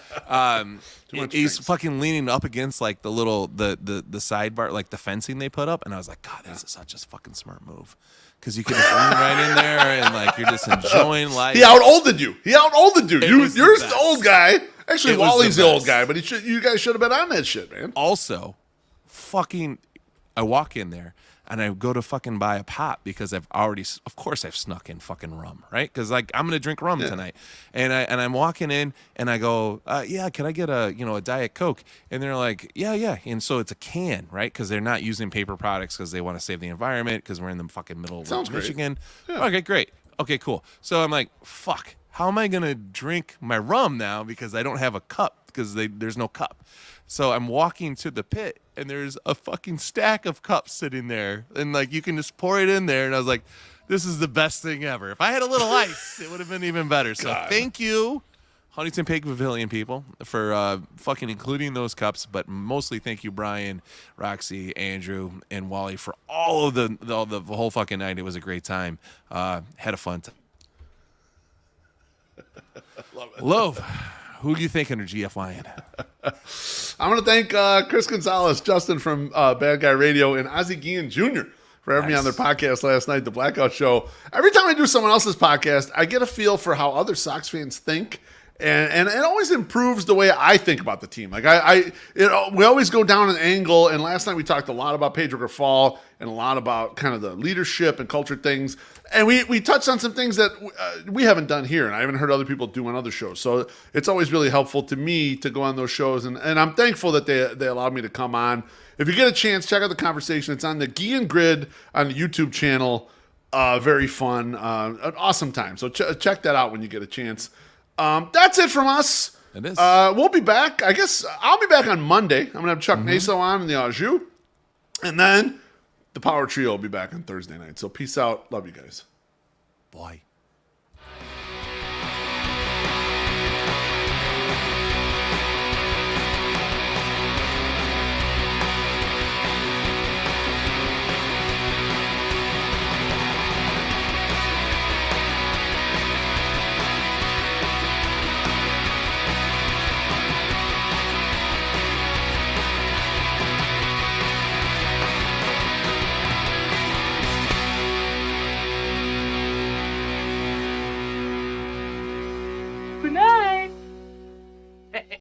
He's fucking leaning up against like the little the sidebar, like the fencing they put up, and I was like, God, that's such a fucking smart move. Because you can just lean right in there and like you're just enjoying life. He out-olded you. You're the old guy. Actually, Wally's the old guy, but you guys should have been on that shit, man. Also, I walk in there and I go to fucking buy a pop because of course I've snuck in fucking rum, right? Because like I'm gonna drink rum tonight, and I'm walking in and I go, can I get a Diet Coke? And they're like, yeah, and so it's a can, right? Because they're not using paper products because they want to save the environment because we're in the fucking middle of Michigan. Yeah. Okay, great. Okay, cool. So I'm like, fuck, how am I gonna drink my rum now because I don't have a cup because there's no cup. So I'm walking to the pit, and there's a fucking stack of cups sitting there, and like you can just pour it in there. And I was like, "This is the best thing ever." If I had a little ice, it would have been even better. So thank you, Huntington Pig Pavilion people, for fucking including those cups. But mostly thank you, Brian, Roxy, Andrew, and Wally for all of the whole fucking night. It was a great time. Had a fun time. Love it. Love. Who do you think under GFYN? I'm going to thank Chris Gonzalez, Justin from Bad Guy Radio, and Ozzie Guillen Jr. for having me on their podcast last night, The Blackout Show. Every time I do someone else's podcast, I get a feel for how other Sox fans think, and it always improves the way I think about the team. Like we always go down an angle, and last night we talked a lot about Pedro Grafal and a lot about kind of the leadership and culture things. And we touched on some things that we haven't done here, and I haven't heard other people do on other shows. So it's always really helpful to me to go on those shows, and I'm thankful that they allowed me to come on. If you get a chance, check out the conversation. It's on the Guillen Grid on the YouTube channel. Very fun, an awesome time. So check that out when you get a chance. That's it from us. It is. We'll be back. I guess I'll be back on Monday. I'm going to have Chuck Naso on in the Au Jus. And then The Power Trio will be back on Thursday night. So peace out. Love you guys. Boy.